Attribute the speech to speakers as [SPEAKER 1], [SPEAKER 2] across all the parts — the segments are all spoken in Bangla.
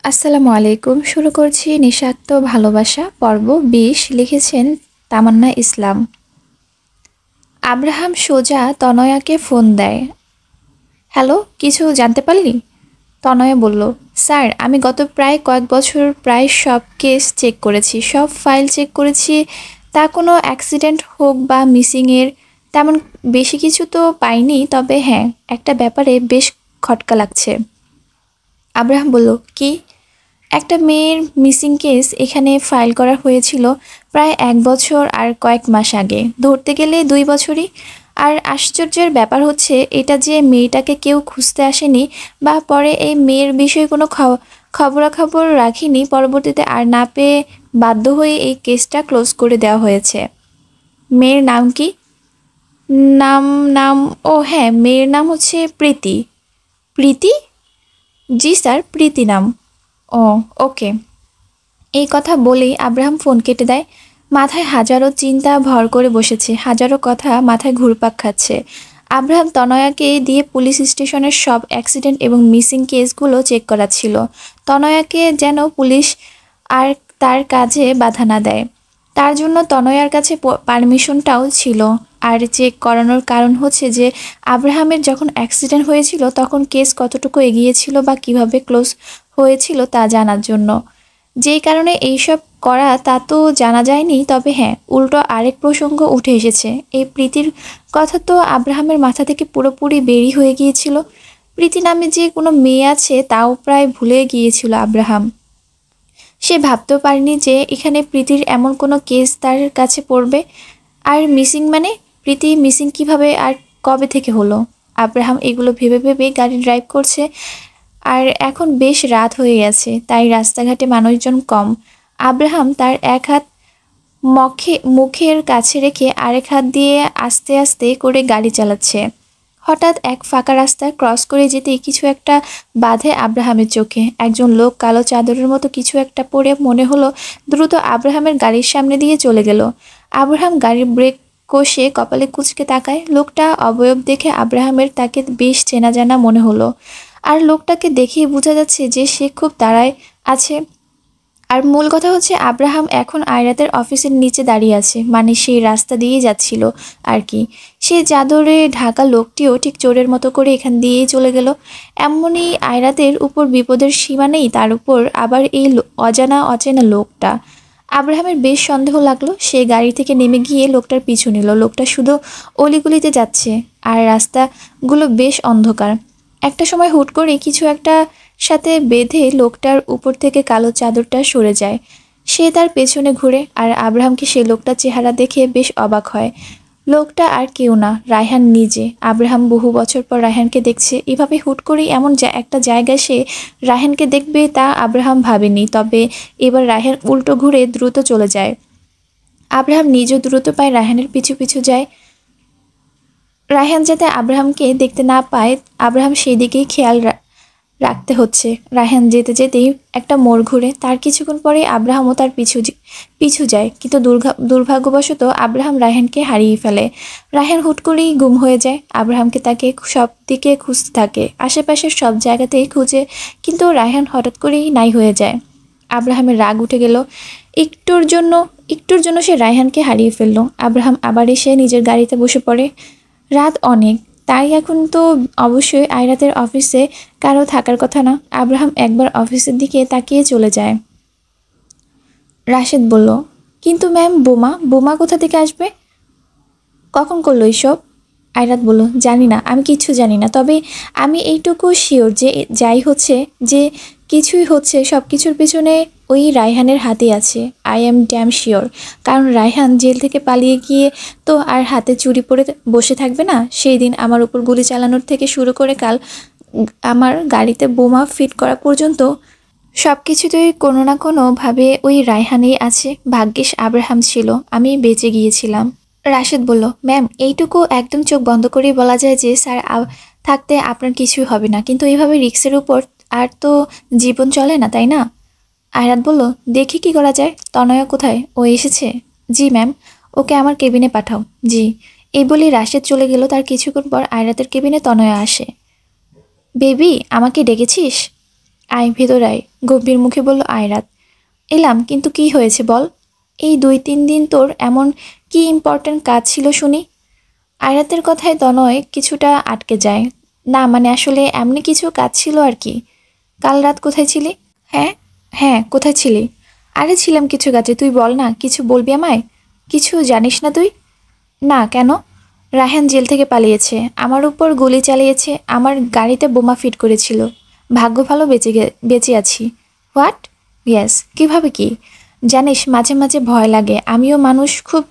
[SPEAKER 1] আসসালামু আলাইকুম। শুরু করছি নিঃস্বার্থ ভালোবাসা পর্ব ২০। লিখেছেন তামান্না ইসলাম। আব্রাহাম সোজা তনয়াকে ফোন দেয়। হ্যালো, কিছু জানতে পারলি? তনয়া বলল, স্যার আমি গত প্রায় কয়েক বছর প্রায় সব কেস চেক করেছি, সব ফাইল চেক করেছি। তা কোনো অ্যাক্সিডেন্ট হোক বা মিসিংয়ের তেমন বেশি কিছু তো পাইনি। তবে হ্যাঁ, একটা ব্যাপারে বেশ খটকা লাগছে। আব্রাহাম বলল, কি? একটা মেয়ের মিসিং কেস এখানে ফাইল করা হয়েছিল প্রায় ১ বছর আর কয়েক মাস আগে, ধরতে গেলে ২ বছরই। আর আশ্চর্যের ব্যাপার হচ্ছে এটা যে মেয়েটাকে কেউ খুঁজতে আসেনি বা পরে এই মেয়ের বিষয়ে কোনো খবরাখবর রাখিনি, পরবর্তীতে আর না পেয়ে বাধ্য হয়ে এই কেসটা ক্লোজ করে দেওয়া হয়েছে। মেয়ের নাম কি? নাম নাম ও হ্যাঁ, মেয়ের নাম হচ্ছে প্রীতি। প্রীতি? জি স্যার, প্রীতি নাম। ও, ওকে। এই কথা বলেই আব্রাহাম ফোন কেটে দেয়। মাথায় হাজারো চিন্তা ভর করে বসেছে, হাজারো কথা মাথায় ঘুরপাক খাচ্ছে। আব্রাহাম তনয়াকে দিয়ে পুলিশ স্টেশনের সব অ্যাক্সিডেন্ট এবং মিসিং কেসগুলো চেক করাচ্ছিল। তনয়াকে যেন পুলিশ আর তার কাজে বাধা না দেয়। তার জন্য তনয়ার কাছে পারমিশনটাও ছিল। আর চেক করানোর কারণ হচ্ছে যে আব্রাহামের যখন অ্যাক্সিডেন্ট হয়েছিল তখন কেস কতটুকু এগিয়েছিল বা কিভাবে ক্লোজ হয়েছিল তা জানার জন্য। যেই কারণে এইসব করা তা তো জানা যায়নি। তবে হ্যাঁ, উল্টো আরেক প্রসঙ্গ উঠে এসেছে। এই প্রীতির কথা তো আব্রাহামের মাথা থেকে পুরোপুরি বেরি হয়ে গিয়েছিল। প্রীতি নামে যে কোনো মেয়ে আছে তাও প্রায় ভুলে গিয়েছিল আব্রাহাম। সে ভাবতেও পারেনি যে এখানে প্রীতির এমন কোনো কেস তার কাছে পড়বে। আর মিসিং মানে প্রীতি মিসিং কিভাবে আর কবে থেকে হলো? আব্রাহাম এগুলো ভেবে ভেবে গাড়ি ড্রাইভ করছে। আর এখন বেশ রাত হয়ে গেছে, তাই রাস্তাঘাটে মানুষজন কম। আব্রাহাম তার এক হাত মুখের কাছে রেখে আরেক হাত দিয়ে আস্তে আস্তে করে গাড়ি চালাচ্ছে। হঠাৎ এক ফাঁকা রাস্তা ক্রস করে যেতেই কিছু একটা বাধে আব্রাহামের চোখে। একজন লোক কালো চাদরের মতো কিছু একটা পরে মনে হলো দ্রুত আব্রাহামের গাড়ির সামনে দিয়ে চলে গেল। আব্রাহাম গাড়ির ব্রেক কষে কপালে কুঁচকে তাকায়। লোকটা অবয়ব দেখে আব্রাহামের তাকে বেশ চেনা জানা মনে হলো। আর লোকটাকে দেখেই বোঝা যাচ্ছে যে সে খুব তাড়ায় আছে। আর মূল কথা হচ্ছে আব্রাহাম এখন আয়রাতের অফিসের নিচে দাঁড়িয়ে আছে, মানে সেই রাস্তা দিয়েই যাচ্ছিল আর কি। সে চাদরে ঢাকা লোকটিও ঠিক চোরের মতো করে এখান দিয়েই চলে গেল। এমনই আয়রাতের উপর বিপদের সীমা নেই, তার উপর আবার এই অজানা অচেনা লোকটা। আব্রাহামের বেশ সন্দেহ লাগলো। সে গাড়ি থেকে নেমে গিয়ে লোকটার পিছু নিল। লোকটা শুধু অলিগলিতে যাচ্ছে আর রাস্তাগুলো বেশ অন্ধকার। একটা সময় হুট করে কিছু একটা সাথে বেঁধে লোকটার উপর থেকে কালো চাদরটা সরে যায়। সে তার পেছনে ঘুরে আর আব্রাহামকে সেই লোকটার চেহারা দেখে বেশ অবাক হয়। লোকটা আর কেউ না, রায়হান নিজে। আব্রাহাম বহু বছর পর রায়হানকে দেখছে। এভাবে হুট করেই এমন একটা জায়গায় সে রায়হানকে দেখবে তা আব্রাহাম ভাবেনি। তবে এবার রায়হান উল্টো ঘুরে দ্রুত চলে যায়। আব্রাহাম নিজেও দ্রুত পায়ে রায়হানের পিছু পিছু যায়। রায়হান যাতে আব্রাহামকে দেখতে না পায়, আব্রাহাম সেই দিকেই খেয়াল রাখতে হচ্ছে। রায়হান যেতে যেতেই একটা মোড় ঘুরে। তার কিছুক্ষণ পরে আব্রাহামও তার পিছু যায়, কিন্তু দুর্ভাগ্যবশত আব্রাহাম রায়হানকে হারিয়ে ফেলে। রায়হান হুট করেই গুম হয়ে যায়। আব্রাহামকে তাকে সব দিকে খুঁজতে থাকে, আশেপাশের সব জায়গাতেই খুঁজে, কিন্তু রায়হান হঠাৎ করেই নাই হয়ে যায়। আব্রাহামের রাগ উঠে গেল। একটুর জন্য সে রায়হানকে হারিয়ে ফেললো। আব্রাহাম আবার এসে নিজের গাড়িতে বসে পড়ে। রাত অনেক, তাই এখন তো অবশ্যই আয়রাতের অফিসে কারো থাকার কথা না। আব্রাহাম একবার অফিসের দিকে তাকিয়ে চলে যায়। রাশেদ বলল, কিন্তু ম্যাম, বোমা কোথা থেকে আসবে? কখন করলো এসব? আয়রাত বলল, জানি না, আমি কিচ্ছু জানি না। তবে আমি এইটুকু শিওর যে যাই হচ্ছে, যে কিছুই হচ্ছে, সব কিছুর পেছনে ওই রায়হানের হাতে আছে। I am damn sure. কারণ রায়হান জেল থেকে পালিয়ে গিয়ে তো আর হাতে চুরি পরে বসে থাকবে না। সেই দিন আমার উপর গুলি চালানোর থেকে শুরু করে কাল আমার গাড়িতে বোমা ফিট করা পর্যন্ত সব কিছুতেই কোনো না কোনোভাবে ওই রায়হানেই আছে। ভাগ্যিস আব্রাহাম ছিল, আমি বেঁচে গিয়েছিলাম। রাশেদ বলল, ম্যাম, এইটুকু একদম চোখ বন্ধ করেই বলা যায় যে স্যার থাকতে আপনার কিছুই হবে না, কিন্তু এইভাবে রিস্কের উপর আর তো জীবন চলে না, তাই না? আয়রাত বলল, দেখি কি করা যায়। তনয়া কোথায়? ও এসেছে? জি ম্যাম, ওকে আমার কেবিনে পাঠাও। জি। এই বলে রাশেদ চলে গেল। তার কিছুক্ষণ পর আয়রাতের কেবিনে তনয়া আসে। বেবি, আমাকে ডেকেছিস? আয় ভেতর আয়, গম্ভীর মুখে বলল আয়রাত। এলাম, কিন্তু কি হয়েছে বল। এই 2-3 দিন তোর এমন কি ইম্পর্ট্যান্ট কাজ ছিল শুনি। আয়রাতের কথায় তনয় কিছুটা আটকে যায়। না মানে আসলে এমনি কিছু কাজ ছিল আর কি। কাল রাত কোথায় ছিলি? হ্যাঁ, হ্যাঁ, কোথায় ছিলি? আরে ছিলাম কিছু কাজে, তুই বল না, কিছু বলবি আমায়? কিছু জানিস না তুই? না, কেন? রায়হান জেল থেকে পালিয়েছে, আমার উপর গুলি চালিয়েছে, আমার গাড়িতে বোমা ফিট করেছিল। ভাগ্য ভালো বেঁচে আছি। হোয়াট? ইয়েস, কিভাবে কি? জানিস মাঝে মাঝে ভয় লাগে, আমিও মানুষ, খুব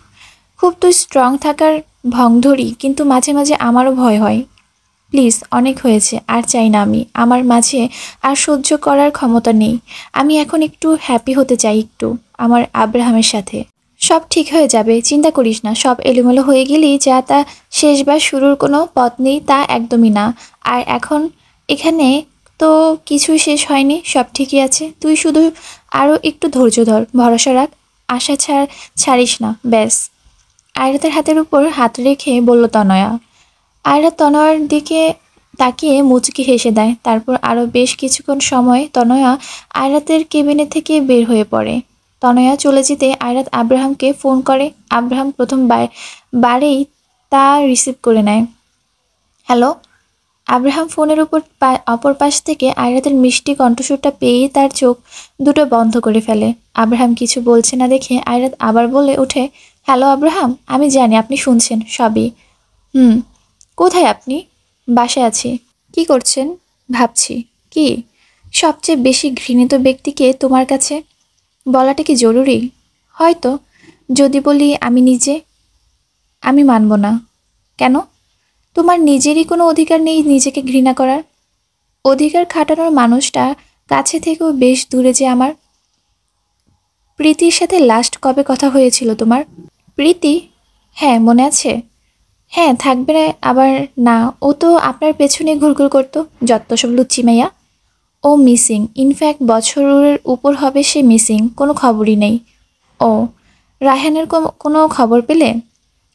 [SPEAKER 1] খুব তুই স্ট্রং থাকার ভং ধরি, কিন্তু মাঝে মাঝে আমারও ভয় হয়। প্লিজ, অনেক হয়েছে, আর চাই না আমি, আমার মাঝে আর সহ্য করার ক্ষমতা নেই। আমি এখন একটু হ্যাপি হতে চাই, একটু আমার আব্রাহামের সাথে। সব ঠিক হয়ে যাবে, চিন্তা করিস না। সব এলোমেলো হয়ে গেলেই যা তা শেষ বা শুরুর কোনো পথ নেই, তা একদমই না। আর এখন এখানে তো কিছুই শেষ হয়নি, সব ঠিকই আছে। তুই শুধু আরও একটু ধৈর্য ধর, ভরসা রাখ, আশা ছাড়িস না, ব্যাস। আয়রাতের হাতের উপর হাত রেখে বলল তনয়া। আয়রা তনয়ার দিকে তাকিয়ে মুচকি হেসে দেয়। তারপর আরও বেশ কিছুক্ষণ সময় তনয়া আয়রাতের কেবিনে থেকে বের হয়ে পড়ে। তনয়া চলে যেতে আয়রাত আব্রাহামকে ফোন করে। আব্রাহাম প্রথম বারেই তা রিসিভ করে নেয়। হ্যালো। আব্রাহাম ফোনের অপর পাশ থেকে আয়রাতের মিষ্টি কণ্ঠস্বরটা পেয়েই তার চোখ দুটো বন্ধ করে ফেলে। আব্রাহাম কিছু বলছে না দেখে আয়রাত আবার বলে ওঠে, হ্যালো আব্রাহাম, আমি জানি আপনি শুনছেন সবই। হুম। কোথায় আপনি? বাসায় আছি। কি করছেন? ভাবছি। কি? সবচেয়ে বেশি ঘৃণিত ব্যক্তিকে তোমার কাছে বলাটা কি জরুরি? হয়তো। যদি বলি আমি নিজে? আমি মানব না। কেন? তোমার নিজেরই কোনো অধিকার নেই নিজেকে ঘৃণা করার? অধিকার খাটানোর মানুষটা কাছে থেকেও বেশ দূরে যে আমার। প্রীতির সাথে লাস্ট কবে কথা হয়েছিল তোমার? প্রীতি? হ্যাঁ, মনে আছে। হ্যাঁ, থাকবে না আবার। না, ও তো আপনার পেছনে ঘুরঘুর করতো, যত সব লুচ্চি মাইয়া। ও মিসিং, ইনফ্যাক্ট বছরের উপর হবে সে মিসিং, কোনো খবরই নেই। ও, রায়হানের কোনো খবর পেলে?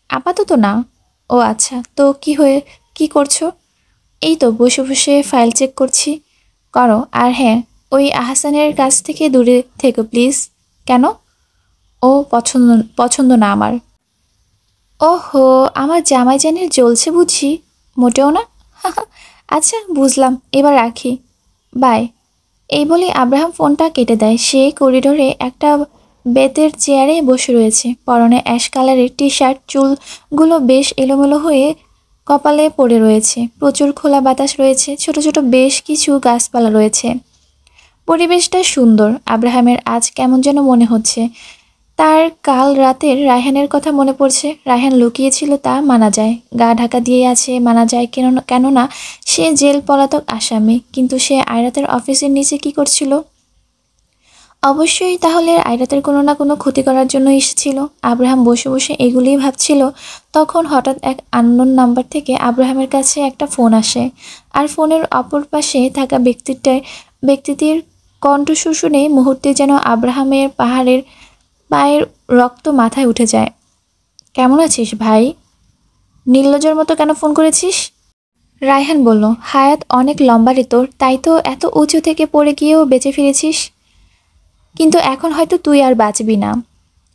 [SPEAKER 1] আপাতত না। ও আচ্ছা, তো কি করছো? এই তো বসে বসে ফাইল চেক করছি। করো, আর হ্যাঁ, ওই আহসানের কাছ থেকে দূরে থেকো প্লিজ। কেন? ও পছন্দ পছন্দ না আমার। ওহো, আমার জামাইজানের জ্বলছে বুঝি? মোটেও না। আচ্ছা, বুঝলাম, এবার রাখি। বাই। এই বলে আব্রাহাম ফোনটা কেটে দেয়। সে করিডোরে একটা বেতের চেয়ারে বসে রয়েছে, পরনে অ্যাশ কালারের টি শার্ট, চুলগুলো বেশ এলোমেলো হয়ে কপালে পড়ে রয়েছে। প্রচুর খোলা বাতাস রয়েছে, ছোট ছোট বেশ কিছু গাছপালা রয়েছে। পরিবেশটা সুন্দর। আব্রাহামের আজ কেমন যেন মনে হচ্ছে। তার কাল রাতের রায়হানের কথা মনে পড়ছে। রায়হান লুকিয়েছিল তা মানা যায়, গা ঢাকা দিয়ে আছে মানা যায়, কেননা সে জেল পলাতক আসামি। কিন্তু সে আয়রাতের অফিসের নিচে কি করছিল? অবশ্যই তাহলে আয়রাতের কোনো না কোনো ক্ষতি করার জন্য এসেছিল। আব্রাহাম বসে বসে এগুলিই ভাবছিল। তখন হঠাৎ এক আননোন নাম্বার থেকে আব্রাহামের কাছে একটা ফোন আসে। আর ফোনের অপর পাশে থাকা ব্যক্তিটির কণ্ঠস্বর শুনে মুহূর্তে যেন আব্রাহামের পায়ের রক্ত মাথায় উঠে যায়। কেমন আছিস ভাই? নির্লজ্জের মতো কেন ফোন করেছিস? রায়হান বলল, হায়াত অনেক লম্বা রে তোর, তাই তো এত উঁচু থেকে পড়ে গিয়েও বেঁচে ফিরেছিস। কিন্তু এখন হয়তো তুই আর বাঁচবি না।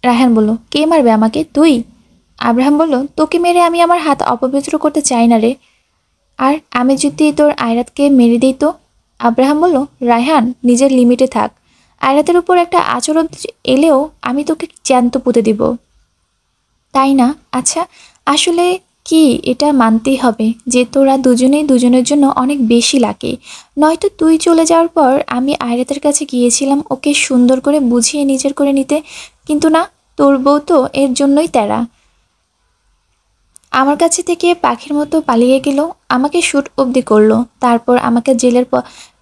[SPEAKER 1] রায়হান বলল, কে মারবে আমাকে? তুই? আব্রাহাম বলল, তোকে মেরে আমি আমার হাত অপবিত্র করতে চাই না রে। আর আমি যদি তোর আয়রাতকে মেরে দিই তো? আব্রাহাম বলল, রায়হান, নিজের লিমিটে থাক। আয়রাতের উপর একটা আচরণ এলেও আমি তোকে জ্যান্ত পুঁতে দিব। তাই না? আচ্ছা, আসলে কি এটা মানতেই হবে যে তোরা দুজনেই দুজনের জন্য অনেক বেশি লাগে। নয়তো তুই চলে যাওয়ার পর আমি আয়রাতের কাছে গিয়েছিলাম ওকে সুন্দর করে বুঝিয়ে নিজের করে নিতে, কিন্তু না, তোর বউ তো এর জন্যই তেরা। আমার কাছে থেকে পাখির মতো পালিয়ে গেল, আমাকে শ্যুট অবধি করলো, তারপর আমাকে জেলের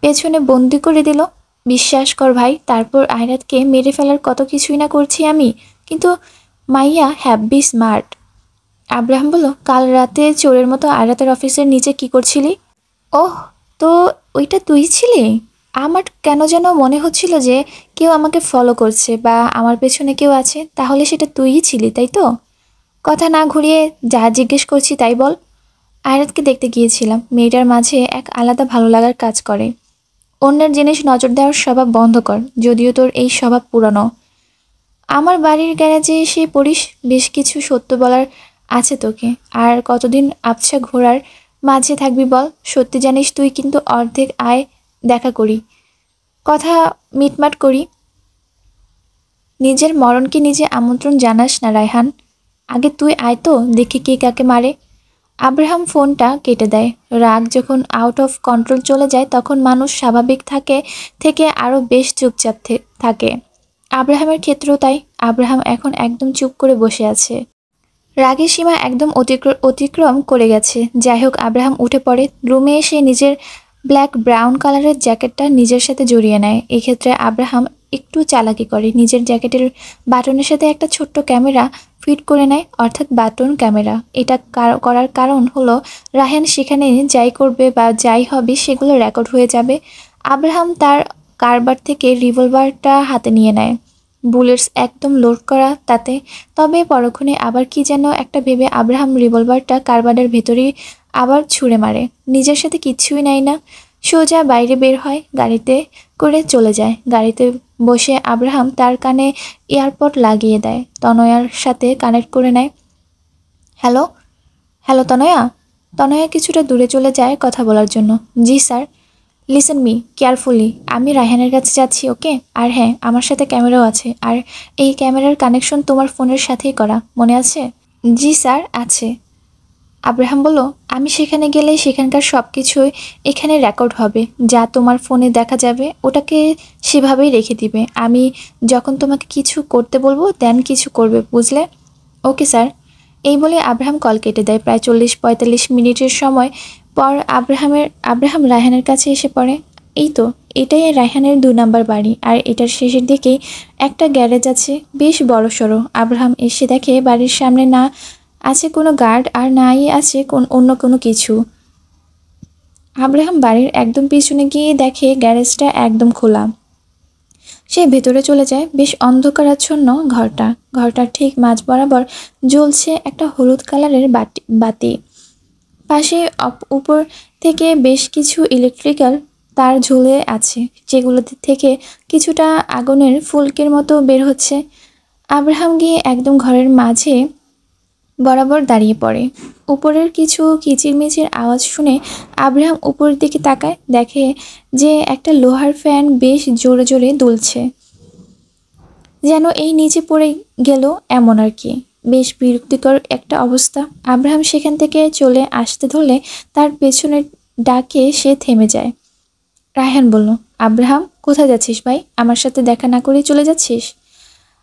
[SPEAKER 1] পেছনে বন্দি করে দিল। বিশ্বাস কর ভাই, তারপর আয়রাতকে মেরে ফেলার কত কিছুই না করছি আমি। কিন্তু মাইয়া হ্যাব্বি স্মার্ট। আব্রাহাম বলল, কাল রাতে চোরের মতো আয়রাতের অফিসের নিচে কি করছিলি? ওহ, তো ওইটা তুই ছিলি? আমার কেন যেন মনে হচ্ছিল যে কেউ আমাকে ফলো করছে বা আমার পেছনে কেউ আছে। তাহলে সেটা তুইই ছিলি, তাই তো? কথা না ঘুরিয়ে যা জিজ্ঞেস করছি তাই বল। আয়রাতকে দেখতে গিয়েছিলাম, মেয়েটার মাঝে এক আলাদা ভালো লাগার কাজ করে। ও অন্যের জিনিস নজর দেওয়ার স্বভাব বন্ধ কর, যদিও তোর এই স্বভাব পুরানো। আমার বাড়ির গ্যারেজে এসে পড়িস, বেশ কিছু সত্য বলার আছে তোকে। আর কতদিন আবছা ঘোড়ার মাঝে থাকবি বল? সত্যি জানিস তুই কিন্তু অর্ধেক আয় দেখা করি, কথা মিটমাট করি। নিজের মরণকে নিজে আমন্ত্রণ জানাস না রায়হান। আগে তুই আয় তো দেখি কে কাকে মারে। আব্রাহাম ফোনটা কেটে দেয়। রাগ যখন আউট অফ কন্ট্রোল চলে যায় তখন মানুষ স্বাভাবিক থেকে আরও বেশ চুপচাপ থাকে। আব্রাহামের ক্ষেত্রেও তাই। আব্রাহাম এখন একদম চুপ করে বসে আছে। রাগের সীমা একদম অতিক্রম করে গেছে। যাই হোক, আব্রাহাম উঠে পড়ে, রুমে এসে নিজের ব্ল্যাক ব্রাউন কালারের জ্যাকেটটা নিজের সাথে জড়িয়ে নেয়। এক্ষেত্রে আব্রাহাম একটু চালাকি করে, নিজের জ্যাকেটের বাটনের সাথে একটা ছোট্ট ক্যামেরা ফিট করে নেয়, অর্থাৎ বাটন ক্যামেরা। এটা করার কারণ হলো রায়হান সেখানে যাই করবে বা যাই হবে সেগুলো রেকর্ড হয়ে যাবে। আব্রাহাম তার কারবার থেকে রিভলভারটা হাতে নিয়ে নেয়, বুলেটস একদম লোড করা তাতে। তবে পরক্ষণে আবার কি যেন একটা ভেবে আব্রাহাম রিভলভারটা কারবারের ভেতরেই আবার ছুঁড়ে মারে। নিজের সাথে কিচ্ছুই নেয় না, সোজা বাইরে বের হয়, গাড়িতে করে চলে যায়। গাড়িতে বসে আব্রাহাম তার কানে এয়ারপড লাগিয়ে দেয়, তনয়ার সাথে কানেক্ট করে নেয়। হ্যালো, হ্যালো তনয়া। তনয়া কিছুটা দূরে চলে যায় কথা বলার জন্য। জি স্যার। লিসেন মি কেয়ারফুলি, আমি রায়হানের কাছে যাচ্ছি, ওকে? আর হ্যাঁ, আমার সাথে ক্যামেরাও আছে, আর এই ক্যামেরার কানেকশন তোমার ফোনের সাথেই করা, মনে আছে? জি স্যার, আছে। আব্রাহাম বলল, আমি সেখানে গেলে সেখানকার সব কিছুই এখানে রেকর্ড হবে। যা তোমার ফোনে দেখা যাবে ওটাকে সেভাবেই রেখে দিবে। আমি যখন তোমাকে কিছু করতে বলবো দেন কিছু করবে, বুঝলে? Okay sir. এই বলে আব্রাহাম কল কেটে দেয়। প্রায় 40-45 মিনিটের সময় পর আব্রাহাম রায়হানের কাছে এসে পড়ে। এই তো, এটাই রায়হানের 2 নাম্বার বাড়ি, আর এটার শেষের দিকেই একটা গ্যারেজ আছে, বেশ বড়সড়। আব্রাহাম এসে দেখে বাড়ির সামনে না আছে কোনো গার্ড, আর নাই আছে অন্য কোনো কিছু। আব্রাহাম বাড়ির একদম পিছনে গিয়ে দেখে গ্যারেজটা একদম খোলা। সে ভেতরে চলে যায়। বেশ অন্ধকারাচ্ছন্ন ঘরটার ঠিক মাঝ বরাবর জ্বলছে একটা হলুদ কালারের বাতি। পাশে উপর থেকে বেশ কিছু ইলেকট্রিক্যাল তার ঝুলে আছে, যেগুলো থেকে কিছুটা আগুনের ফুলকের মতো বের হচ্ছে। আব্রাহাম গিয়ে একদম ঘরের মাঝে বরাবর দাঁড়িয়ে পড়ে। উপরের কিছু কিচিরমিচির আওয়াজ শুনে আব্রাহাম উপরের দিকে তাকায়, দেখে যে একটা লোহার ফ্যান বেশ জোরে জোরে দুলছে, যেন এই নিচে পড়ে গেল এমন আর কি। বেশ বিরক্তিকর একটা অবস্থা। আব্রাহাম সেখান থেকে চলে আসতে ধরলে তার পেছনের ডাকে সে থেমে যায়। রায়হান বলল, আব্রাহাম কোথায় যাচ্ছিস ভাই? আমার সাথে দেখা না করেই চলে যাচ্ছিস?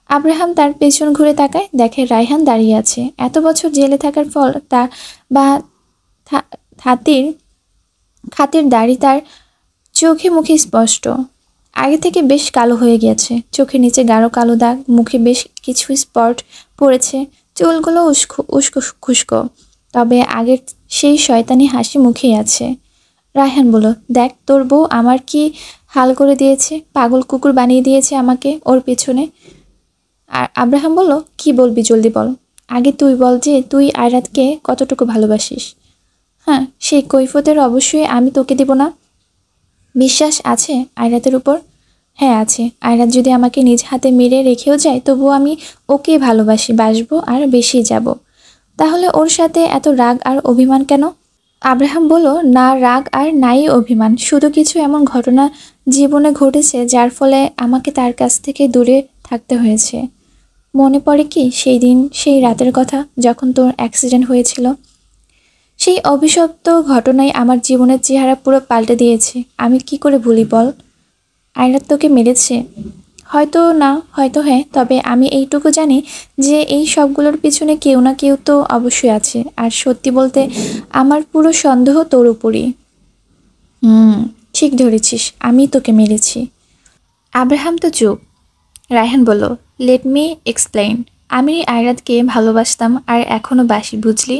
[SPEAKER 1] আব্রাহাম তার পেছন ঘুরে তাকায়, দেখে রায়হান দাঁড়িয়ে আছে। এত বছর জেলে থাকার ফল তা বা খাতির দাড়ি তার চোখে মুখে স্পষ্ট। আগে থেকে বেশ কালো হয়ে গিয়েছে, চোখের নিচে গাঢ় কালো দাগ, মুখে বেশ কিছু স্পট পড়েছে, চুলগুলো উস্কো খুস্কো, তবে আগের সেই শয়তানি হাসি মুখেই আছে। রায়হান বলল, দেখ তোর বউ আমার কি হাল করে দিয়েছে, পাগল কুকুর বানিয়ে দিয়েছে আমাকে ওর পেছনে। আর আব্রাহাম বলল, কি বলবি জলদি বল। আগে তুই বল যে তুই আয়রাতকে কতটুকু ভালোবাসিস। হ্যাঁ, সেই কৈফিয়তের অবশ্যই আমি তোকে দেব না। বিশ্বাস আছে আয়রাতের উপর? হ্যাঁ আছে। আয়রাত যদি আমাকে নিজ হাতে মেরে রেখেও যায় তবুও আমি ওকে বাসবো আর বেশি যাব। তাহলে ওর সাথে এত রাগ আর অভিমান কেন? আব্রাহাম বলল, না রাগ আর নাই অভিমান, শুধু কিছু এমন ঘটনা জীবনে ঘটেছে যার ফলে আমাকে তার কাছ থেকে দূরে থাকতে হয়েছে। মনে পড়ে কি সেই দিন, সেই রাতের কথা যখন তোর অ্যাক্সিডেন্ট হয়েছিল? সেই অভিশপ্ত ঘটনাই আমার জীবনের চেহারা পুরো পাল্টে দিয়েছে। আমি কি করে ভুলি বল? আয়রাত তোকে মেরেছে? হয়তো না, হয়তো হ্যাঁ, তবে আমি এইটুকু জানি যে এই সবগুলোর পিছনে কেউ না কেউ তো অবশ্যই আছে। আর সত্যি বলতে আমার পুরো সন্দেহ তোর উপরই। ঠিক ধরেছিস, আমি তোকে মেরেছি। আব্রাহাম তো চুপ। রায়হান বলল, লেট মি এক্সপ্লেইন। আমি আয়রাতকে ভালোবাসতাম আর এখনও বাসি, বুঝলি?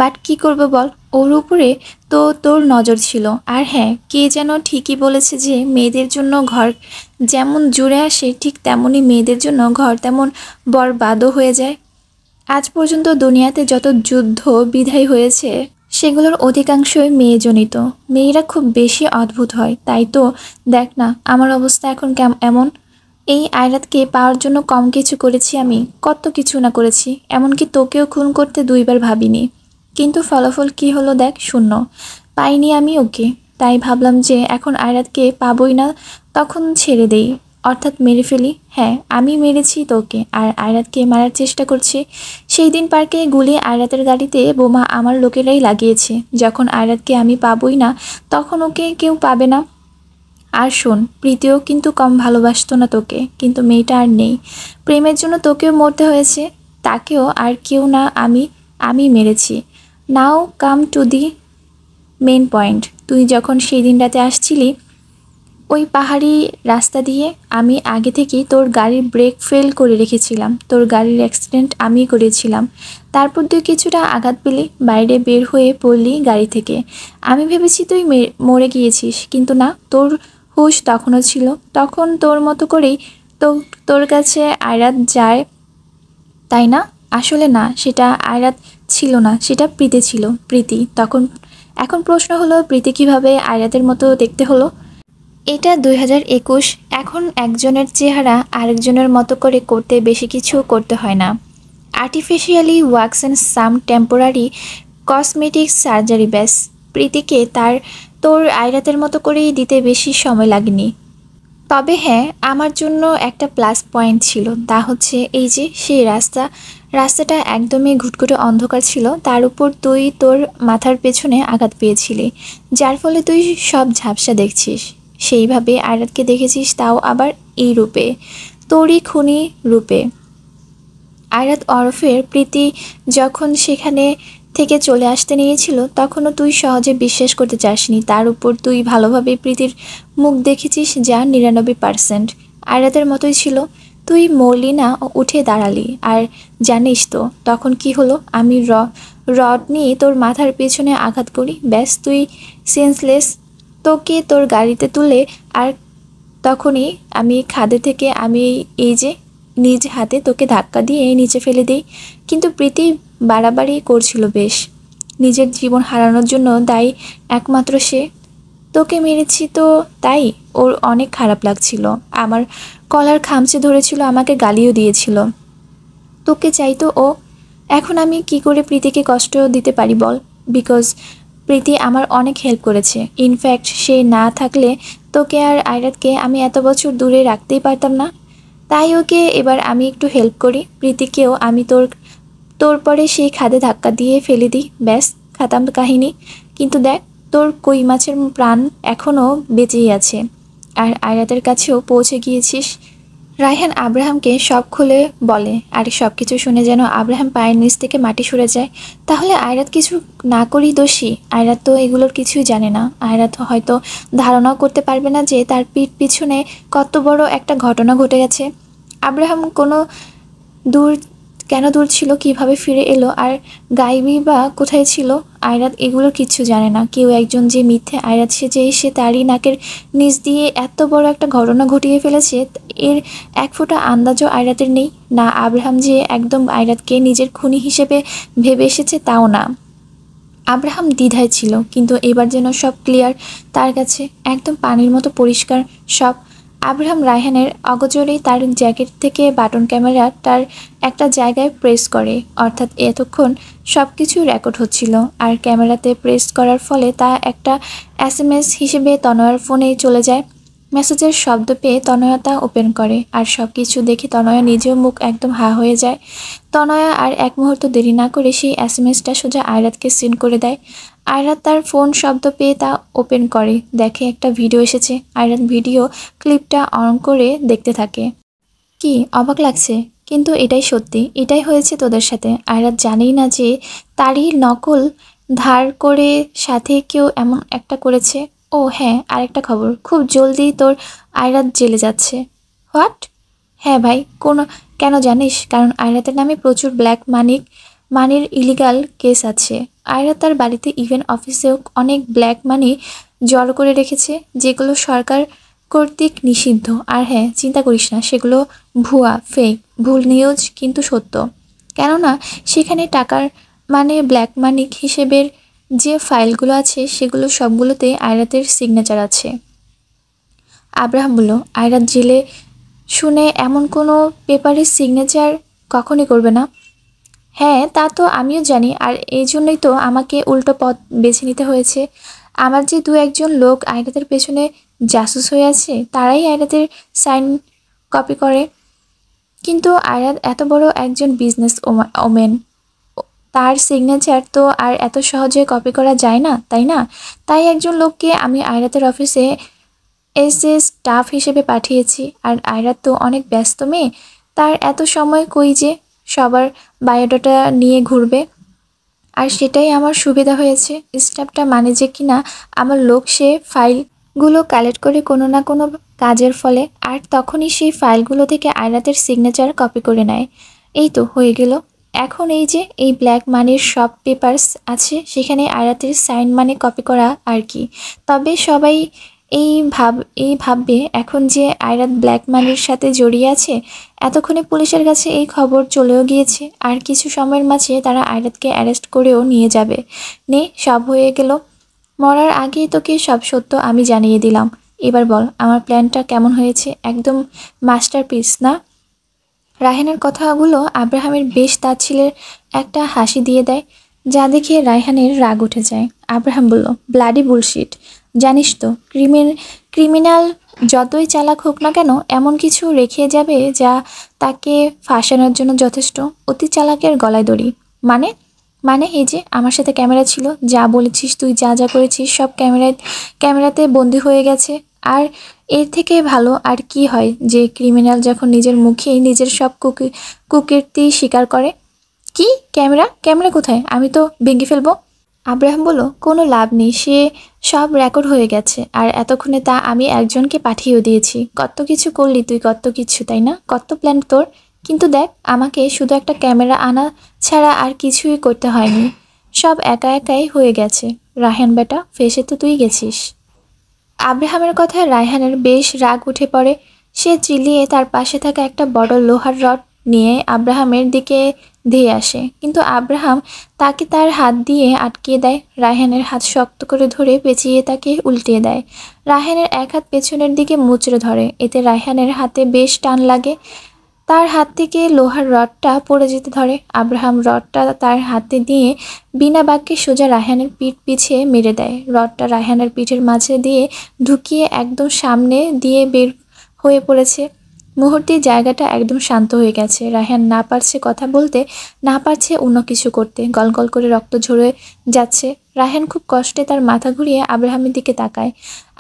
[SPEAKER 1] বাট কি করব বল, ওর উপরে তো তোর নজর ছিল। আর হ্যাঁ, কে যেন ঠিকই বলেছে যে মেয়েদের জন্য ঘর যেমন জুড়ে আসে ঠিক তেমনই মেয়েদের জন্য ঘর তেমন বরবাদও হয়ে যায়। আজ পর্যন্ত দুনিয়াতে যত যুদ্ধ বিধায় হয়েছে সেগুলোর অধিকাংশই মেয়েজনিত। মেয়েরা খুব বেশি অদ্ভুত হয়, তাই তো। দেখ না আমার অবস্থা এখন এমন। এই আয়রাতকে পাওয়ার জন্য কম কিছু করেছি আমি, কত কিছু না করেছি, এমনকি তোকেও খুন করতে 2বার ভাবিনি। কিন্তু ফলাফল কি হলো দেখ, শূন্য। পাইনি আমি ওকে। তাই ভাবলাম যে এখন আয়রাতকে পাবোই না, তখন ছেড়ে দেই, অর্থাৎ মেরে ফেলি। হ্যাঁ, আমি মেরেছি তোকে, আর আয়রাতকে মারার চেষ্টা করছি। সেই দিন পার্কে গুলি আয়রাতের গাড়িতে বোমা আমার লোকেরাই লাগিয়েছে। যখন আয়রাতকে আমি পাবোই না, তখন ওকে কেউ পাবে না। আর শোন, প্রীতিও কিন্তু কম ভালোবাসতো না তোকে, কিন্তু মেয়েটা আর নেই। প্রেমের জন্য তোকেও মরতে হয়েছে, তাকেও আর কেউ না, আমি মেরেছি। Now come to the main point. তুই যখন সেই দিন রাতে আসছিলি ওই পাহাড়ি রাস্তা দিয়ে, আমি আগে থেকেই তোর গাড়ির ব্রেক ফেল করে রেখেছিলাম। তোর গাড়ির অ্যাক্সিডেন্ট আমিই করেছিলাম। তারপর তুই কিছুটা আঘাত পেলি, বাইরে বের হয়ে পড়লি গাড়ি থেকে। আমি ভেবেছি তুই মরে গিয়েছিস, কিন্তু না, তোর হুঁশ তখনও ছিল। তখন তোর মতো করেই তো তোর কাছে আয়রাত যায়, তাই না? আসলে না, সেটা আয়রাত ছিল না, সেটা প্রীতি ছিল। প্রীতি তখন। এখন প্রশ্ন হলো, প্রীতি কিভাবে আয়রাতের মতো দেখতে হলো? এটা 2021। এখন একজনের চেহারা আরেকজনের মতো করে করতে বেশি কিছু করতে হয় না। Artificially wax and some temporary cosmetic surgery, ব্যাস। প্রীতিকে তোর আয়রাতের মতো করেই দিতে বেশি সময় লাগেনি। তবে হ্যাঁ, আমার জন্য একটা প্লাস পয়েন্ট ছিল, তা হচ্ছে এই যে সেই রাস্তাটা একদমই ঘুটঘুটে অন্ধকার ছিল, তার উপর তুই তোর মাথার পেছনে আঘাত পেয়েছিলি, যার ফলে তুই সব ঝাপসা দেখছিস। সেইভাবে আয়রাতকে দেখেছিস, তাও আবার এই রূপে, তোরই খুনি রূপে। আয়রাত ওরফের প্রীতি যখন সেখানে থেকে চলে আসতে নিয়েছিল, তখনও তুই সহজে বিশ্বাস করতে চাসনি। তার উপর তুই ভালোভাবে প্রীতির মুখ দেখেছিস, যা 99% আয়রাতের মতোই ছিল। তুই মরলি না, উঠে দাঁড়ালি। আর জানিস তো তখন কি হলো? আমি রড নিয়ে তোর মাথার পেছনে আঘাত করি, ব্যাস তুই সেন্সলেস। তোকে তোর গাড়িতে তুলে, আর তখনই আমি খাদে থেকে এই যে নিজ হাতে তোকে ধাক্কা দিয়ে নিচে ফেলে দিই। কিন্তু প্রীতি বাড়াবাড়ি করছিল বেশ। নিজের জীবন হারানোর জন্য দায়ী একমাত্র সে। তোকে মেরেছি তো তাই ওর অনেক খারাপ লাগছিল, আমার কলার খামচে ধরেছিল, আমাকে গালিও দিয়েছিল। তোকে চাইতো ও। এখন আমি কি করে প্রীতিকে কষ্ট দিতে পারি বল? বিকজ প্রীতি আমার অনেক হেল্প করেছে। ইনফ্যাক্ট সে না থাকলে তোকে আর আয়রাতকে আমি এত বছর দূরে রাখতেই পারতাম না। তাই ওকে এবার আমি একটু হেল্প করি, প্রীতিকেও আমি তোর তোর পরে সেই খাদে ধাক্কা দিয়ে ফেলে দিই, ব্যাস খাতাম কাহিনী। কিন্তু দেখ, তোর কই মাছের প্রাণ এখনও বেঁচেই আছে, আর আয়রাতের কাছেও পৌঁছে গিয়েছিস। রায়হান আব্রাহামকে সব খুলে বলে, আর সব কিছু শুনে যেন আব্রাহাম পায়ের নিচ থেকে মাটি সরে যায়। তাহলে আয়রাত কিছু না করেই দোষী? আয়রাত তো এগুলোর কিছুই জানে না। আয়রাত হয়তো ধারণাও করতে পারবে না যে তার পিঠ পিছনে কত বড় একটা ঘটনা ঘটে গেছে। আব্রাহাম দূর দূর ছিল, কিভাবে ফিরে এলো, আর গাইবি বা কোথায় ছিল? আয়রাত এগুলোর কিচ্ছু জানে না। কেউ একজন যে মিথ্যে আয়রাত সেজে এসে তারই নাকের নিচ দিয়ে এত বড় একটা ঘটনা ঘটিয়ে ফেলেছে, এর এক ফোঁটা আন্দাজও আয়রাতের নেই। না আব্রাহাম যে একদম আয়রাতকে নিজের খুনি হিসেবে ভেবে এসেছে, তাও না। আব্রাহাম দ্বিধায় ছিল, কিন্তু এবার যেন সব ক্লিয়ার তার কাছে, একদম পানির মতো পরিষ্কার সব। আব্রাহাম রায়হানের অগোচরেই তার জ্যাকেট থেকে বাটন ক্যামেরাটার একটা জায়গায় প্রেস করে, অর্থাৎ এতক্ষণ সব কিছু রেকর্ড হচ্ছিল। আর ক্যামেরাতে প্রেস করার ফলে তা একটা SMS হিসেবে তনয়ার ফোনে চলে যায়। মেসেজের শব্দ পেয়ে তনয়া তা ওপেন করে, আর সব কিছু দেখে তনয়া নিজেও মুখ একদম হা হয়ে যায়। তনয়া আর এক মুহূর্ত দেরি না করে সেই SMSটা সোজা আয়রাতকে সেন্ড করে দেয়। আয়রাত তার ফোন শব্দ পেয়ে তা ওপেন করে, দেখে একটা ভিডিও এসেছে। আয়রাত ভিডিও ক্লিপটা অন করে দেখতে থাকে। কি অবাক লাগছে? কিন্তু এটাই সত্যি, এটাই হয়েছে তোদের সাথে। আয়রাত জানেই না যে তারই নকল ধার করে সাথে কেউ এমন একটা করেছে। ও হ্যাঁ, আরেকটা খবর, খুব জলদি তোর আয়রাত জেলে যাচ্ছে। হোয়াট? হ্যাঁ ভাই, কেন জানিস? কারণ আয়রাতের নামে প্রচুর ব্ল্যাক মানির ইলিগাল কেস আছে। আয়রাত তার বাড়িতে ইভেন অফিসেও অনেক ব্ল্যাক মানি জড়ো করে রেখেছে, যেগুলো সরকার কর্তৃক নিষিদ্ধ। আর হ্যাঁ, চিন্তা করিস না, সেগুলো ভুয়া, ফেক, ভুল নিউজ, কিন্তু সত্য। কেননা সেখানে টাকার ব্ল্যাক মানি হিসেবের যে ফাইলগুলো আছে সেগুলো সবগুলোতে আয়রাতের সিগনেচার আছে। আব্রাহাম বলল, আয়রাত জেলে শুনে এমন কোনো পেপারের সিগনেচার কখনই করবে না। হ্যাঁ, তা তো আমিও জানি, আর এই জন্যই তো আমাকে উল্টো পথ বেছে নিতে হয়েছে। আমার যে দু একজন লোক আয়রাতের পেছনে জাসুস হয়ে আছে, তারাই আয়রাতের সাইন কপি করে। কিন্তু আয়রাত এত বড় একজন বিজনেস ওমেন, তার সিগনেচার তো আর এত সহজে কপি করা যায় না, তাই না? তাই একজন লোককে আমি আয়রাতের অফিসে স্টাফ হিসেবে পাঠিয়েছি। আর আয়রাত তো অনেক ব্যস্ত মেয়ে, তার এত সময় কই যে সবার বায়োডাটা নিয়ে ঘুরবে। আর সেটাই আমার সুবিধা হয়েছে। স্টাফটা মানে যে কিনা আমার লোক, সে ফাইলগুলো কালেক্ট করে কোনো না কোনো কাজের ফলে, আর তখনই সেই ফাইলগুলো থেকে আয়রাতের সিগনেচার কপি করে নেয়। এই তো হয়ে গেল। এখন এই যে এই ব্ল্যাক মানির সব পেপারস আছে, সেখানে আয়রাতের সাইন মানে কপি করা আর কি। তবে সবাই এই ভাববে এখন যে আয়রাত ব্ল্যাক মানির সাথে জড়িয়ে আছে। এতক্ষণে পুলিশের কাছে এই খবর চলেও গিয়েছে, আর কিছু সময়ের মাঝে তারা আয়রাতকে অ্যারেস্ট করেও নিয়ে যাবে। নে, সব হয়ে গেল। মরার আগেই তোকে সব সত্য আমি জানিয়ে দিলাম। এবার বল, আমার প্ল্যানটা কেমন হয়েছে? একদম মাস্টারপিস না? রায়হানের কথাগুলো আব্রাহামের বেশ তাচ্ছিলের একটা হাসি দিয়ে দেয়, যা দেখে রায়হানের রাগ উঠে যায়। আব্রাহাম বলল, ব্লাডি বুলশিট। জানিস তো, ক্রিমিনাল যতই চালাক হোক না কেন, এমন কিছু রেখে যাবে যা তাকে ফাঁসানোর জন্য যথেষ্ট। অতি চালাকের গলায় দড়ি। মানে মানে এই যে আমার সাথে ক্যামেরা ছিল, যা বলেছিস তুই, যা যা করেছিস সব ক্যামেরাতে বন্দি হয়ে গেছে। আর এর থেকে ভালো আর কি হয় যে ক্রিমিনাল যখন নিজের মুখেই নিজের সব কুকীর্তি স্বীকার করে। কি? ক্যামেরা? ক্যামেরা কোথায়? আমি তো ভেঙে ফেলবো। আব্রাহাম বলল, কোনো লাভ নেই, সে সব রেকর্ড হয়ে গেছে। আর এতক্ষণে তা আমি একজনকে পাঠিয়েও দিয়েছি। কত কিছু করলি তুই, কত কিছু, তাই না? কত প্ল্যান তোর। কিন্তু দেখ, আমাকে শুধু একটা ক্যামেরা আনা ছাড়া আর কিছুই করতে হয়নি। সব একা একাই হয়ে গেছে। রায়হান বেটা, ফেসে তো তুই গেছিস। আব্রাহামের কথায় রায়হানের বেশ রাগ উঠে পড়ে। সে চিল্লিয়ে তার পাশে থাকা একটা বড় লোহার রড নিয়ে আব্রাহামের দিকে ধেয়ে আসে, কিন্তু আব্রাহাম তাকে তার হাত দিয়ে আটকিয়ে দেয়। রায়হানের হাত শক্ত করে ধরে পেঁচিয়ে তাকে উল্টিয়ে দেয়। রায়হানের এক হাত পেছনের দিকে মুচড়ে ধরে, এতে রায়হানের হাতে বেশ টান লাগে। তার হাত থেকে লোহার রডটা পড়ে যেতে ধরে। আব্রাহাম রডটা তার হাতে দিয়ে বিনা বাক্যে সোজা রায়হানের পিঠ পিছে মেরে দেয়। রডটা রায়হানের পিঠের মাঝে দিয়ে ঢুকিয়ে একদম সামনে দিয়ে বের হয়ে পড়েছে। মুহূর্তেই জায়গাটা একদম শান্ত হয়ে গেছে। রায়হান না পারছে কথা বলতে, না পারছে অন্য কিছু করতে। গলগল করে রক্ত ঝরে যাচ্ছে। রায়হান খুব কষ্টে তার মাথা ঘুরিয়ে আব্রাহামের দিকে তাকায়।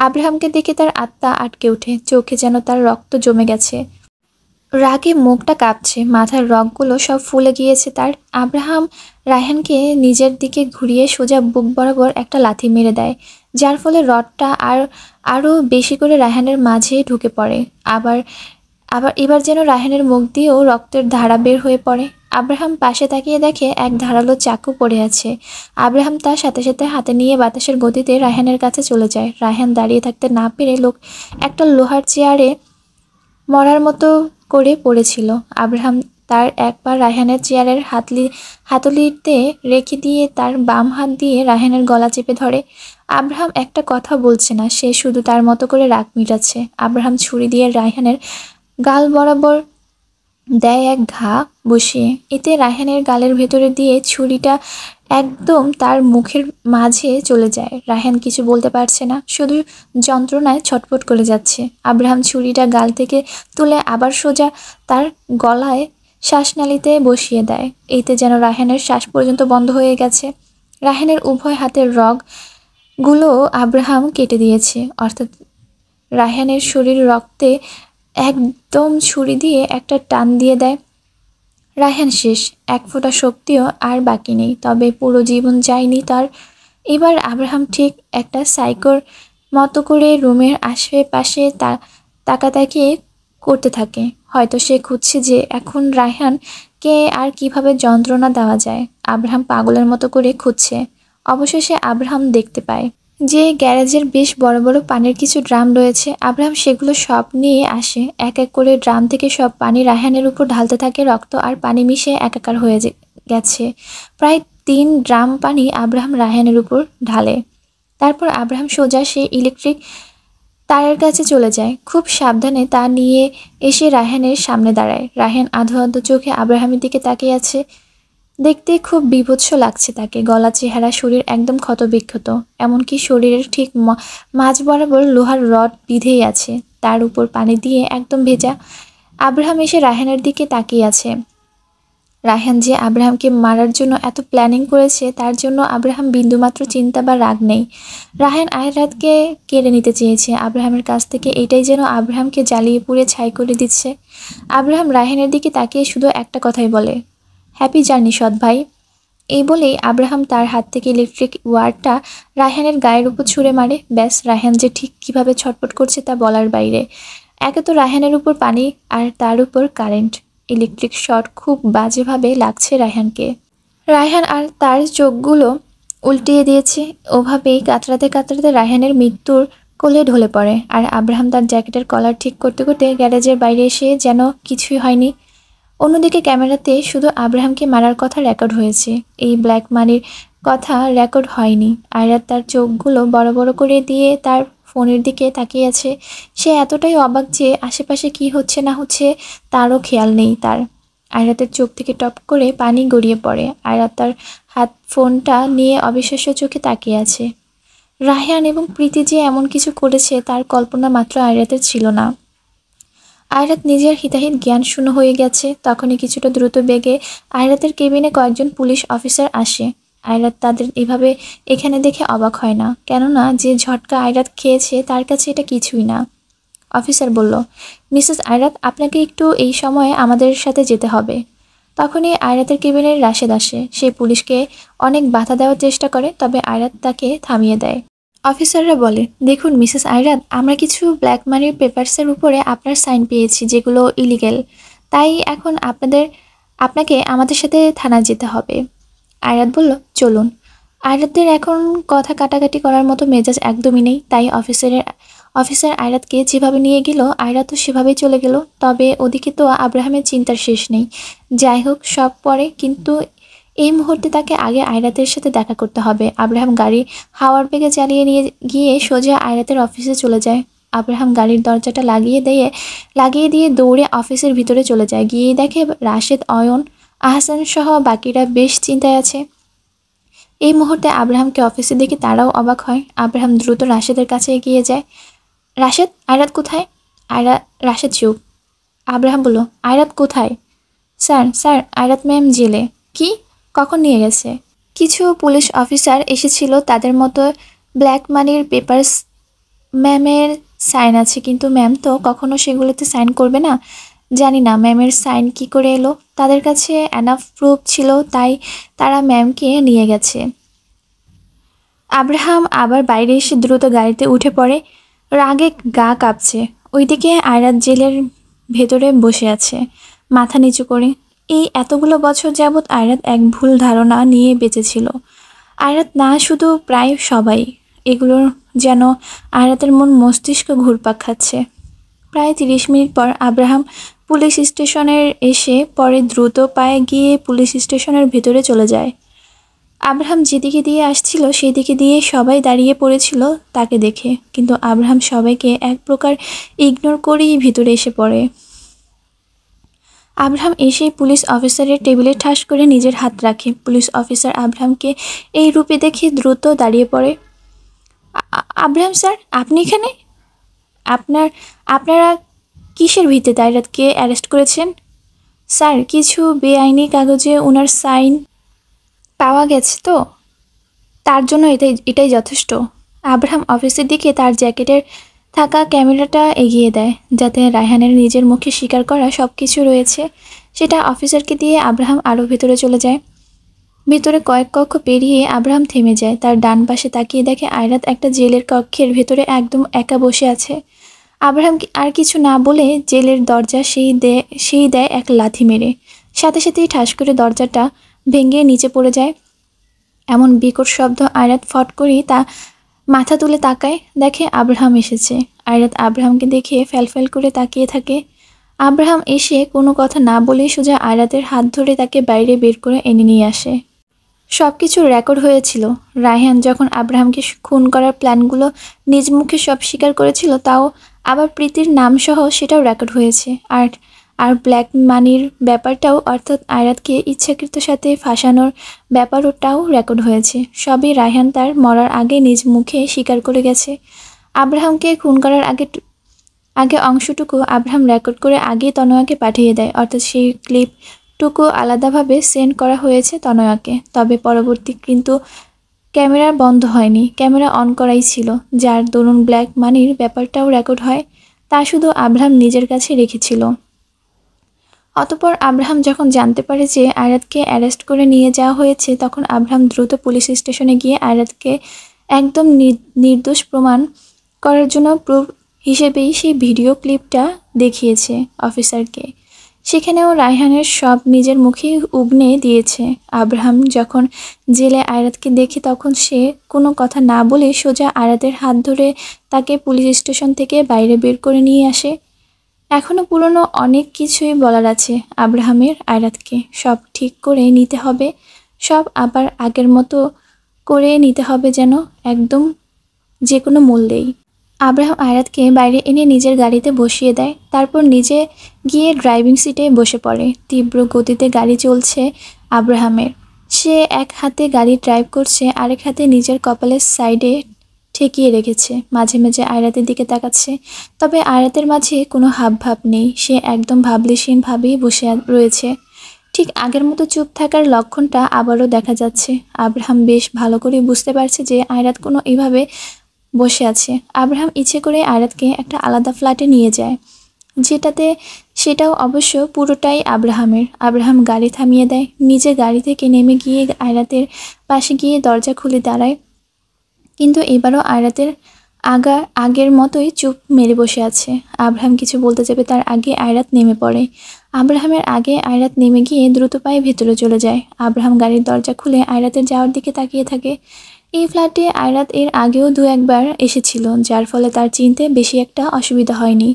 [SPEAKER 1] আব্রাহামকে দেখে তার আত্মা আটকে ওঠে, চোখে যেন তার রক্ত জমে গেছে। রাগে মুখটা কাঁপছে, মাথার রগগুলো সব ফুলে গিয়েছে তার। আব্রাহাম রায়হানকে নিজের দিকে ঘুরিয়ে সোজা বুক বরাবর একটা লাথি মেরে দেয়, যার ফলে রডটা আরও বেশি করে রায়হানের মাঝে ঢুকে পড়ে। আবার আবার এবার যেন রায়হানের মুখ দিয়েও রক্তের ধারা বের হয়ে পড়ে। আব্রাহাম পাশে তাকিয়ে দেখে এক ধারালো চাকু পড়ে আছে। আব্রাহাম তার সাথে সাথে হাতে নিয়ে বাতাসের গতিতে রায়হানের কাছে চলে যায়। রায়হান দাঁড়িয়ে থাকতে না পেরে একটা লোহার চেয়ারে মরার মতো করে পড়েছিল। আব্রাহাম তার এক পা রায়হানের চেয়ারের হাতলিতে রেখে দিয়ে তার বাম হাত দিয়ে রায়হানের গলা চেপে ধরে। আব্রাহাম একটা কথা বলছে না, সে শুধু তার মতো করে রাগ মিটাচ্ছে। আব্রাহাম ছুরি দিয়ে রায়হানের গাল বরাবর দেয় এক ঘা বসিয়ে, এতে রায়হানের গালের ভেতরে দিয়ে ছুরিটা একদম তার মুখের মাঝে চলে যায়। রায়হান কিছু বলতে পারছে না, শুধু যন্ত্রণায় ছটফট করে যাচ্ছে। আব্রাহাম ছুরিটা গাল থেকে তুলে আবার সোজা তার গলায় শ্বাসনালীতে বসিয়ে দেয়, এতে যেন রায়হানের শ্বাস পর্যন্ত বন্ধ হয়ে গেছে। রায়হানের উভয় হাতের রগগুলো আব্রাহাম কেটে দিয়েছে, অর্থাৎ রায়হানের শরীর রক্তে একদম ছুরি দিয়ে একটা টান দিয়ে দেয়। রায়হান শেষ, এক ফোঁটা শক্তিও আর বাকি নেই। তবে পুরো জীবন যায়নি তার। এবার আব্রাহাম ঠিক একটা সাইকোর মতো করে রুমের আশেপাশে তাকাতাকি করতে থাকে। হয়তো সে খুঁজছে যে এখন রায়হানকে আর কিভাবে যন্ত্রণা দেওয়া যায়। আব্রাহাম পাগলের মতো করে খুঁজছে। অবশেষে আব্রাহাম দেখতে পায় যে গ্যারেজের বেশ বড় বড় পানির কিছু ড্রাম রয়েছে। আব্রাহাম সেগুলো সব নিয়ে আসে। এক এক করে ড্রাম থেকে সব পানি রায়হানের উপর ঢালতে থাকে। রক্ত আর পানি মিশে একাকার হয়ে গেছে। প্রায় 3 ড্রাম পানি আব্রাহাম রায়হানের উপর ঢালে। তারপর আব্রাহাম সোজা সে ইলেকট্রিক তারের কাছে চলে যায়। খুব সাবধানে তা নিয়ে এসে রায়হানের সামনে দাঁড়ায়। রায়হান আধো আধো চোখে আব্রাহামের দিকে তাকিয়ে আছে। দেখতে খুব বীভৎস লাগছে তাকে। গলা, চেহারা, শরীর একদম ক্ষতবিক্ষত। এমনকি শরীরের ঠিক মাঝ বরাবর লোহার রড বিঁধেই আছে, তার উপর পানি দিয়ে একদম ভেজা। আব্রাহাম এসে রায়হানের দিকে তাকিয়ে আছে। রায়হান যে আব্রাহামকে মারার জন্য এত প্ল্যানিং করেছে তার জন্য আব্রাহাম বিন্দুমাত্র চিন্তা বা রাগ নেই। রায়হান আয়রাতকে কেড়ে নিতে চেয়েছে আব্রাহামের কাছ থেকে, এটাই যেন আব্রাহামকে জ্বালিয়ে পুড়ে ছাই করে দিচ্ছে। আব্রাহাম রায়হানের দিকে তাকিয়ে শুধু একটা কথাই বলে, হ্যাপি জার্নি সৎ ভাই। এই বলেই আব্রাহাম তার হাত থেকে ইলেকট্রিক ওয়্যারটা রায়হানের গায়ের উপর ছুঁড়ে মারে। ব্যাস, রায়হান যে ঠিক কীভাবে ছটফট করছে তা বলার বাইরে। একে তো রায়হানের উপর পানি, আর তার উপর কারেন্ট, ইলেকট্রিক শট খুব বাজেভাবে লাগছে রায়হানকে। রায়হান আর তার চোখগুলো উল্টিয়ে দিয়েছে। ওভাবেই কাতরাতে কাতরাতে রায়হানের মৃত্যুর কোলে ঢলে পড়ে। আর আব্রাহাম তার জ্যাকেটের কলার ঠিক করতে করতে গ্যারেজের বাইরে এসে যেন কিছুই হয়নি। অন্যদিকে ক্যামেরাতে শুধু আব্রাহামকে মারার কথা রেকর্ড হয়েছে, এই ব্ল্যাক মানির কথা রেকর্ড হয়নি। আয়রাত তার চোখগুলো বড় বড় করে দিয়ে তার ফোনের দিকে তাকিয়ে আছে। সে এতটাই অবাক যে আশেপাশে কি হচ্ছে না হচ্ছে তারও খেয়াল নেই তার। আয়রাতের চোখ থেকে টপ করে পানি গড়িয়ে পড়ে। আয়রাত তার হাত ফোনটা নিয়ে অবিশ্বাস্য চোখে তাকিয়ে আছে। রায়হান এবং প্রীতি যে এমন কিছু করেছে তার কল্পনা মাত্র আয়রাতের ছিল না। আয়রাত নিজের হিতাহিত জ্ঞান শূন্য হয়ে গেছে। তখনই কিছুটা দ্রুত বেগে আয়রাতের কেবিনে কয়েকজন পুলিশ অফিসার আসে। আয়রাত তাদের এভাবে এখানে দেখে অবাক হয় না, কেননা যে ঝটকা আয়রাত খেয়েছে তার কাছে এটা কিছুই না। অফিসার বলল, মিসেস আয়রাত, আপনাকে একটু এই সময়ে আমাদের সাথে যেতে হবে। তখনই আয়রাতের কেবিনের রাশেদ আসে। সে পুলিশকে অনেক বাধা দেওয়ার চেষ্টা করে, তবে আয়রাত তাকে থামিয়ে দেয়। অফিসাররা বলে, দেখুন মিসেস আয়রাত, আমরা কিছু ব্ল্যাক মানির পেপারসের উপরে আপনার সাইন পেয়েছি যেগুলো ইলিগেল, তাই এখন আপনাকে আমাদের সাথে থানায় যেতে হবে। আয়রাত বলল, চলুন। আয়রাতের এখন কথা কাটাকাটি করার মতো মেজাজ একদমই নেই, তাই অফিসার আয়রাতকে যেভাবে নিয়ে গেল আয়রাতও সেভাবেই চলে গেল। তবে ওদিকে তো আব্রাহামের চিন্তার শেষ নেই। যাই হোক, সব পরে, কিন্তু এই মুহূর্তে তাকে আগে আয়রাতের সাথে দেখা করতে হবে। আব্রাহাম গাড়ি হাওয়ার বেগে চালিয়ে নিয়ে গিয়ে সোজা আয়রাতের অফিসে চলে যায়। আব্রাহাম গাড়ির দরজাটা লাগিয়ে দিয়ে দৌড়ে অফিসের ভিতরে চলে যায়। গিয়ে দেখে রাশেদ, অয়ন, আহসান সহ বাকিরা বেশ চিন্তায় আছে। এই মুহূর্তে আব্রাহামকে অফিসে দেখে তারাও অবাক হয়। আব্রাহাম দ্রুত রাশেদের কাছে এগিয়ে যায়। রাশেদ, আয়রাত কোথায়? রাশেদ চুপ। আব্রাহাম বলল, আয়রাত কোথায়? স্যার, আয়রাত ম্যাম জেলে। কি? কখন নিয়ে গেছে? কিছু পুলিশ অফিসার এসেছিল, তাদের মতো ব্ল্যাক মানির পেপারস ম্যামের সাইন আছে, কিন্তু ম্যাম তো কখনো সেগুলোতে সাইন করবে না। জানি না ম্যামের সাইন কি করে এলো, তাদের কাছে এনাফ প্রুফ ছিল, তাই তারা ম্যামকে নিয়ে গেছে। আব্রাহাম আবার বাইরে এসে দ্রুত গাড়িতে উঠে পড়ে। রাগে গা কাঁপছে। ওইদিকে আয়রাত জেলের ভেতরে বসে আছে মাথা নিচু করে। এই এতগুলো বছর যাবৎ আয়রাত এক ভুল ধারণা নিয়ে বেঁচেছিল। আয়রাত না, শুধু প্রায় সবাই। এগুলোর যেন আয়রাতের মন মস্তিষ্ক ঘুরপাক খাচ্ছে। প্রায় 30 মিনিট পর আব্রাহাম পুলিশ স্টেশনের এসে পরে দ্রুত পায়ে গিয়ে পুলিশ স্টেশনের ভেতরে চলে যায়। আব্রাহাম যেদিকে দিয়ে আসছিল সেই দিকে দিয়ে সবাই দাঁড়িয়ে পড়েছিল তাকে দেখে, কিন্তু আব্রাহাম সবাইকে এক প্রকার ইগনোর করেই ভিতরে এসে পড়ে। আব্রাহাম এসে পুলিশ অফিসারের টেবিলে ঠাস করে নিজের হাত রাখে। পুলিশ অফিসার আব্রাহামকে এই রূপে দেখে দ্রুত দাঁড়িয়ে পড়ে। আব্রাহাম স্যার, আপনি এখানে? আপনারা কিসের ভিত্তিতে আয়রাতকে অ্যারেস্ট করেছেন? স্যার, কিছু বেআইনি কাগজে ওনার সাইন পাওয়া গেছে, তো তার জন্য এটাই যথেষ্ট। আব্রাহাম অফিসের দিকে তার জ্যাকেটের থাকা ক্যামেরাটা এগিয়ে দেয়, যাতে রায়হানের নিজের মুখে স্বীকার করা সব কিছু রয়েছে সেটা অফিসারকে দিয়ে আব্রাহাম আরও ভেতরে চলে যায়। ভেতরে কয়েক কক্ষ পেরিয়ে আব্রাহাম থেমে যায়। তার ডান পাশে তাকিয়ে দেখে আয়রাত একটা জেলের কক্ষের ভেতরে একদম একা বসে আছে। আব্রাহাম আর কিছু না বলে জেলের দরজা সেই দেয় এক লাথি মেরে। সাথে সাথেই ঠাস করে দরজাটা ভেঙে নিচে পড়ে যায়। এমন বিকট শব্দ। আয়রাত ফট করেই তা মাথা তুলে তাকায়, দেখে আব্রাহাম এসেছে। আয়রাত আব্রাহামকে দেখে ফ্যালফ্যাল করে তাকিয়ে থাকে। আব্রাহাম এসে কোনো কথা না বলেই সোজা আয়রাতের হাত ধরে তাকে বাইরে বের করে এনে নিয়ে আসে। সব কিছু রেকর্ড হয়েছিল। রায়হান যখন আব্রাহামকে খুন করার প্ল্যানগুলো নিজ মুখে সব স্বীকার করেছিল, তাও আবার প্রীতির নামসহ সেটাও রেকর্ড হয়েছে। আর আর ব্ল্যাক মানির ব্যাপারটাও, অর্থাৎ আয়রাতকে ইচ্ছাকৃত সাথে ফাঁসানোর ব্যাপারটাও রেকর্ড হয়েছে। সবই রায়হান তার মরার আগে নিজ মুখে স্বীকার করে গেছে। আব্রাহামকে খুন করার আগে অংশটুকু আব্রাহাম রেকর্ড করে আগেই তনয়াকে পাঠিয়ে দেয়, অর্থাৎ সেই ক্লিপটুকু আলাদাভাবে সেন্ড করা হয়েছে তনয়াকে। তবে পরবর্তী কিন্তু ক্যামেরা বন্ধ হয়নি, ক্যামেরা অন করাই ছিল, যার দরুন ব্ল্যাক মানির ব্যাপারটাও রেকর্ড হয়। তা শুধু আব্রাহাম নিজের কাছে রেখেছিল। অতঃপর আব্রাহাম যখন জানতে পারে যে আয়রাতকে অ্যারেস্ট করে নিয়ে যাওয়া হয়েছে, তখন আব্রাহাম দ্রুত পুলিশ স্টেশনে গিয়ে আয়রাতকে একদম নির্দোষ প্রমাণ করার জন্য প্রুফ হিসেবেই সেই ভিডিও ক্লিপটা দেখিয়েছে অফিসারকে। সেখানেও রায়হানের সব নিজের মুখেই উগনে দিয়েছে। আব্রাহাম যখন জেলে আয়রাতকে দেখে, তখন সে কোনো কথা না বলে সোজা আয়রাতের হাত ধরে তাকে পুলিশ স্টেশন থেকে বাইরে বের করে নিয়ে আসে। এখনো পুরনো অনেক কিছুই বলার আছে আব্রাহামের আয়রাতকে। সব ঠিক করে নিতে হবে, সব আবার আগের মতো করে নিতে হবে, যেন একদম যে কোনো মূল্যেই। আব্রাহাম আয়রাতকে বাইরে এনে নিজের গাড়িতে বসিয়ে দেয়, তারপর নিজে গিয়ে ড্রাইভিং সিটে বসে পড়ে। তীব্র গতিতে গাড়ি চলছে আব্রাহামের। সে এক হাতে গাড়ি ড্রাইভ করছে, আরেক হাতে নিজের কপালের সাইডে ঠেকিয়ে রেখেছে। মাঝে মাঝে আয়রাতের দিকে তাকাচ্ছে, তবে আয়রাতের মাঝে কোনো হাবভাব নেই। সে একদম ভাবলেশীনভাবেই বসে রয়েছে। ঠিক আগের মতো চুপ থাকার লক্ষণটা আবারও দেখা যাচ্ছে। আব্রাহাম বেশ ভালো করে বুঝতে পারছে যে আয়রাত কোনো এইভাবে বসে আছে। আব্রাহাম ইচ্ছে করে আয়রাতকে একটা আলাদা ফ্ল্যাটে নিয়ে যায়, সেটাও অবশ্য পুরোটাই আব্রাহামের। আব্রাহাম গাড়ি থামিয়ে দেয়, নিজে গাড়ি থেকে নেমে গিয়ে আয়রাতের পাশে গিয়ে দরজা খুলে দাঁড়ায়। কিন্তু এবারও আয়রাতের আগের মতোই চুপ মেরে বসে আছে। আব্রাহাম কিছু বলতে যাবে, তার আগে আয়রাত নেমে পড়ে। আব্রাহামের আগে আয়রাত নেমে গিয়ে দ্রুত পায়ে ভেতরে চলে যায়। আব্রাহাম গাড়ির দরজা খুলে আয়রাতের যাওয়ার দিকে তাকিয়ে থাকে। এই ফ্ল্যাটে আয়রাত এর আগেও 2-1 বার এসেছিল, যার ফলে তার চিনতে বেশি একটা অসুবিধা হয়নি।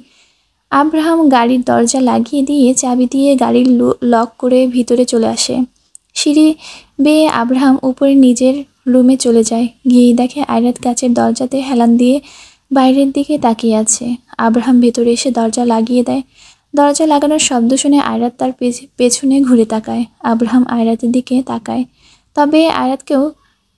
[SPEAKER 1] আব্রাহাম গাড়ির দরজা লাগিয়ে দিয়ে চাবি দিয়ে গাড়ির লক করে ভিতরে চলে আসে। সিঁড়ি বেয়ে আব্রাহাম উপরে নিজের রুমে চলে যায়। গিয়ে দেখে আয়রাত কাচের দরজাতে হেলান দিয়ে বাইরের দিকে তাকিয়ে আছে। আব্রাহাম ভেতরে এসে দরজা লাগিয়ে দেয়। দরজা লাগানোর শব্দ শুনে আয়রাত তার পেছনে ঘুরে তাকায়। আব্রাহাম আয়রাতের দিকে তাকায়, তবে আয়রাতকেও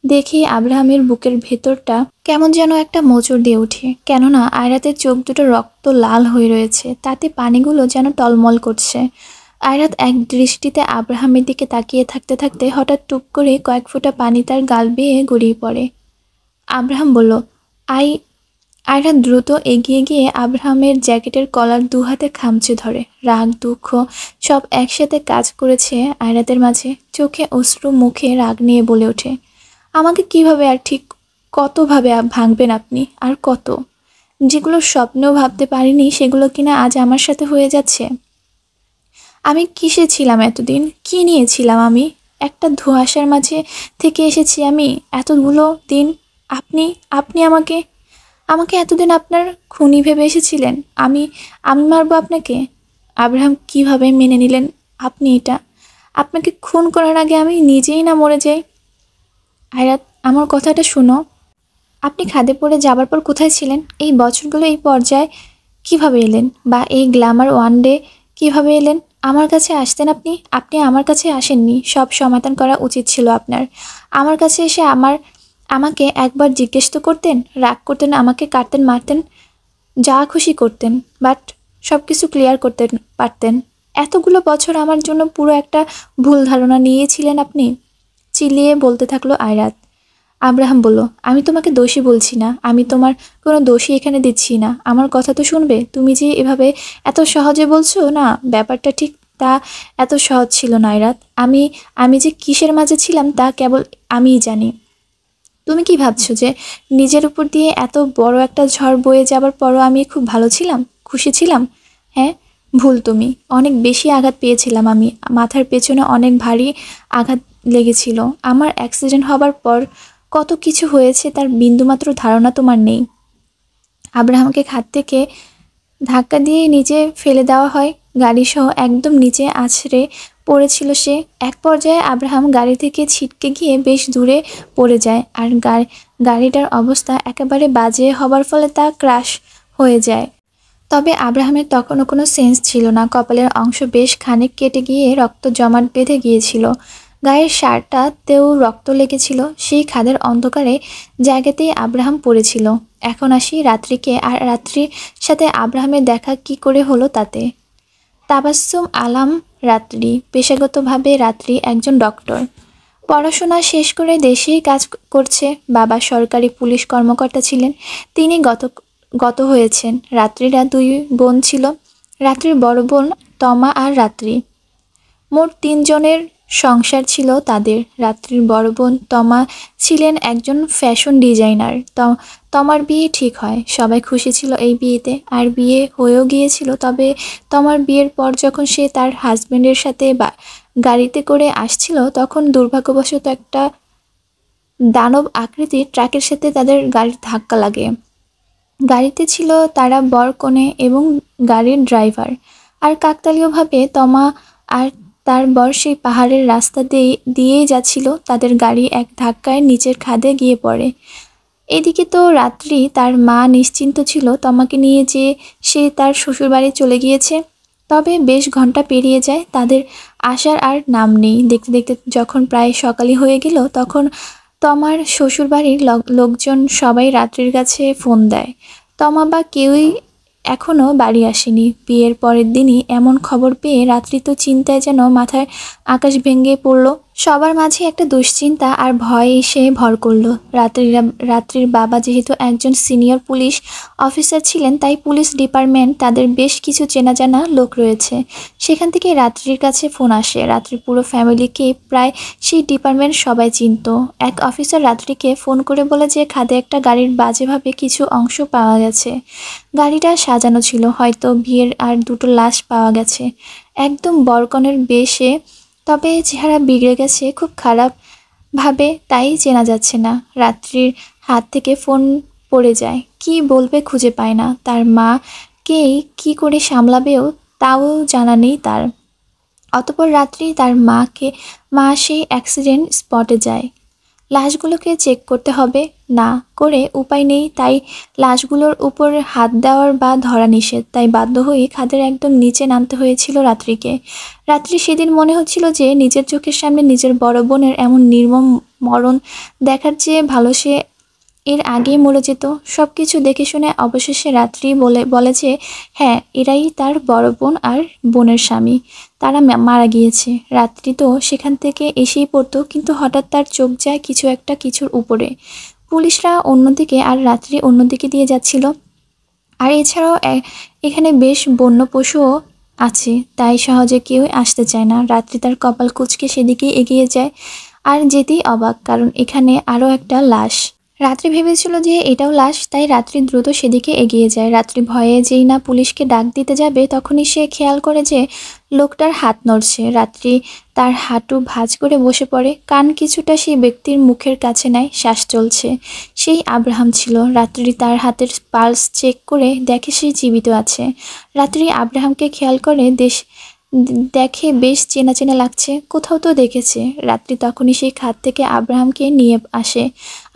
[SPEAKER 1] দেখে আব্রাহামের বুকের ভেতরটা কেমন যেন একটা মোচড় দিয়ে ওঠে। কেননা আয়রাতের চোখ দুটো রক্ত লাল হয়ে রয়েছে, তাতে পানিগুলো যেন টলমল করছে। আয়রাত এক দৃষ্টিতে আব্রাহামের দিকে তাকিয়ে থাকতে থাকতে হঠাৎ টুপ করে কয়েক ফোঁটা পানি তার গাল বেয়ে গড়িয়ে পড়ে। আব্রাহাম বলল, আয়রাত দ্রুত এগিয়ে গিয়ে আব্রাহামের জ্যাকেটের কলার 2 হাতে খামচে ধরে। রাগ দুঃখ সব একসাথে কাজ করেছে আয়রাতের মাঝে। চোখে অশ্রু, মুখে রাগ নিয়ে বলে ওঠে, আমাকে কিভাবে আর ঠিক কতভাবে ভাঙবেন আপনি? আর কত? যেগুলো স্বপ্নেও ভাবতে পারিনি, সেগুলো কিনা আজ আমার সাথে হয়ে যাচ্ছে। আমি কিসে ছিলাম এতদিন? কি নিয়েছিলাম আমি? একটা ধোঁয়াশার মাঝে থেকে এসেছি আমি এতগুলো দিন। আপনি আপনি আমাকে আমাকে এতদিন আপনার খুনি ভেবে এসেছিলেন। আমি আমি মারবো আপনাকে? আব্রাহাম কিভাবে মেনে নিলেন আপনি এটা? আপনাকে খুন করার আগে আমি নিজেই না মরে যাই? আয়রাত, আমার কথাটা শোনো। আপনি খাদে পড়ে যাবার পর কোথায় ছিলেন? এই বছরগুলো এই পর্যায়ে কিভাবে এলেন? বা এই গ্ল্যামার ওয়ান ডে কিভাবে এলেন? আমার কাছে আসতেন আপনি? আপনি আমার কাছে আসেননি। সব সমাধান করা উচিত ছিল আপনার। আমার কাছে এসে আমাকে একবার জিজ্ঞেস তো করতেন। রাগ করতেন, আমাকে কাটতেন, মারতেন, যা খুশি করতেন, বাট সব কিছু ক্লিয়ার করতে পারতেন। এতগুলো বছর আমার জন্য পুরো একটা ভুল ধারণা নিয়েছিলেন আপনি। চিল্লিয়ে বলতে থাকলো আয়রাত। আব্রাহাম বলল, আমি তোমাকে দোষী বলছি না, আমি তোমার কোনো দোষী এখানে দিচ্ছি না। আমার কথা তো শুনবে। তুমি যে এভাবে এত সহজে বলছো না, ব্যাপারটা ঠিক তা এত সহজ ছিল না আয়রাত। আমি যে কিসের মাঝে ছিলাম তা কেবল আমিই জানি। তুমি কি ভাবছো যে নিজের উপর দিয়ে এত বড় একটা ঝড় বয়ে যাবার পরও আমি খুব ভালো ছিলাম, খুশি ছিলাম? হ্যাঁ, ভুল তুমি। অনেক বেশি আঘাত পেয়েছিলাম আমি। মাথার পেছনে অনেক ভারী আঘাত লেগেছিল। আমার অ্যাক্সিডেন্ট হবার পর কত কিছু হয়েছে তার বিন্দুমাত্র ধারণা তোমার নেই। আব্রাহামকে খাদ থেকে ধাক্কা দিয়ে নিচে ফেলে দেওয়া হয়, গাড়িসহ একদম নিচে আছড়ে পড়েছিল সে। এক পর্যায়ে আব্রাহাম গাড়ি থেকে ছিটকে গিয়ে বেশ দূরে পড়ে যায়, আর গাড়িটার অবস্থা একেবারে বাজে হবার ফলে তা ক্র্যাশ হয়ে যায়। তবে আব্রাহামের তখনও কোনো সেন্স ছিল না। কপালের অংশ বেশ খানিক কেটে গিয়ে রক্ত জমাট বেঁধে গিয়েছিল। গায়ের শার্টটাতেও রক্ত লেগেছিল। সেই খাদের অন্ধকারে জায়গাতেই আব্রাহাম পড়েছিল। এখন আসি রাত্রিকে, আর রাত্রির সাথে আব্রাহামের দেখা কি করে হলো তাতে। তাবাস্সুম আলাম রাত্রি। পেশাগতভাবে রাত্রি একজন ডক্টর। পড়াশোনা শেষ করে দেশেই কাজ করছে। বাবা সরকারি পুলিশ কর্মকর্তা ছিলেন। তিনি গত হয়েছেন। রাত্রিরা দুই বোন ছিল। রাত্রির বড় বোন তমা আর রাত্রি। মোট ৩ জনের সংসার ছিল তাদের। রাত্রির বড় বোন তমা ছিলেন একজন ফ্যাশন ডিজাইনার। তমার বিয়ে ঠিক হয়। সবাই খুশি ছিল এই বিয়েতে, আর বিয়ে হয়েও গিয়েছিল। তবে তমার বিয়ের পর যখন সে তার হাজবেন্ডের সাথে গাড়িতে করে আসছিল, তখন দুর্ভাগ্যবশত একটা দানব আকৃতির ট্রাকের সাথে তাদের গাড়ির ধাক্কা লাগে। গাড়িতে ছিল তারা বর কনে এবং গাড়ির ড্রাইভার। আর কাকতালীয়ভাবে তমা আর তার বর সেই পাহাড়ের রাস্তা দিয়েই যাচ্ছিল। তাদের গাড়ি এক ধাক্কায় নিচের খাদে গিয়ে পড়ে। এদিকে তো রাত্রি তার মা নিশ্চিন্ত ছিল তমাকে নিয়ে যে সে তার শ্বশুরবাড়ি চলে গিয়েছে। তবে বেশ ঘন্টা পেরিয়ে যায়, তাদের আসার আর নাম নেই। দেখতে দেখতে যখন প্রায় সকালই হয়ে গেল, তখন তমার শ্বশুরবাড়ির লোকজন সবাই রাত্রির কাছে ফোন দেয়। তমা বা কেউই এখনও বাড়ি আসেনি। বিয়ের পরের দিনই এমন খবর পেয়ে রাত্রি তো চিন্তায় যেন মাথায় আকাশ ভেঙে পড়ল। সবার মাঝে একটা দুশ্চিন্তা আর ভয় এসে ভর করল। রাত্রির বাবা যেহেতু একজন সিনিয়র পুলিশ অফিসার ছিলেন, তাই পুলিশ ডিপার্টমেন্ট তাদের বেশ কিছু চেনা জানা লোক রয়েছে। সেখান থেকে রাত্রির কাছে ফোন আসে। রাত্রির পুরো ফ্যামিলিকে প্রায় সেই ডিপার্টমেন্ট সবাই চিনত। এক অফিসার রাত্রিকে ফোন করে বলে যে খাদে একটা গাড়ির বাজেভাবে কিছু অংশ পাওয়া গেছে। গাড়িটা সাজানো ছিল, হয়তো বিয়ের, আর 2টো লাশ পাওয়া গেছে একদম বরকনের বেশে। তবে চেহারা বিগড়ে গেছে খুব খারাপ ভাবে, তাই চেনা যাচ্ছে না। রাত্রির হাত থেকে ফোন পড়ে যায়। কি বলবে খুঁজে পায় না। তার মাকেই কি করে সামলাবেও তাও জানা নেই তার। অতঃপর রাত্রি তার মা সেই অ্যাক্সিডেন্ট স্পটে যায়। লাশগুলোকে চেক করতে হবে, না করে উপায় নেই। তাই লাশগুলোর উপর হাত দেওয়ার বা ধরা নিষেধ, তাই বাধ্য হয়ে খাদের একদম নিচে নামতে হয়েছিল রাত্রিকে। রাত্রি সেদিন মনে হচ্ছিল যে নিজের চোখের সামনে নিজের বড় বোনের এমন নির্মম মরণ দেখার চেয়ে ভালো সে এর আগেই মরে যেত। সব কিছু দেখে শুনে অবশেষে রাত্রি বলে যে হ্যাঁ, এরাই তার বড় বোন আর বোনের স্বামী। তারা মারা গিয়েছে। রাত্রি তো সেখান থেকে এসেই পড়তো, কিন্তু হঠাৎ তার চোখ যায় কিছুর উপরে। পুলিশরা অন্যদিকে আর রাত্রি অন্যদিকে দিয়ে যাচ্ছিল। আর এছাড়াও এখানে বেশ বন্য পশুও আছে, তাই সহজে কেউ আসতে চায় না। রাত্রি তার কপাল কুঁচকে সেদিকেই এগিয়ে যায়, আর যেতেই অবাক, কারণ এখানে আরও একটা লাশ। রাত্রি ভেবেছিল যে এটাও লাশ, তাই রাত্রি দ্রুত সেদিকে এগিয়ে যায়। রাত্রি ভয়ে যেই না পুলিশকে ডাক দিতে যাবে, তখনই সে খেয়াল করে যে লোকটার হাত নড়ছে। রাত্রি তার হাঁটু ভাঁজ করে বসে পড়ে, কান কিছুটা সেই ব্যক্তির মুখের কাছে নেয়। শ্বাস চলছে। সেই আব্রাহাম ছিল। রাত্রি তার হাতের পালস চেক করে দেখে সে জীবিত আছে। রাত্রি আব্রাহামকে খেয়াল করে দেখে বেশ চেনা চেনা লাগছে, কোথাও তো দেখেছে। রাত্রি তখনই সেই খাদ থেকে আব্রাহামকে নিয়ে আসে।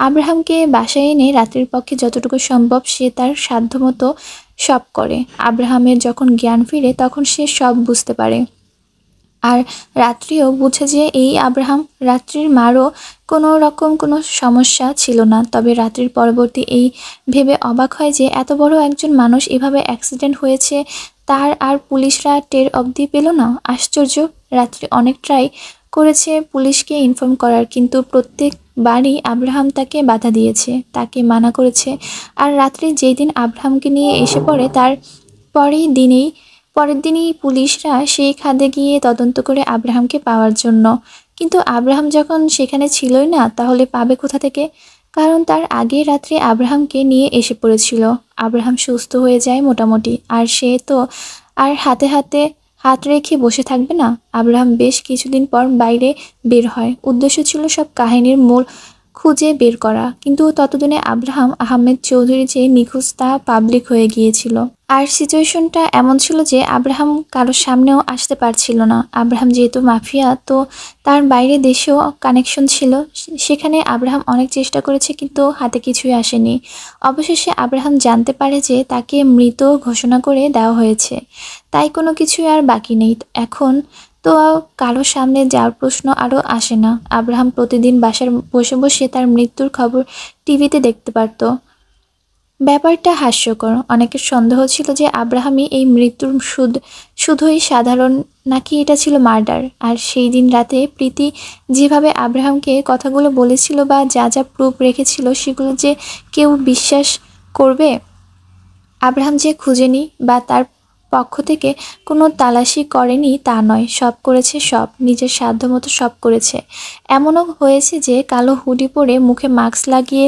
[SPEAKER 1] আব্রাহামকে বাসায় এনে রাত্রির পক্ষে যতটুকু সম্ভব সে তার সাধ্যমতো সব করে। আব্রাহামের যখন জ্ঞান ফিরে, তখন সে সব বুঝতে পারে। আর রাত্রিও বুঝে যে এই আব্রাহাম। রাত্রির মারও কোনো সমস্যা ছিল না। তবে রাত্রির পরবর্তী এই ভেবে অবাক হয় যে এত বড় একজন মানুষ এভাবে অ্যাক্সিডেন্ট হয়েছে, তার আর পুলিশরা টের অবধি পেল না। আশ্চর্য। রাত্রি অনেক ট্রাই করেছে পুলিশকে ইনফর্ম করার, কিন্তু প্রত্যেকবারই আব্রাহাম তাকে বাধা দিয়েছে, তাকে মানা করেছে। আর রাত্রি যেই দিন আব্রাহামকে নিয়ে এসে পড়ে, তার পরের দিনই পুলিশরা সেই খাদে গিয়ে তদন্ত করে আব্রাহামকে পাওয়ার জন্য। কিন্তু আব্রাহাম যখন সেখানে ছিলই না, তাহলে পাবে কোথা থেকে? কারণ তার আগেই রাত্রে আব্রাহামকে নিয়ে এসে পড়েছিল। আব্রাহাম সুস্থ হয়ে যায় মোটামুটি, আর সে তো আর হাতে হাত রেখে বসে থাকবে না। আব্রাহাম বেশ কিছুদিন পর বাইরে বের হয়। উদ্দেশ্য ছিল সব কাহিনীর খুঁজে বের করা, কিন্তু ততদিনে আব্রাহাম আহমেদ চৌধুরী যে নিখোঁজ তা পাবলিক হয়ে গিয়েছিল। আর সিচুয়েশনটা এমন ছিল যে আব্রাহাম কারোর সামনেও আসতে পারছিল না। আব্রাহাম যেহেতু মাফিয়া, তো তার বাইরে দেশেও কানেকশন ছিল। সেখানে আব্রাহাম অনেক চেষ্টা করেছে, কিন্তু হাতে কিছুই আসেনি। অবশেষে আব্রাহাম জানতে পারে যে তাকে মৃত ঘোষণা করে দেওয়া হয়েছে, তাই কোনো কিছুই আর বাকি নেই এখন। তো কারো সামনে যাওয়ার প্রশ্ন আরও আসে না। আব্রাহাম প্রতিদিন বাসার বসে বসে তার মৃত্যুর খবর টিভিতে দেখতে পারত। ব্যাপারটা হাস্যকর। অনেকের সন্দেহ ছিল যে আব্রাহামই এই মৃত্যুর শুধুই সাধারণ, নাকি এটা ছিল মার্ডার। আর সেই দিন রাতে প্রীতি যেভাবে আব্রাহামকে কথাগুলো বলেছিল বা যা যা প্রুফ রেখেছিল, সেগুলো যে কেউ বিশ্বাস করবে? আব্রাহাম যে খুঁজেনি বা তার পক্ষ থেকে কোনো তালাশি করেনি তা নয়, সব করেছে, সব নিজের সাধ্যমতো সব করেছে। এমনও হয়েছে যে কালো হুডি পরে মুখে মাস্ক লাগিয়ে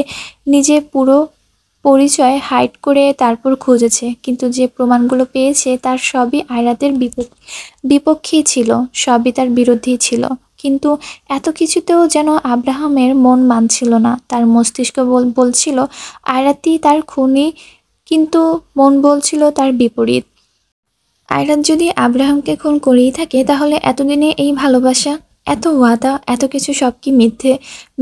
[SPEAKER 1] নিজে পুরো পরিচয় হাইড করে তারপর খুঁজেছে, কিন্তু যে প্রমাণগুলো পেয়েছে তার সবই আয়রাতের বিপক্ষেই ছিল, সবই তার বিরুদ্ধেই ছিল। কিন্তু এত কিছুতেও যেন আব্রাহামের মন মানছিল না। তার মস্তিষ্ক বলছিল আয়রাতই তার খুনি, কিন্তু মন বলছিল তার বিপরীত। আয়রাত যদি আব্রাহামকে খুন করেই থাকে, তাহলে এতদিনে এই ভালোবাসা, এত ওয়াদা, এত কিছু সব কি মিথ্যে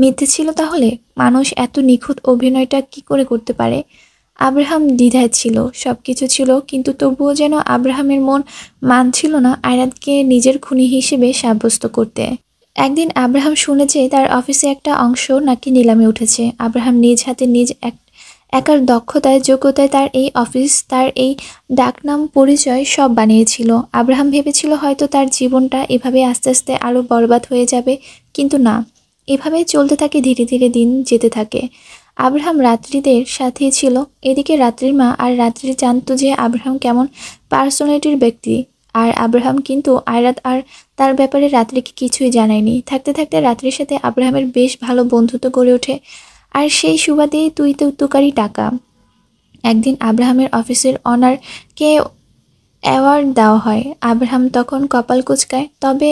[SPEAKER 1] মিথ্যে ছিল? তাহলে মানুষ এত নিখুঁত অভিনয়টা কি করে করতে পারে? আব্রাহাম দ্বিধায় ছিল, সব কিছু ছিল, কিন্তু তবুও যেন আব্রাহামের মন মানছিল না আয়রাতকে নিজের খুনি হিসেবে সাব্যস্ত করতে। একদিন আব্রাহাম শুনেছে তার অফিসে একটা অংশ নাকি নিলামে উঠেছে। আব্রাহাম নিজ হাতে একার দক্ষতায়, যোগ্যতায় তার এই অফিস, তার এই ডাকনাম, পরিচয় সব বানিয়েছিল। আব্রাহাম ভেবেছিল হয়তো তার জীবনটা এভাবে আস্তে আস্তে আরও বরবাদ হয়ে যাবে, কিন্তু না, এভাবে চলতে থাকে। ধীরে ধীরে দিন যেতে থাকে। আব্রাহাম রাত্রিদের সাথেই ছিল। এদিকে রাত্রির মা আর রাত্রি জানতো যে আব্রাহাম কেমন পার্সোনালিটির ব্যক্তি। আর আব্রাহাম কিন্তু আয়রাত আর তার ব্যাপারে রাত্রিকে কিছুই জানায়নি। থাকতে থাকতে রাত্রির সাথে আব্রাহামের বেশ ভালো বন্ধুত্ব গড়ে ওঠে। আর সেই সুবাদেই তুই তো তুকারি টাকা। একদিন আব্রাহামের অফিসের অনারকে অ্যাওয়ার্ড দেওয়া হয়। আব্রাহাম তখন কপাল কুঁচকায়, তবে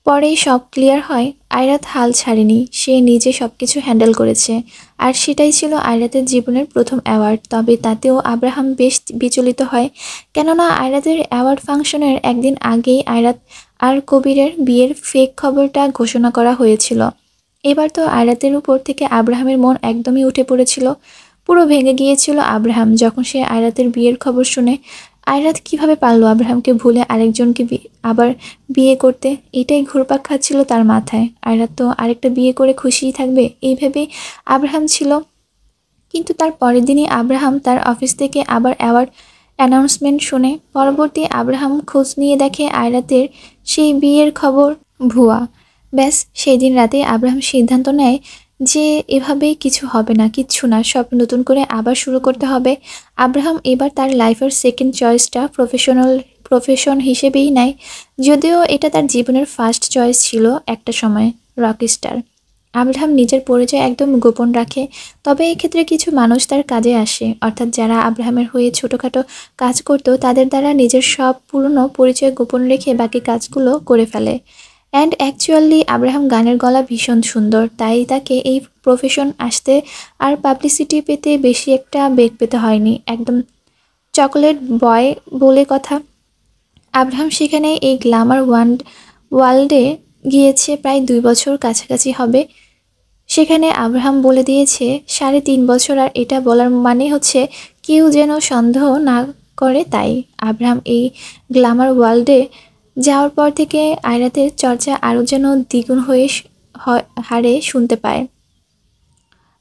[SPEAKER 1] পরেই সব ক্লিয়ার হয়। আয়রাত হাল ছাড়েনি, সে নিজে সবকিছু হ্যান্ডেল করেছে। আর সেটাই ছিল আয়রাতের জীবনের প্রথম অ্যাওয়ার্ড। তবে তাতেও আব্রাহাম বেশ বিচলিত হয়, কেননা আয়রাতের অ্যাওয়ার্ড ফাংশনের একদিন আগেই আয়রাত আর কবিরের বিয়ের ফেক খবরটা ঘোষণা করা হয়েছিল। এবার তো আয়রাতের উপর থেকে আব্রাহামের মন একদমই উঠে পড়েছিল। পুরো ভেঙে গিয়েছিল আব্রাহাম যখন সে আয়রাতের বিয়ের খবর শুনে। আয়রাত কিভাবে পারলো আব্রাহামকে ভুলে আরেকজনকে আবার বিয়ে করতে? এটাই ঘুরপাক খাচ্ছিল তার মাথায়। আয়রাত তো আরেকটা বিয়ে করে খুশিই থাকবে, এই ভেবেই আব্রাহাম ছিল। কিন্তু তার পরের দিনই আব্রাহাম তার অফিস থেকে আবার অ্যাওয়ার্ড অ্যানাউন্সমেন্ট শুনে। পরবর্তী আব্রাহাম খোঁজ নিয়ে দেখে আয়রাতের সেই বিয়ের খবর ভুয়া। ব্যাস সেই দিন রাতে আব্রাহাম সিদ্ধান্ত নেয় যে এভাবেই কিছু হবে না, কিচ্ছু না, সব নতুন করে আবার শুরু করতে হবে। আব্রাহাম এবার তার লাইফের সেকেন্ড চয়েসটা প্রফেশন হিসেবেই নেয়, যদিও এটা তার জীবনের ফার্স্ট চয়েস ছিল একটা সময়, রকস্টার। আব্রাহাম নিজের পরিচয় একদম গোপন রাখে, তবে এক্ষেত্রে কিছু মানুষ তার কাজে আসে, অর্থাৎ যারা আব্রাহামের হয়ে ছোটোখাটো কাজ করতো তাদের দ্বারা নিজের সব পুরনো পরিচয় গোপন রেখে বাকি কাজগুলো করে ফেলে। অ্যান্ড অ্যাকচুয়ালি আব্রাহাম গানের গলা ভীষণ সুন্দর, তাই তাকে এই প্রফেশন আসতে আর পাবলিসিটি পেতে বেশি একটা বেগ পেতে হয়নি। একদম চকোলেট বয় বলে কথা। আব্রাহাম সেখানে এই গ্ল্যামার ওয়ার্ল্ডে গিয়েছে প্রায় 2 বছর কাছাকাছি হবে। সেখানে আব্রাহাম বলে দিয়েছে 3.5 বছর, আর এটা বলার মানে হচ্ছে কেউ যেন সন্দেহ না করে। তাই আব্রাহাম এই গ্ল্যামার ওয়ার্ল্ডে যাওয়ার পর থেকে আয়রাতের চর্চা আরও যেন দ্বিগুণ হয়ে হারে শুনতে পায়।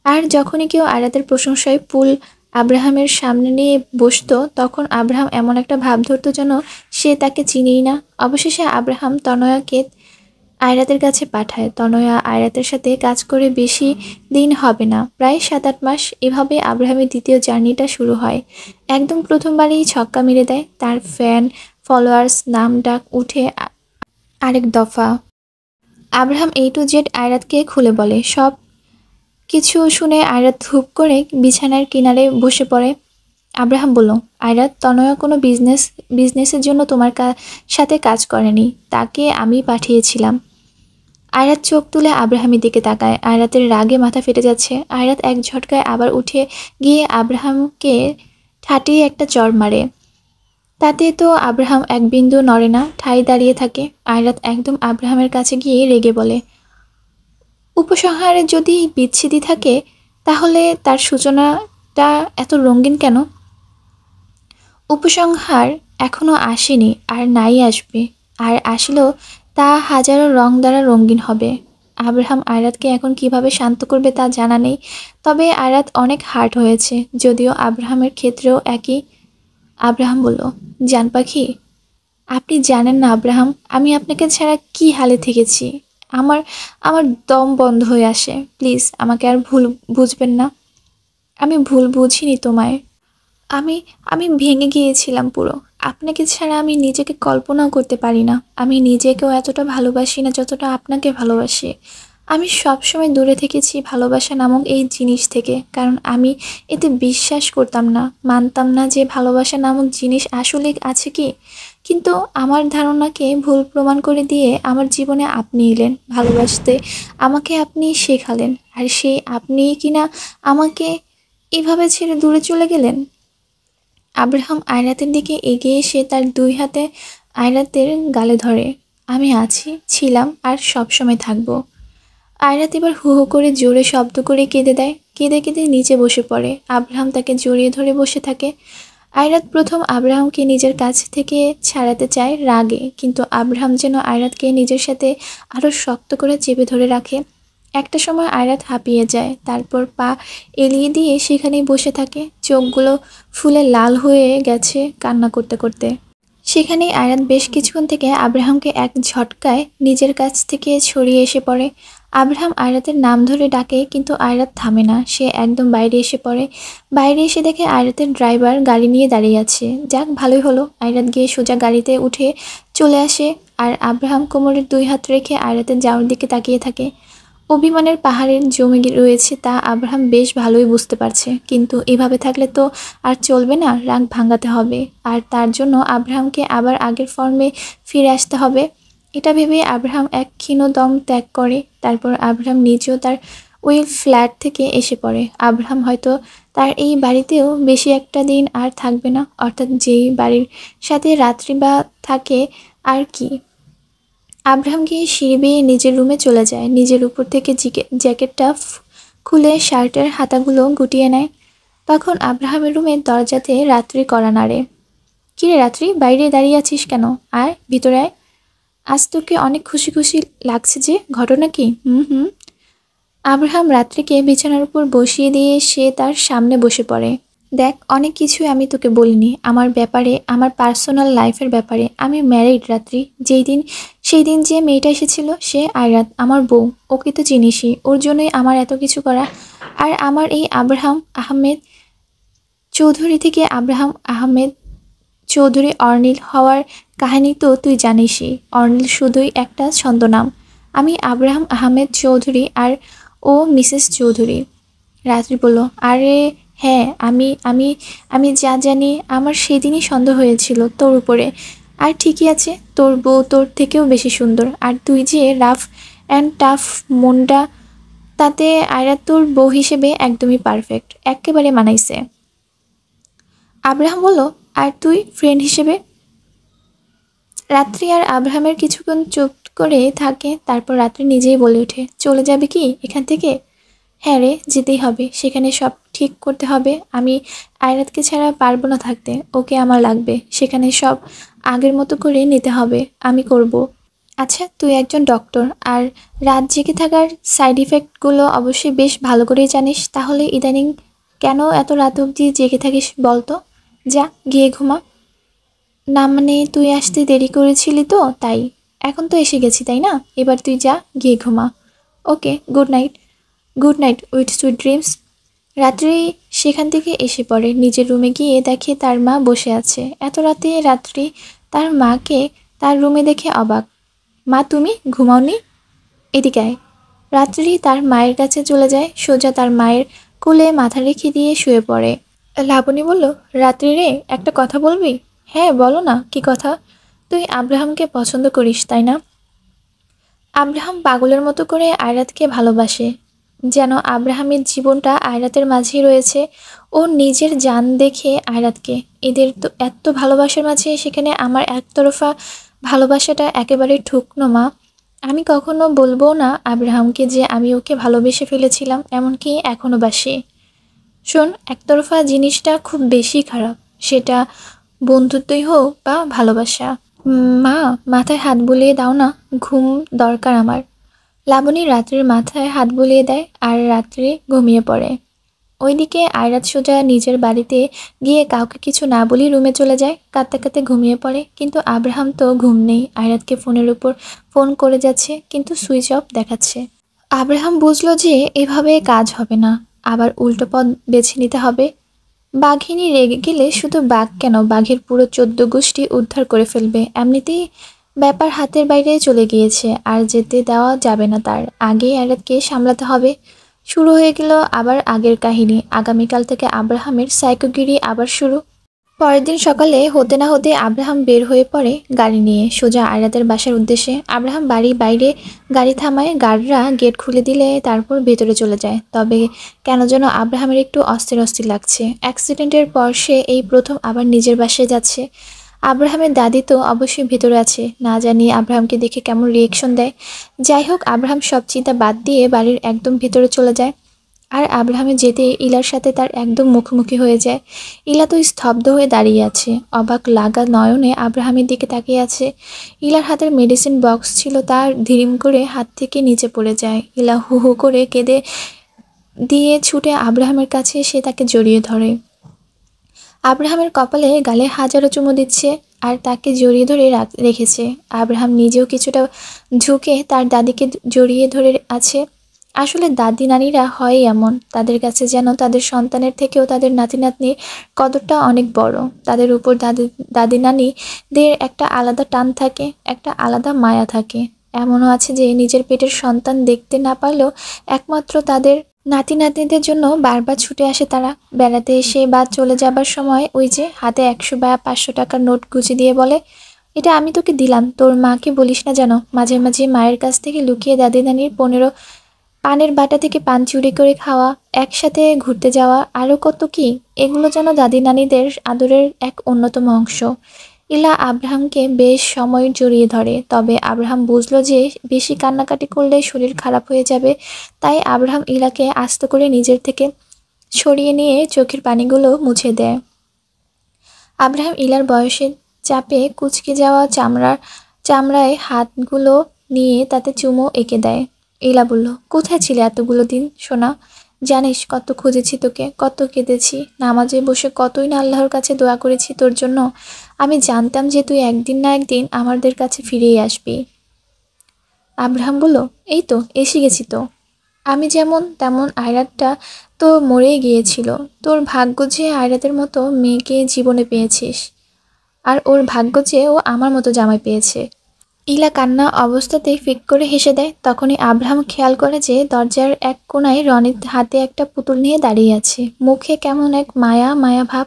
[SPEAKER 1] আর যখনই কেউ আয়রাতের প্রশংসায় পুল আব্রাহামের সামনে নিয়ে বসতো, তখন আব্রাহাম এমন একটা ভাব ধরতো যেন সে তাকে চিনেই না। অবশেষে আব্রাহাম তনয়াকে আয়রাতের কাছে পাঠায়। তনয়া আয়রাতের সাথে কাজ করে বেশি দিন হবে না, প্রায় 7-8 মাস। এভাবে আব্রাহামের দ্বিতীয় জার্নিটা শুরু হয়। একদম প্রথমবারেই ছক্কা মেরে দেয়। তার ফ্যান ফলোয়ার্স নাম ডাক উঠে আরেক দফা। আব্রাহাম A to Z আয়রাতকে খুলে বলে। সব কিছু শুনে আয়রাত ধূপ করে বিছানার কিনারে বসে পড়ে। আব্রাহাম বলল, আয়রাত, তনয়া কোনো বিজনেসের জন্য তোমার সাথে কাজ করেনি, তাকে আমি পাঠিয়েছিলাম। আয়রাত চোখ তুলে আব্রাহামের দিকে তাকায়। আয়রাতের রাগে মাথা ফেটে যাচ্ছে। আয়রাত এক ঝটকায় আবার উঠে গিয়ে আব্রাহামকে ঠাটিয়ে একটা চড় মারে। তাতে তো আব্রাহাম এক বিন্দু নড়ে না, ঠাই দাঁড়িয়ে থাকে। আয়রাত একদম আব্রাহামের কাছে গিয়ে রেগে বলে, উপসংহারে যদি বিচ্ছেদই থাকে তাহলে তার সূচনাটা এত রঙিন কেন? উপসংহার এখনো আসেনি, আর নাই আসবে। আর আসলেও তা হাজারো রং দ্বারা রঙিন হবে। আব্রাহাম আয়রাতকে এখন কিভাবে শান্ত করবে তা জানা নেই। তবে আয়রাত অনেক হার্ট হয়েছে, যদিও আব্রাহামের ক্ষেত্রেও একই। আব্রাহাম বলল, জান পাখি, আপনি জানেন না আব্রাহাম, আমি আপনাকে ছাড়া কি হালে থেকেছি। আমার আমার দম বন্ধ হয়ে আসে। প্লিজ আমাকে আর ভুল বুঝবেন না। আমি ভুল বুঝিনি তোমায়। আমি আমি ভেঙে গিয়েছিলাম পুরো। আপনাকে ছাড়া আমি নিজেকে কল্পনাও করতে পারি না। আমি নিজেকেও এতটা ভালোবাসি না যতটা আপনাকে ভালোবাসি। আমি সবসময় দূরে থেকেছি ভালোবাসা নামক এই জিনিস থেকে, কারণ আমি এতে বিশ্বাস করতাম না, মানতাম না যে ভালোবাসা নামক জিনিস আসলে আছে কি। কিন্তু আমার ধারণাকে ভুল প্রমাণ করে দিয়ে আমার জীবনে আপনি এলেন। ভালোবাসতে আমাকে আপনি শেখালেন, আর সেই আপনিই কিনা আমাকে এভাবে ছেড়ে দূরে চলে গেলেন। আব্রাহাম আয়রাতের দিকে এগিয়ে এসে তার দুই হাতে আয়রাতের গালে ধরে। আমি আছি, ছিলাম, আর সবসময় থাকবো। আয়রাত এবার হু হু করে জোরে শব্দ করে কেঁদে দেয়। কেঁদে কেঁদে নিচে বসে পড়ে। আব্রাহাম তাকে জড়িয়ে ধরে বসে থাকে। আয়রাত প্রথম আব্রাহামকে নিজের কাছ থেকে ছাড়াতে চায় রাগে, কিন্তু আব্রাহাম যেন আয়রাতকে নিজের সাথে আরও শক্ত করে চেপে ধরে রাখে। একটা সময় আয়রাত হাঁপিয়ে যায়, তারপর পা এলিয়ে দিয়ে সেখানেই বসে থাকে। চোখগুলো ফুলে লাল হয়ে গেছে কান্না করতে করতে। সেখানেই আয়রাত বেশ কিছুক্ষণ থেকে আব্রাহামকে এক ঝটকায় নিজের কাছ থেকে ছড়িয়ে এসে পড়ে। আব্রাহাম আয়রাতের নাম ধরে ডাকে, কিন্তু আয়রাত থামে না। সে একদম বাইরে এসে পড়ে। বাইরে এসে দেখে আয়রাতের ড্রাইভার গাড়ি নিয়ে দাঁড়িয়ে আছে। যাক, ভালোই হলো। আয়রাত গিয়ে সোজা গাড়িতে উঠে চলে আসে, আর আব্রাহাম কোমরের দুই হাত রেখে আয়রাতের যাওয়ার দিকে তাকিয়ে থাকে। অভিমানের পাহাড়ের জমে রয়েছে তা আব্রাহাম বেশ ভালোই বুঝতে পারছে, কিন্তু এভাবে থাকলে তো আর চলবে না। রাগ ভাঙাতে হবে, আর তার জন্য আব্রাহামকে আবার আগের ফর্মে ফিরে আসতে হবে। এটা ভেবে আব্রাহাম এক ক্ষীণ দম ত্যাগ করে। তারপর আব্রাহাম নিজেও তার ওই ফ্ল্যাট থেকে এসে পড়ে। আব্রাহাম হয়তো তার এই বাড়িতেও বেশি একটা দিন আর থাকবে না, অর্থাৎ যেই বাড়ির সাথে রাত্রি বা থাকে আর কি। আব্রাহাম গিয়ে সিঁড়ি বেয়ে নিজের রুমে চলে যায়। নিজের উপর থেকে জ্যাকেটটা খুলে শার্টের হাতাগুলো গুটিয়ে নেয়। তখন আব্রাহামের রুমের দরজাতে রাত্রি কড়া নাড়ে। কিরে রাত্রি, বাইরে দাঁড়িয়ে আছিস কেন? আয় ভিতরে আয়। আজ তোকে অনেক খুশি খুশি লাগছে যে, ঘটনা কি? হুম হুম। আব্রাহাম রাত্রিকে বিছানার উপর বসিয়ে দিয়ে সে তার সামনে বসে পড়ে। দেখ, অনেক কিছুই আমি তোকে বলিনি আমার ব্যাপারে, আমার পার্সোনাল লাইফের ব্যাপারে। আমি ম্যারিড রাত্রি। সেই দিন যে মেয়েটা এসেছিল সে আয়রাত, আমার বউ। ওকে তো চিনিসই, ওর জন্যই আমার এত কিছু করা। আর আমার এই আব্রাহাম আহমেদ চৌধুরী থেকে আব্রাহাম আহমেদ চৌধুরী অর্নিল হওয়ার কাহিনী তো তুই জানিসই। অর্নিল শুধুই একটা ছদ্মনাম। আমি আব্রাহাম আহমেদ চৌধুরী, আর ও মিসেস চৌধুরী। রাত্রি বলল, আরে হ্যাঁ, আমি আমি আমি যা জানি। আমার সেদিনই সন্দেহ হয়েছিল তোর উপরে। আর ঠিকই আছে, তোর বউ তোর থেকেও বেশি সুন্দর। আর তুই যে রাফ অ্যান্ড টাফ মনটা, তাতে আয়রা তোর বউ হিসেবে একদমই পারফেক্ট, একেবারে মানাইছে। আব্রাহাম বলল, আর তুই ফ্রেন্ড হিসেবে? রাত্রি আর আব্রাহামের কিছুক্ষণ চুপ করে থাকে। তারপর রাত্রি নিজেই বলে ওঠে, চলে যাবে কি এখান থেকে? হ্যাঁ রে, যেতেই হবে। সেখানে সব ঠিক করতে হবে। আমি আয়রাতকে ছাড়া পারবো না থাকতে। ওকে আমার লাগবে। সেখানে সব আগের মতো করে নিতে হবে। আমি করব। আচ্ছা, তুই একজন ডক্টর, আর রাত জেগে থাকার সাইড ইফেক্টগুলো অবশ্যই বেশ ভালো করেই জানিস। তাহলে ইদানিং কেন এত রাত অবধি জেগে থাকিস বল তো? যা গিয়ে ঘুমা। না মানে, তুই আসতে দেরি করেছিলি তো তাই। এখন তো এসে গেছি, তাই না? এবার তুই যা গিয়ে ঘুমা। Okay, good night. Good night with sweet dreams. রাত্রি সেখান থেকে এসে পড়ে। নিজের রুমে গিয়ে দেখে তার মা বসে আছে। এত রাতে রাত্রি তার মাকে তার রুমে দেখে অবাক। মা, তুমি ঘুমাওনি? এদিকে আয়। রাত্রি তার মায়ের কাছে চলে যায়, সোজা তার মায়ের কোলে মাথা রেখে দিয়ে শুয়ে পড়ে। লাবণী বলল, রাত্রি রে, একটা কথা বলবি? হ্যাঁ বলো না, কি কথা? তুই আব্রাহামকে পছন্দ করিস, তাই না? আব্রাহাম পাগলের মতো করে আয়রাতকে ভালোবাসে, যেন আব্রাহামের জীবনটা আয়রাতের মাঝেই রয়েছে। ও নিজের জান দেখে আয়রাতকে। এদের তো এত ভালোবাসার মাঝে সেখানে আমার একতরফা ভালোবাসাটা একেবারে ঠুকনো মা। আমি কখনো বলবো না আব্রাহামকে যে আমি ওকে ভালোবেসে ফেলেছিলাম, এমনকি এখনো বাসি। শোন, একতরফা জিনিসটা খুব বেশি খারাপ, সেটা বন্ধুত্বই হোক বা ভালোবাসা। মা, মাথায় হাত বুলিয়ে দাও না, ঘুম দরকার আমার। লাবণী রাত্রির মাথায় হাত বুলিয়ে দেয় আর রাত্রি ঘুমিয়ে পড়ে। ওইদিকে আয়রাত সোজা নিজের বাড়িতে গিয়ে কাউকে কিছু না বলেই রুমে চলে যায়, কাঁদতে কাঁদতে ঘুমিয়ে পড়ে। কিন্তু আব্রাহাম তো ঘুম নেই, আয়রাতকে ফোনের উপর ফোন করে যাচ্ছে কিন্তু সুইচ অফ দেখাচ্ছে। আব্রাহাম বুঝলো যে এভাবে কাজ হবে না, আবার উল্টো পথ বেছে নিতে হবে। বাঘিনী রেগে গেলে শুধু বাঘ কেন, বাঘের পুরো 14 গোষ্ঠী উদ্ধার করে ফেলবে। এমনিতেই ব্যাপার হাতের বাইরে চলে গিয়েছে, আর যেতে দেওয়া যাবে না, তার আগেই আয়াতকে সামলাতে হবে। শুরু হয়ে গেল আবার আগের কাহিনী। আগামীকাল থেকে আব্রাহামের সাইকোগিরি আবার শুরু। পরের দিন সকালে হতে না হতে আব্রাহাম বের হয়ে পড়ে গাড়ি নিয়ে সোজা আয়রাতের বাসার উদ্দেশ্যে। আব্রাহাম বাড়ির বাইরে গাড়ি থামায়, গার্ডরা গেট খুলে দিলে তারপর ভেতরে চলে যায়। তবে কেন যেন আব্রাহামের একটু অস্থির অস্থির লাগছে। অ্যাক্সিডেন্টের পর সে এই প্রথম আবার নিজের বাসায় যাচ্ছে। আব্রাহামের দাদি তো অবশ্যই ভেতরে আছে, না জানি আব্রাহামকে দেখে কেমন রিয়েকশন দেয়। যাই হোক, আব্রাহাম সব চিন্তা বাদ দিয়ে বাড়ির একদম ভেতরে চলে যায়। আর আব্রাহামে যেতে ইলার সাথে তার একদম মুখোমুখি হয়ে যায়। ইলা তো স্তব্ধ হয়ে দাঁড়িয়ে আছে, অবাক লাগা নয়নে আব্রাহামের দিকে তাকিয়ে আছে। ইলার হাতের মেডিসিন বক্স ছিল, তার ধিরিম করে হাত থেকে নিচে পড়ে যায়। ইলা হু হু করে কেঁদে দিয়ে ছুটে আব্রাহামের কাছে এসে তাকে জড়িয়ে ধরে। আব্রাহামের কপালে গালে হাজারো চুমু দিচ্ছে আর তাকে জড়িয়ে ধরে রেখেছে। আব্রাহাম নিজেও কিছুটা ঝুঁকে তার দাদিকে জড়িয়ে ধরে আছে। আসলে দাদি নানিরা হয় এমন, তাদের কাছে যেন তাদের সন্তানের থেকেও তাদের নাতি নাতনির কদরটা অনেক বড়। তাদের উপর দাদি নানিদের একটা আলাদা টান থাকে, একটা আলাদা মায়া থাকে। এমনও আছে যে নিজের পেটের সন্তান দেখতে না পারলেও একমাত্র তাদের নাতি নাতনিদের জন্য বারবার ছুটে আসে তারা। বেড়াতে এসে বা চলে যাবার সময় ওই যে হাতে 100 বা 500 টাকার নোট গুঁজে দিয়ে বলে, এটা আমি তোকে দিলাম, তোর মাকে বলিস না যেন। মাঝে মাঝে মায়ের কাছ থেকে লুকিয়ে দাদি নানির 15 পানের বাটা থেকে পান চুরি করে খাওয়া, একসাথে ঘুরতে যাওয়া, আরও কত কি। এগুলো যেন দাদি নানিদের আদরের এক অন্যতম অংশ। ইলা আব্রাহামকে বেশ সময় জড়িয়ে ধরে, তবে আব্রাহাম বুঝলো যে বেশি কান্নাকাটি করলে শরীর খারাপ হয়ে যাবে। তাই আব্রাহাম ইলাকে আস্ত করে নিজের থেকে সরিয়ে নিয়ে চোখের পানিগুলো মুছে দেয়। আব্রাহাম ইলার বয়সের চাপে কুঁচকে যাওয়া চামড়ায় হাতগুলো নিয়ে তাতে চুমো এঁকে দেয়। ইলা বলল, কোথায় ছিলে এতগুলো দিন সোনা? জানিস কত খুঁজেছি তোকে, কত কেঁদেছি, নামাজে বসে কতই না আল্লাহর কাছে দোয়া করেছি তোর জন্য। আমি জানতাম যে তুই একদিন না একদিন আমাদের কাছে ফিরেই আসবি। আব্রাহাম বলল, এই তো এসে গেছি তো। আমি যেমন তেমন আয়রাতটা তো মরেই গিয়েছিল। তোর ভাগ্য যে আয়রাতের মতো মেয়েকে জীবনে পেয়েছিস, আর ওর ভাগ্য যে ও আমার মতো জামাই পেয়েছে। ইলা কান্না অবস্থাতেই ফিক করে হেসে দেয়। তখনই আব্রাহাম খেয়াল করে যে দরজার এক কোণায় রনির হাতে একটা পুতুল নিয়ে দাঁড়িয়ে আছে, মুখে কেমন এক মায়া মায়া ভাব।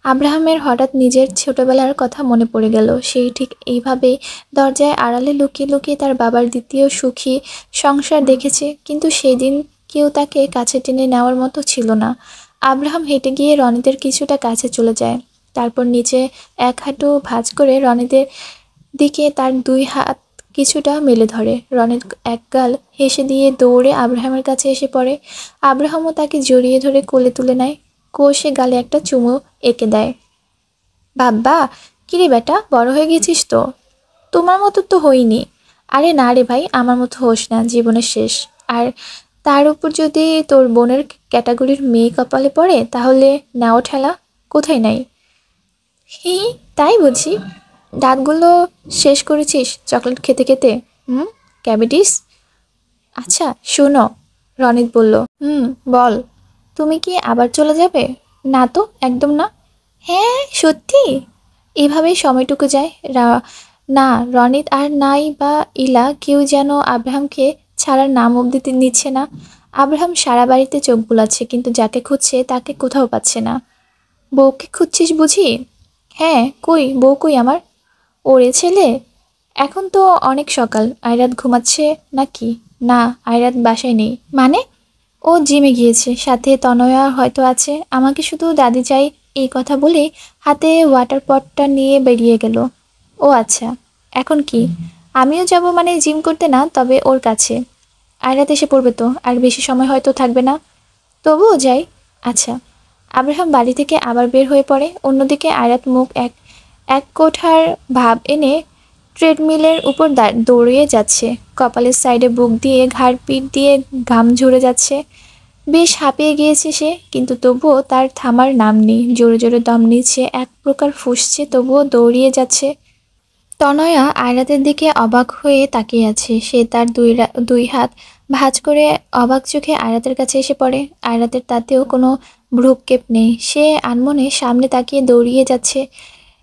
[SPEAKER 1] আব্রাহামের হঠাৎ নিজের ছোটবেলার কথা মনে পড়ে গেল। সেই ঠিক এইভাবেই দরজায় আড়ালে লুকিয়ে লুকিয়ে তার বাবার দ্বিতীয় সুখী সংসার দেখেছে, কিন্তু সেদিন কেউ তাকে কাছে টেনে নেওয়ার মতো ছিল না। আব্রাহাম হেঁটে গিয়ে রনিদের কিছুটা কাছে চলে যায়, তারপর নিচে এক হাঁটু ভাঁজ করে রনিদের দিকে তার 2 হাত কিছুটা মেলে ধরে। রনির একগাল হেসে দিয়ে দৌড়ে আব্রাহামের কাছে এসে পড়ে। আব্রাহামও তাকে জড়িয়ে ধরে কোলে তুলে নেয়, কষে গালে একটা চুমু এঁকে দেয়। বাব্বা, কিরে বেটা, বড় হয়ে গেছিস তো? তোমার মতো তো হইনি। আরে না রে ভাই, আমার মতো হোস না, জীবনের শেষ। আর তার উপর যদি তোর বোনের ক্যাটাগরির মেয়ে কপালে পড়ে তাহলে নাও ঠেলা, কোথায় নাই। হি, তাই বুঝি? দাঁতগুলো শেষ করেছিস চকলেট খেতে খেতে? ক্যাভিটিস। আচ্ছা শোনো, রনিত বলল। বল। তুমি কি আবার চলে যাবে? না তো, একদম না। হ্যাঁ সত্যি? এভাবেই সময়টুকু যায়। না রনিত আর নাই বা ইলা কেউ যেন আব্রাহামকে ছাড়ার নাম অবধি নিচ্ছে না। আব্রাহাম সারা বাড়িতে চোখ বুলাচ্ছে, কিন্তু যাকে খুঁজছে তাকে কোথাও পাচ্ছে না। বউকে খুঁজছিস বুঝি? হ্যাঁ, কই বউ কই আমার? ওরে ছেলে, এখন তো অনেক সকাল, আয়রাত ঘুমাচ্ছে নাকি? না, আয়রাত বাসায় নেই। মানে? ও জিমে গিয়েছে, সাথে তনয়া হয়তো আছে। আমাকে শুধু দাদি চাই এই কথা বলে হাতে ওয়াটার পটটা নিয়ে বেরিয়ে গেল। ও আচ্ছা, এখন কি? আমিও যাব, মানে জিম করতে না, তবে ওর কাছে। আয়রাত এসে পড়বে তো, আর বেশি সময় হয়তো থাকবে না। তবুও যাই। আচ্ছা। আব্রাহাম বাড়ি থেকে আবার বের হয়ে পড়ে। অন্যদিকে আয়রাত মুখ এক এক কোঠার ভাব এনে ট্রেডমিলের উপর দৌড়িয়ে যাচ্ছে। কপালের সাইডে বুক দিয়ে ঘাড় পিঠ দিয়ে ঘাম ঝরে যাচ্ছে। বেশ হাঁপিয়ে গিয়েছে সে, কিন্তু তবুও তার থামার নাম নেই। জোরে জোরে দম নিচ্ছে, এক প্রকার ফুঁসছে, তবুও দৌড়িয়ে যাচ্ছে। তনয়া আয়রাতের দিকে অবাক হয়ে তাকিয়ে আছে। সে তার দুই হাত ভাঁজ করে অবাক চোখে আয়রাতের কাছে এসে পড়ে। আয়রাতের তাতেও কোনো ভ্রুক্ষেপ নেই। সে আনমনে সামনে তাকিয়ে দৌড়িয়ে যাচ্ছে।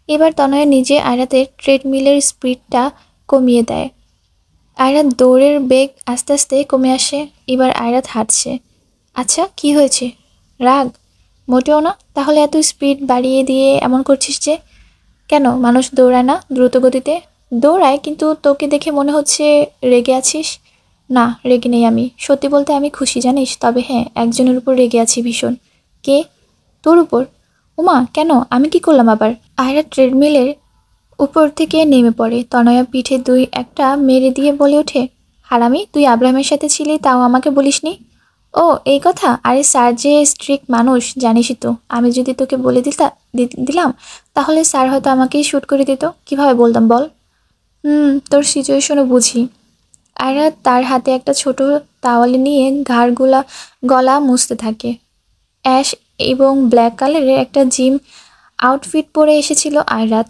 [SPEAKER 1] এবার তনয়া নিজে আয়রাতের ট্রেডমিলের স্পিডটা কমিয়ে দেয়। আয়রাত দৌড়ের বেগ আস্তে আস্তে কমে আসে। এবার আয়রাত হাঁটছে। আচ্ছা, কি হয়েছে? রাগ? মোটেও না। তাহলে এত স্পিড বাড়িয়ে দিয়ে এমন করছিস যে? কেন, মানুষ দৌড়ায় না দ্রুত গতিতে? দৌড়ায়, কিন্তু তোকে দেখে মনে হচ্ছে রেগে আছিস। না, রেগে নেই আমি। সত্যি বলতে আমি খুশি, জানিস। তবে হ্যাঁ, একজনের উপর রেগে আছি ভীষণ। কে? তোর উপর? ওমা, কেন? আমি কি করলাম আবার? আয়রা ট্রেডমিলের উপর থেকে নেমে পড়ে। তনয়া পিঠে দুই একটা মেরে দিয়ে বলে ওঠে, হারামি, তুই আব্রাহামের সাথে ছিলি, তাও আমাকে বলিসনি? ও, এই কথা? আরে স্যার যে স্ট্রিক্ট মানুষ, জানিসই তো। আমি যদি তোকে বলে দিলাম, তাহলে স্যার হয়তো আমাকেই শ্যুট করে দিত। কিভাবে বলতাম বল? তোর সিচুয়েশনও বুঝি। আয়রা তার হাতে একটা ছোট তাওয়ালে নিয়ে গলা মুছতে থাকে। অ্যাশ এবং ব্ল্যাক কালারের একটা জিম আউটফিট পরে এসেছিল আয়রাত।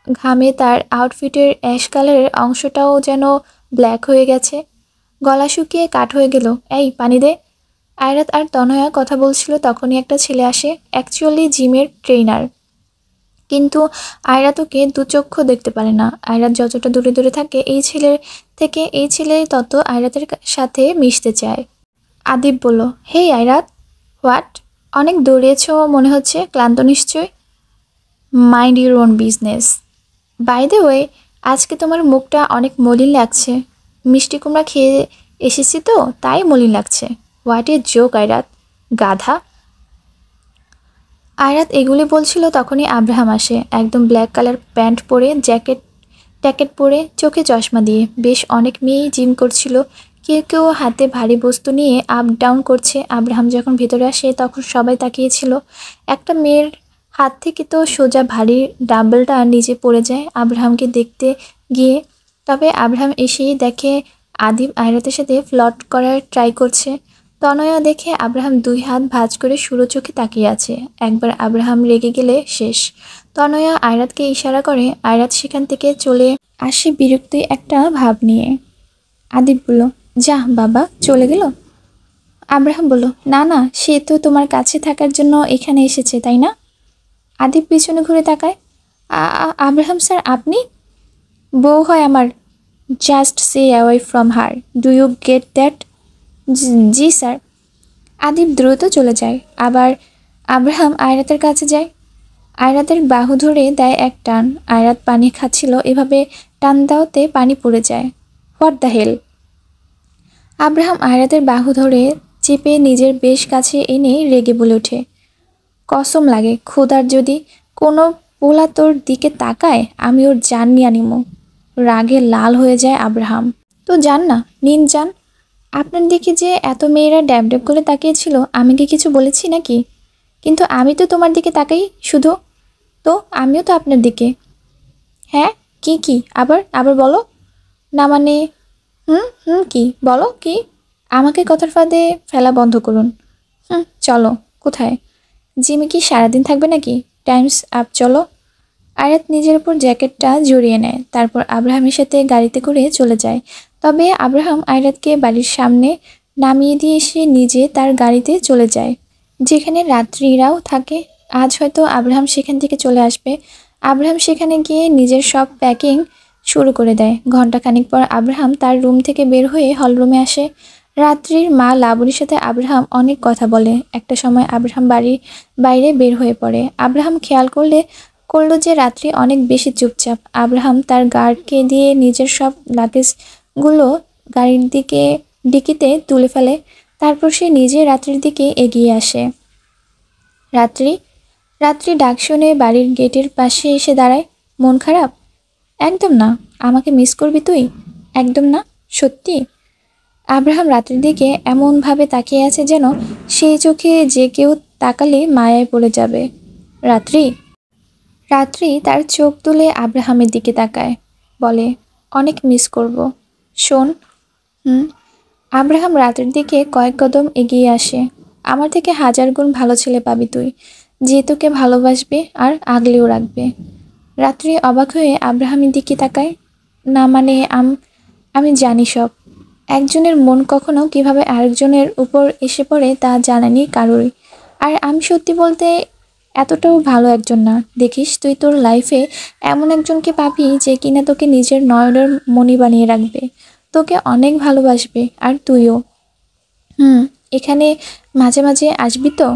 [SPEAKER 1] ঘামে তার আউটফিটের অ্যাশ কালারের অংশটাও যেন ব্ল্যাক হয়ে গেছে। গলা শুকিয়ে কাঠ হয়ে গেল। এই, পানি দে। আয়রাত আর তনয়া কথা বলছিল, তখনই একটা ছেলে আসে। অ্যাকচুয়ালি জিমের ট্রেইনার, কিন্তু আয়রাত ওকে দুচক্ষু দেখতে পারে না। আয়রাত যতটা দূরে দূরে থাকে এই ছেলে তত আয়রাতের সাথে মিশতে চায়। আদিব বলল, হেই আয়রাত। হোয়াট? অনেক দৌড়িয়েছ মনে হচ্ছে, ক্লান্ত নিশ্চয়। Mind your own business. By the way, আজকে তোমার মুখটা অনেক মলিন লাগছে। মিষ্টি কুমড়া খেয়ে এসেছি তো, তাই মলিন লাগছে। হোয়াট এ জোক আয়রাত, গাধা। আয়রাত এগুলি বলছিল, তখনই আব্রাহাম আসে। একদম ব্ল্যাক কালার প্যান্ট পরে, ট্যাকেট পরে, চোখে চশমা দিয়ে। বেশ অনেক মেয়েই জিম করছিল। কেউ কেউ হাতে ভারী বস্তু নিয়ে আপ ডাউন করছে। আব্রাহাম যখন ভেতরে আসে, তখন সবাই তাকিয়েছিল। একটা মেয়ের হাত থেকে তো সোজা ভারী ডাম্বেলটা নিচে পড়ে যায় আব্রাহামকে দেখতে গিয়ে। তবে আব্রাহাম এসেই দেখে আদিব আয়রাতের সাথে ফ্লর্ট করার ট্রাই করছে। তনয়া দেখে আব্রাহাম দুই হাত ভাঁজ করে সুরো চোখে তাকিয়ে আছে। একবার আব্রাহাম রেগে গেলে শেষ। তনয়া আয়রাতকে ইশারা করে। আয়রাত সেখান থেকে চলে আসে বিরক্তি একটা ভাব নিয়ে। আদিব বলল, যা বাবা, চলে গেল? আব্রাহাম বলল, না না, সে তো তোমার কাছে থাকার জন্য এখানে এসেছে, তাই না? আদিব পিছনে ঘুরে তাকায়। আব্রাহাম স্যার, আপনি? বউ হয় আমার। Just say away from her, do you get that? জি স্যার। আদিব দ্রুত চলে যায়। আবার আব্রাহাম আয়রাতের কাছে যায়। আয়রাতের বাহু ধরে দেয় এক টান। আয়রাত পানি খাচ্ছিল, এভাবে টান দেওয়াতে পানি পড়ে যায়। What the hell? আব্রাহাম আয়রাতের বাহু ধরে চেপে নিজের বেশ কাছে এনে রেগে বলে ওঠে, কসম লাগে খোদার, যদি কোনো পোলা তোর দিকে তাকায়, আমি ওর জান নিয়ে আনিমো। রাগে লাল হয়ে যায় আব্রাহাম। তো যান না, নিন যান। আপনার দিকে যে এত মেয়েরা ড্যাব ড্যাব করে তাকিয়েছিল, আমি কি কিছু বলেছি নাকি? কিন্তু আমি তো তোমার দিকে তাকাই শুধু। তো আমিও তো আপনার দিকে। হ্যাঁ, কি আবার আবার বলো না, মানে কি বলো কি? আমাকে কথার ফাঁদে ফেলা বন্ধ করুন। চলো। কোথায়? জিমে কি সারাদিন থাকবে নাকি? টাইমস আপ, চলো। আয়াত নিজের উপর জ্যাকেটটা জড়িয়ে নেয়। তারপর আব্রাহামের সাথে গাড়িতে করে চলে যায়। তবে আব্রাহাম আয়রাতকে বাড়ির সামনে নামিয়ে দিয়ে এসে নিজে তার গাড়িতে চলে যায়, যেখানে রাত্রিরাও থাকে। আজ হয়তো আব্রাহাম সেখান থেকে চলে আসবে। আব্রাহাম সেখানে গিয়ে নিজের সব প্যাকিং শুরু করে দেয়। ঘণ্টাখানিক পর আব্রাহাম তার রুম থেকে বের হয়ে হলরুমে আসে। রাত্রির মা লাবণীর সাথে আব্রাহাম অনেক কথা বলে। একটা সময় আব্রাহাম বাড়ির বাইরে বের হয়ে পড়ে। আব্রাহাম খেয়াল করলে করলো যে রাত্রি অনেক বেশি চুপচাপ। আব্রাহাম তার গার্ডকে দিয়ে নিজের সব লাগেজগুলো গাড়ির দিকে ডিকিতে তুলে ফেলে। তারপর সে নিজে রাত্রির দিকে এগিয়ে আসে। রাত্রি রাত্রি ডাক শুনে বাড়ির গেটের পাশে এসে দাঁড়ায়। মন খারাপ? একদম না। আমাকে মিস করবি তুই? একদম না। সত্যি? আব্রাহাম রাত্রির দিকে এমনভাবে তাকিয়ে আছে যেন সেই চোখে যে কেউ তাকালে মায়ায় পড়ে যাবে। রাত্রি রাত্রি তার চোখ তুলে আব্রাহামের দিকে তাকায়, বলে, অনেক মিস করব। শোন। হুম। আব্রাহাম রাতের দিকে কয়েক কদম এগিয়ে আসে। আমার থেকে 1000 গুণ ভালো ছেলে পাবি তুই, যে তোকে ভালোবাসবে আর আগলেও রাখবে। রাত্রি অবাক হয়ে আব্রাহামের দিকে তাকায়। না মানে আমি জানি সব। একজনের মন কখনো কিভাবে আরেকজনের উপর এসে পড়ে তা জানানি কারোরই। আর আমি সত্যি বলতে এতটাও ভালো একজন না। দেখিস তুই তোর লাইফে এমন একজনকে পাবি যে কিনা তোকে নিজের নয়নের মণি বানিয়ে রাখবে, তোকে অনেক ভালোবাসবে। আর তুইও। হুম। এখানে মাঝে মাঝে আসবি তো?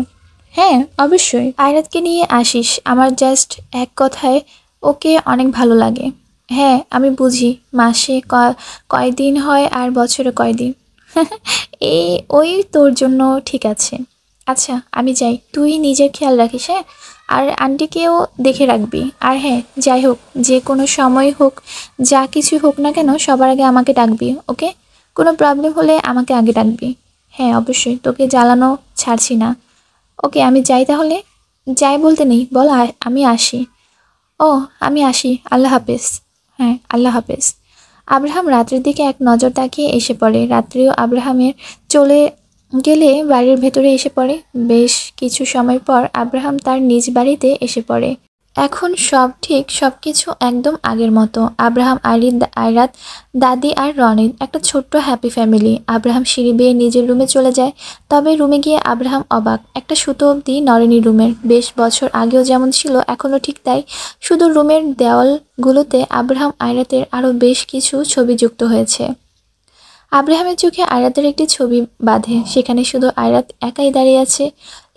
[SPEAKER 1] হ্যাঁ, অবশ্যই। আয়রাতকে নিয়ে আসিস। আমার জাস্ট এক কথায় ওকে অনেক ভালো লাগে। হ্যাঁ, আমি বুঝি মাসে কয়দিন হয় আর বছরে কয়দিন। এই ওই তোর জন্য ঠিক আছে। আচ্ছা, আমি যাই। তুই নিজের খেয়াল রাখিস, হ্যাঁ? আর আন্টিকেও দেখে রাখবি। আর হ্যাঁ, যাই হোক, যে কোনো সময় হোক, যা কিছু হোক না কেন, সবার আগে আমাকে ডাকবি, ওকে? কোনো প্রবলেম হলে আমাকে আগে ডাকবি। হ্যাঁ, অবশ্যই। তোকে জ্বালানো ছাড়ছি না। ওকে, আমি যাই তাহলে। যাই বলতে নেই, বল আমি আসি। ও, আমি আসি। আল্লাহ হাফেজ। হ্যাঁ, আল্লাহ হাফেজ। আব্রাহাম রাত্রির দিকে এক নজর তাকিয়ে এসে পড়ে। রাত্রিও আব্রাহামের চলে গেলে বাড়ির ভেতরে এসে পড়ে। বেশ কিছু সময় পর আব্রাহাম তার নিজ বাড়িতে এসে পড়ে। এখন সব ঠিক, সবকিছু একদম আগের মতো। আব্রাহাম, আয়রাত, দাদি আর রনিত, একটা ছোট্ট হ্যাপি ফ্যামিলি। আব্রাহাম সিঁড়ি বেয়ে নিজের রুমে চলে যায়। তবে রুমে গিয়ে আব্রাহাম অবাক। একটা সুতো অবধি নড়েনি রুমের। বেশ বছর আগেও যেমন ছিল এখনও ঠিক তাই। শুধু রুমের দেওয়ালগুলোতে আব্রাহাম আয়রাতের আরও বেশ কিছু ছবি যুক্ত হয়েছে। আব্রাহামের চোখে আয়রাতের একটি ছবি বাঁধে। সেখানে শুধু আয়রাত একাই দাঁড়িয়ে আছে।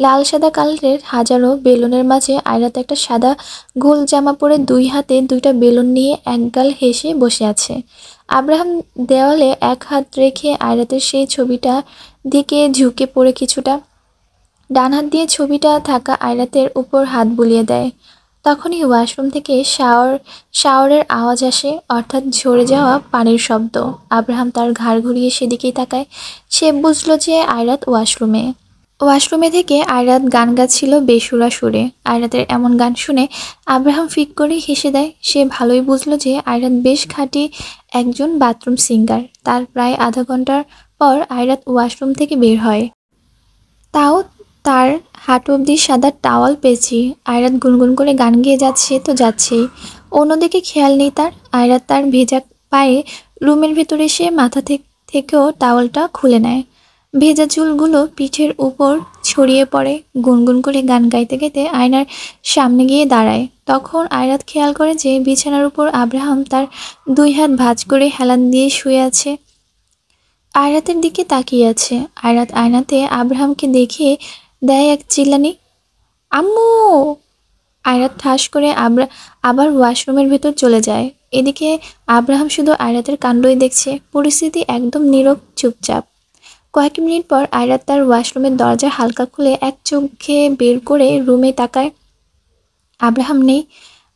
[SPEAKER 1] লাল সাদা কালারের হাজারো বেলুনের মাঝে আয়রাত একটা সাদা গোল জামা পরে দুই হাতে দুইটা বেলুন নিয়ে একগাল হেসে বসে আছে। আব্রাহাম দেওয়ালে এক হাত রেখে আয়রাতের সেই ছবিটা দিকে ঝুঁকে পড়ে কিছুটা। ডান হাত দিয়ে ছবিটা থাকা আয়রাতের উপর হাত বুলিয়ে দেয়। তখনই ওয়াশরুম থেকে শাওয়ারের আওয়াজ আসে, অর্থাৎ ঝরে যাওয়া পানির শব্দ। আব্রাহাম তার ঘাড় ঘুরিয়ে সেদিকেই তাকায়। সে বুঝল যে আয়রাত ওয়াশরুমে। ওয়াশরুমে থেকে আয়রাত গান গাচ্ছিল বেসুরা সুরে। আয়রাতের এমন গান শুনে আব্রাহাম ফিক করে হেসে দেয়। সে ভালোই বুঝল যে আয়রাত বেশ খাঁটি একজন বাথরুম সিঙ্গার। তার প্রায় আধা ঘন্টার পর আয়রাত ওয়াশরুম থেকে বের হয়। তাও তার হাঁটু অবধি সাদা টাওয়াল পেঁচিয়ে। আয়রাত গুনগুন করে গান গেয়ে যাচ্ছে তো যাচ্ছেই। অন্যদিকে খেয়াল নেই তার। আয়রাত তার ভেজা পায়ে রুমের ভেতরে এসে মাথা থেকেও টাওয়ালটা খুলে নেয়। ভেজা চুলগুলো পিঠের উপর ছড়িয়ে পড়ে। গুনগুন করে গান গাইতে গাইতে আয়নার সামনে গিয়ে দাঁড়ায়। তখন আয়রাত খেয়াল করে যে বিছানার উপর আব্রাহাম তার দুই হাত ভাঁজ করে হেলান দিয়ে শুয়ে আছে। আয়রাতের দিকে তাকিয়ে আছে। আয়রাত আয়নাতে আব্রাহামকে দেখে দেয় এক চিল্লানি, আম্মু! আয়রাত ঠাস করে আবার ওয়াশরুমের ভেতর চলে যায়। এদিকে আব্রাহাম শুধু আয়রাতের কাণ্ডই দেখছে। পরিস্থিতি একদম নীরব, চুপচাপ। কয়েক মিনিট পর আয়রাত তার ওয়াশরুমের দরজা হালকা খুলে এক চোখে বের করে রুমে তাকায়। আব্রাহাম নেই।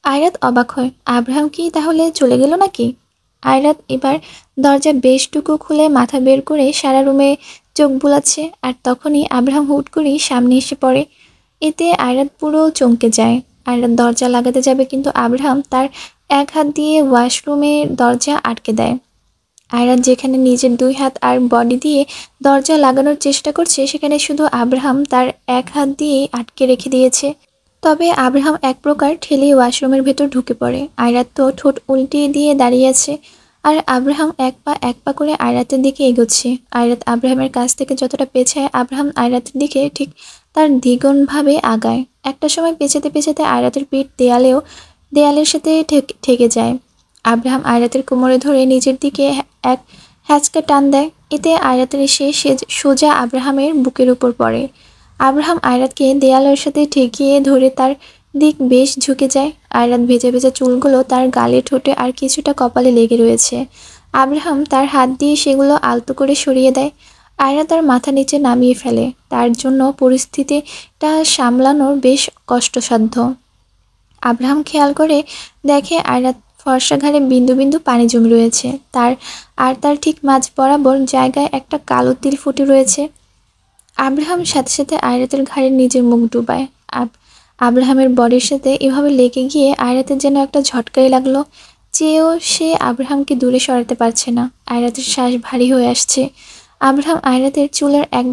[SPEAKER 1] আয়রাত অবাক হয়। আব্রাহাম কি তাহলে চলে গেল নাকি? আয়রাত এবার দরজা বেশটুকু খুলে মাথা বের করে সারা রুমে চোখ বুলাচ্ছে। আর তখনই আব্রাহাম হুট করেই সামনে এসে পড়ে। এতে আয়রাত পুরো চমকে যায়। আয়রাত দরজা লাগাতে যাবে, কিন্তু আব্রাহাম তার এক হাত দিয়ে ওয়াশরুমের দরজা আটকে দেয়। আয়রাত যেখানে নিজের দুই হাত আর বডি দিয়ে দরজা লাগানোর চেষ্টা করছে, সেখানে শুধু আব্রাহাম তার এক হাত দিয়ে আটকে রেখে দিয়েছে। তবে আব্রাহাম এক প্রকার ঠেলে ওয়াশরুমের ভেতর ঢুকে পড়ে। আয়রাত তো ঠোঁট উল্টিয়ে দিয়ে দাঁড়িয়ে আছে। আর আব্রাহাম এক পা করে আয়রাতের দিকে এগোচ্ছে। আয়রাত আব্রাহামের কাছ থেকে যতটা পেছায়, আব্রাহাম আয়রাতের দিকে ঠিক তার দ্বিগুণভাবে আগায়। একটা সময় পেছাতে পেছাতে আয়রাতের পিঠ দেয়ালের সাথে ঠেকে যায়। আব্রাহাম আয়রাতের কোমরে ধরে নিজের দিকে এক হ্যাঁচকা টান দেয়। এতে আয়রাতের এসে সোজা আব্রাহামের বুকের উপর পড়ে। আব্রাহাম আয়রাতকে দেয়ালের সাথে ঠেকিয়ে ধরে তার দিক বেশ ঝুঁকে যায়। আয়রাত ভেজা ভেজা চুলগুলো তার গালে, ঠোঁটে আর কিছুটা কপালে লেগে রয়েছে। আব্রাহাম তার হাত দিয়ে সেগুলো আলতো করে সরিয়ে দেয়। আয়রা তার মাথা নিচে নামিয়ে ফেলে। তার জন্য পরিস্থিতিটা সামলানোর বেশ কষ্টসাধ্য। আব্রাহাম খেয়াল করে দেখে আয়রাত ফর্সা ঘাড়ে বিন্দু বিন্দু পানি জমে রয়েছে। তার ঠিক মাঝ বরাবর জায়গায় একটা কালো তিল ফুটে রয়েছে। আব্রাহাম সাথে সাথে আয়রাতের ঘাড়ে নিজের মুখ ডুবায়। আব্রাহামের বডির সাথে এভাবে লেগে গিয়ে আয়রাতের যেন একটা ঝটকাই লাগলো। চেয়েও সে আব্রাহামকে দূরে সরাতে পারছে না। আয়রাতের শ্বাস ভারী হয়ে আসছে। আব্রাহাম আয়রাতের চুলের এক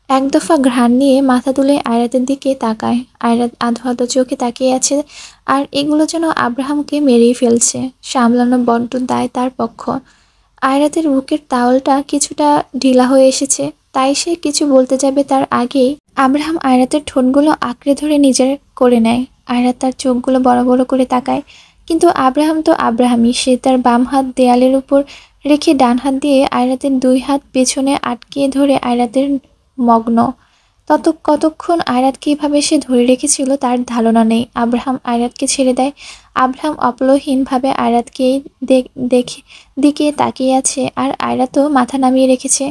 [SPEAKER 1] এক দফা ঘ্রাণ নিয়ে মাথা তুলে আয়রাতের দিকে তাকায়। আয়রাত আধো আধো চোখে তাকিয়ে আছে, আর এগুলো যেন আব্রাহামকে মেরেই ফেলছে। সামলানো বড্ড দায় তার পক্ষ। আয়রাতের বুকের তাওয়ালটা কিছুটা ঢিলা হয়ে এসেছে, তাই সে কিছু বলতে যাবে তার আগেই আব্রাহাম আয়রাতের ঠোঁটগুলো আঁকড়ে ধরে নিজের করে নেয়। আয়রাত তার চোখগুলো বড় বড় করে তাকায়, কিন্তু আব্রাহাম তো আব্রাহামই। সে তার বাম হাত দেয়ালের উপর রেখে ডান হাত দিয়ে আয়রাতের দুই হাত পেছনে আটকিয়ে ধরে আয়রাতের মগ্ন। কতক্ষণ আয়রাত কিভাবে সে ধরে রেখেছিল তার ধারণা নেই। আব্রাহাম আয়রাতকে ছেড়ে দেয়। আব্রাহাম অপলহীনভাবে আয়রাতকেই দেখে দিকে তাকিয়ে আছে, আর আয়রাতও মাথা নামিয়ে রেখেছে।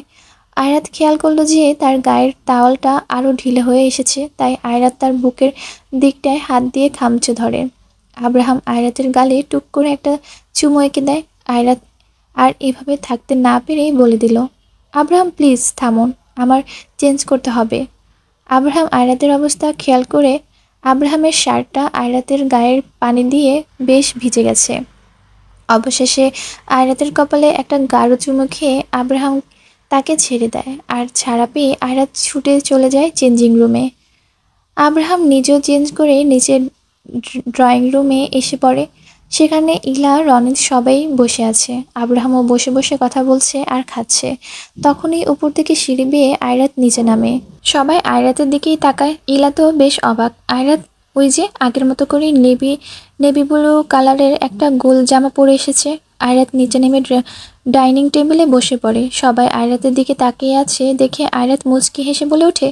[SPEAKER 1] আয়রাত খেয়াল করলো যে তার গায়ের তাওয়ালটা আরও ঢিলে হয়ে এসেছে, তাই আয়রাত তার বুকের দিকটায় হাত দিয়ে খামচে ধরে। আব্রাহাম আয়রাতের গালে টুক করে একটা চুমু এঁকে দেয়। আয়রাত আর এভাবে থাকতে না পেরেই বলে দিল, আব্রাহাম প্লিজ থামুন, আমার চেঞ্জ করতে হবে। আব্রাহাম আয়রাতের অবস্থা খেয়াল করে আব্রাহামের শার্টটা আয়রাতের গায়ের পানি দিয়ে বেশ ভিজে গেছে। অবশেষে আয়রাতের কপালে একটা গাঢ় চুমু খেয়ে আব্রাহাম তাকে ছেড়ে দেয়, আর ছাড়া পেয়ে আয়রাত ছুটে চলে যায় চেঞ্জিং রুমে। আব্রাহাম নিজেও চেঞ্জ করে নিচের ড্রয়িং রুমে এসে পড়ে। সেখানে ইলা, রনিত সবাই বসে আছে। আব্রাহামও বসে বসে কথা বলছে আর খাচ্ছে। তখনই উপর থেকে সিঁড়ি বেয়ে আয়রাত নিচে নামে। সবাই আয়রাতের দিকেই তাকায়। ইলা তো বেশ অবাক। আয়রাত ওই যে আগের মতো করেই নেভি ব্লু কালারের একটা গোল জামা পরে এসেছে। আয়রাত নিচে নেমে ডাইনিং টেবিলে বসে পড়ে। সবাই আয়রাতের দিকে তাকিয়ে আছে দেখে আয়রাত মুচকি হেসে বলে ওঠে,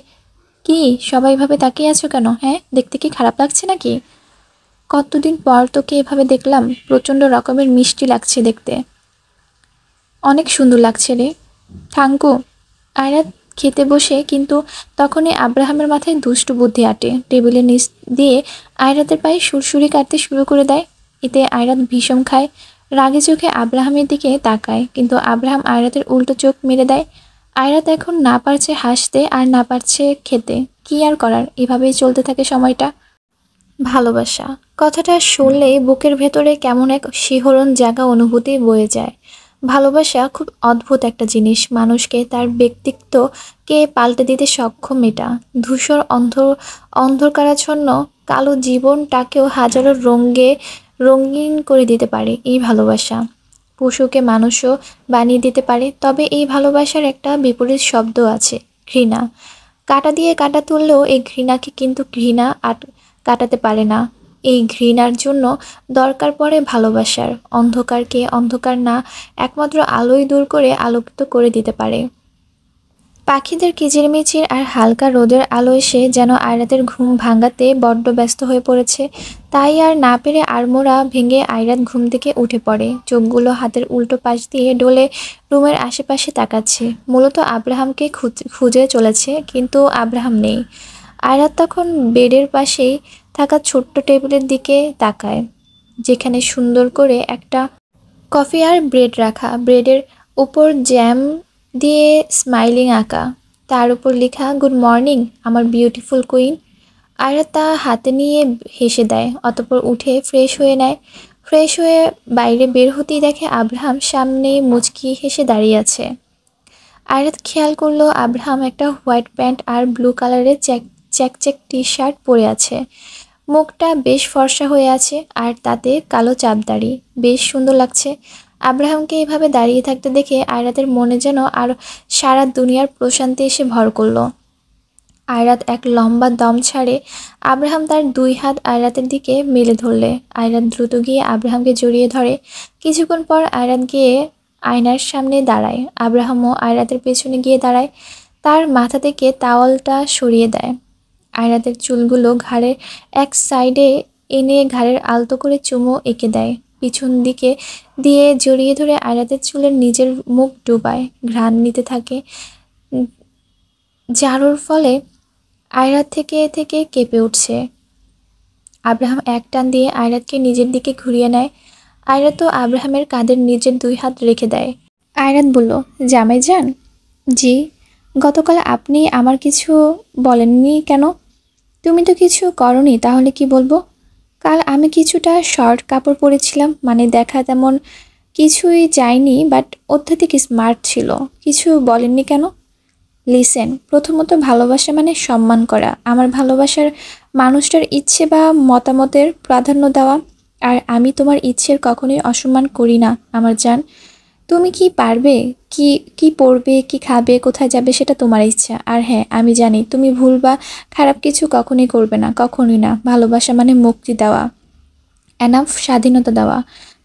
[SPEAKER 1] কি সবাই এভাবে তাকিয়ে আছো কেন? হ্যাঁ, দেখতে কি খারাপ লাগছে নাকি? কতদিন পর তোকে এভাবে দেখলাম, প্রচণ্ড রকমের মিষ্টি লাগছে দেখতে। অনেক সুন্দর লাগছে রে। থ্যাঙ্কু। আয়রাত খেতে বসে, কিন্তু তখনই আব্রাহামের মাথায় দুষ্টু বুদ্ধি আটে। টেবিলের নিচ দিয়ে আয়রাতের পায়ে সুরসুরি কাটতে শুরু করে দেয়। এতে আয়রাত ভীষণ খায়। রাগে চোখে আব্রাহামের দিকে তাকায়, কিন্তু আব্রাহাম আয়রাতের উল্টো চোখ মেরে দেয়। আয়রাত এখন না পারছে হাসতে আর না পারছে খেতে। কি আর করার, এভাবেই চলতে থাকে সময়টা। ভালোবাসা কথাটা শুনলেই বুকের ভেতরে কেমন এক শিহরণ জাগা অনুভূতি বয়ে যায়। ভালোবাসা খুব অদ্ভুত একটা জিনিস। মানুষকে তার ব্যক্তিত্বকে পাল্টে দিতে সক্ষম এটা। ধূসর অন্ধকারাচ্ছন্ন কালো জীবনটাকেও হাজারো রঙিন করে দিতে পারে এই ভালোবাসা। পশুকে মানুষও বানিয়ে দিতে পারে। তবে এই ভালোবাসার একটা বিপরীত শব্দ আছে, ঘৃণা। কাঁটা দিয়ে কাঁটা তুললেও এই ঘৃণাকে কিন্তু ঘৃণা কাটাতে পারে না। এই ঘৃণার জন্য দরকার পড়ে ভালোবাসার। অন্ধকারকে অন্ধকার না, একমাত্র আলোই দূর করে আলোকিত করে দিতে পারে। পাখিদের কিচিরমিচির আর হালকা রোদের আলো এসে যেন আয়রাতের ঘুম ভাঙাতে বড্ড ব্যস্ত হয়ে পড়েছে। তাই আর না পেরে আড়মোড়া ভেঙে আয়রাত ঘুম থেকে উঠে পড়ে। চোখগুলো হাতের উল্টো পাশ দিয়ে ডলে রুমের আশেপাশে তাকাচ্ছে। মূলত আব্রাহামকে খুঁজে চলেছে, কিন্তু আব্রাহাম নেই। আয়রাত তখন বেডের পাশেই থাকা ছোট্ট টেবিলের দিকে তাকায়, যেখানে সুন্দর করে একটা কফি আর ব্রেড রাখা। ব্রেডের উপর জ্যাম দিয়ে স্মাইলিং আঁকা, তার উপর লেখা গুড মর্নিং আমার বিউটিফুল কুইন। আয়রাত তা হাতে নিয়ে হেসে দেয়, অতঃপর উঠে ফ্রেশ হয়ে নেয়। ফ্রেশ হয়ে বাইরে বের হতেই দেখে আব্রাহাম সামনে মুচকি হেসে দাঁড়িয়ে আছে। আয়রাত খেয়াল করলো আব্রাহাম একটা হোয়াইট প্যান্ট আর ব্লু কালারের চেক টি শার্ট পরে আছে। মুখটা বেশ ফর্সা হয়ে আছে, আর তাতে কালো চাপদাড়ি। বেশ সুন্দর লাগছে। আব্রাহামকে এভাবে দাঁড়িয়ে থাকতে দেখে আয়রাতের মনে যেন আর সারা দুনিয়ার প্রশান্তি এসে ভর করলো। আয়রাত এক লম্বা দম ছাড়ে। আব্রাহাম তার দুই হাত আয়রাতের দিকে মেলে ধরলে আয়রাত দ্রুত গিয়ে আব্রাহামকে জড়িয়ে ধরে। কিছুক্ষণ পর আয়রাত গিয়ে আয়নার সামনে দাঁড়ায়। আব্রাহামও আয়রাতের পেছনে গিয়ে দাঁড়ায়, তার মাথা থেকে তাওয়ালটা সরিয়ে দেয়। আয়রাতের চুলগুলো ঘাড়ের এক সাইডে এনে ঘাড়ের আলতো করে চুমো এঁকে দেয়। পিছন দিকে দিয়ে জড়িয়ে ধরে আয়রাতের চুলের নিজের মুখ ডুবায়, ঘ্রাণ নিতে থাকে। জারুর ফলে আয়রাত থেকে থেকে কেঁপে উঠছে। আব্রাহাম এক টান দিয়ে আয়রাতকে নিজের দিকে ঘুরিয়ে নেয়। আয়রাতও আব্রাহামের কাঁধের নিজের 2 হাত রেখে দেয়। আয়রাত বলল, জামাই যান। জি। গতকাল আপনি আমার কিছু বলেননি কেন? তুমি তো কিছু করনি, তাহলে কি বলবো? কাল আমি কিছুটা শর্ট কাপড় পরেছিলাম, মানে দেখা তেমন কিছুই যায়নি, বাট অত্যধিক স্মার্ট ছিল। কিছু বলেননি কেন? লিসেন, প্রথমত ভালোবাসা মানে সম্মান করা, আমার ভালোবাসার মানুষটার ইচ্ছে বা মতামতের প্রাধান্য দেওয়া। আর আমি তোমার ইচ্ছের কখনোই অসম্মান করি না আমার জান। তুমি কি পারবে, কি কি পড়বে, কি খাবে, কোথায় যাবে সেটা তোমার ইচ্ছা। আর হ্যাঁ, আমি জানি তুমি ভুল বা খারাপ কিছু কখনোই করবে না, কখনোই না। ভালোবাসা মানে মুক্তি দেওয়া, এনাফ স্বাধীনতা দেওয়া,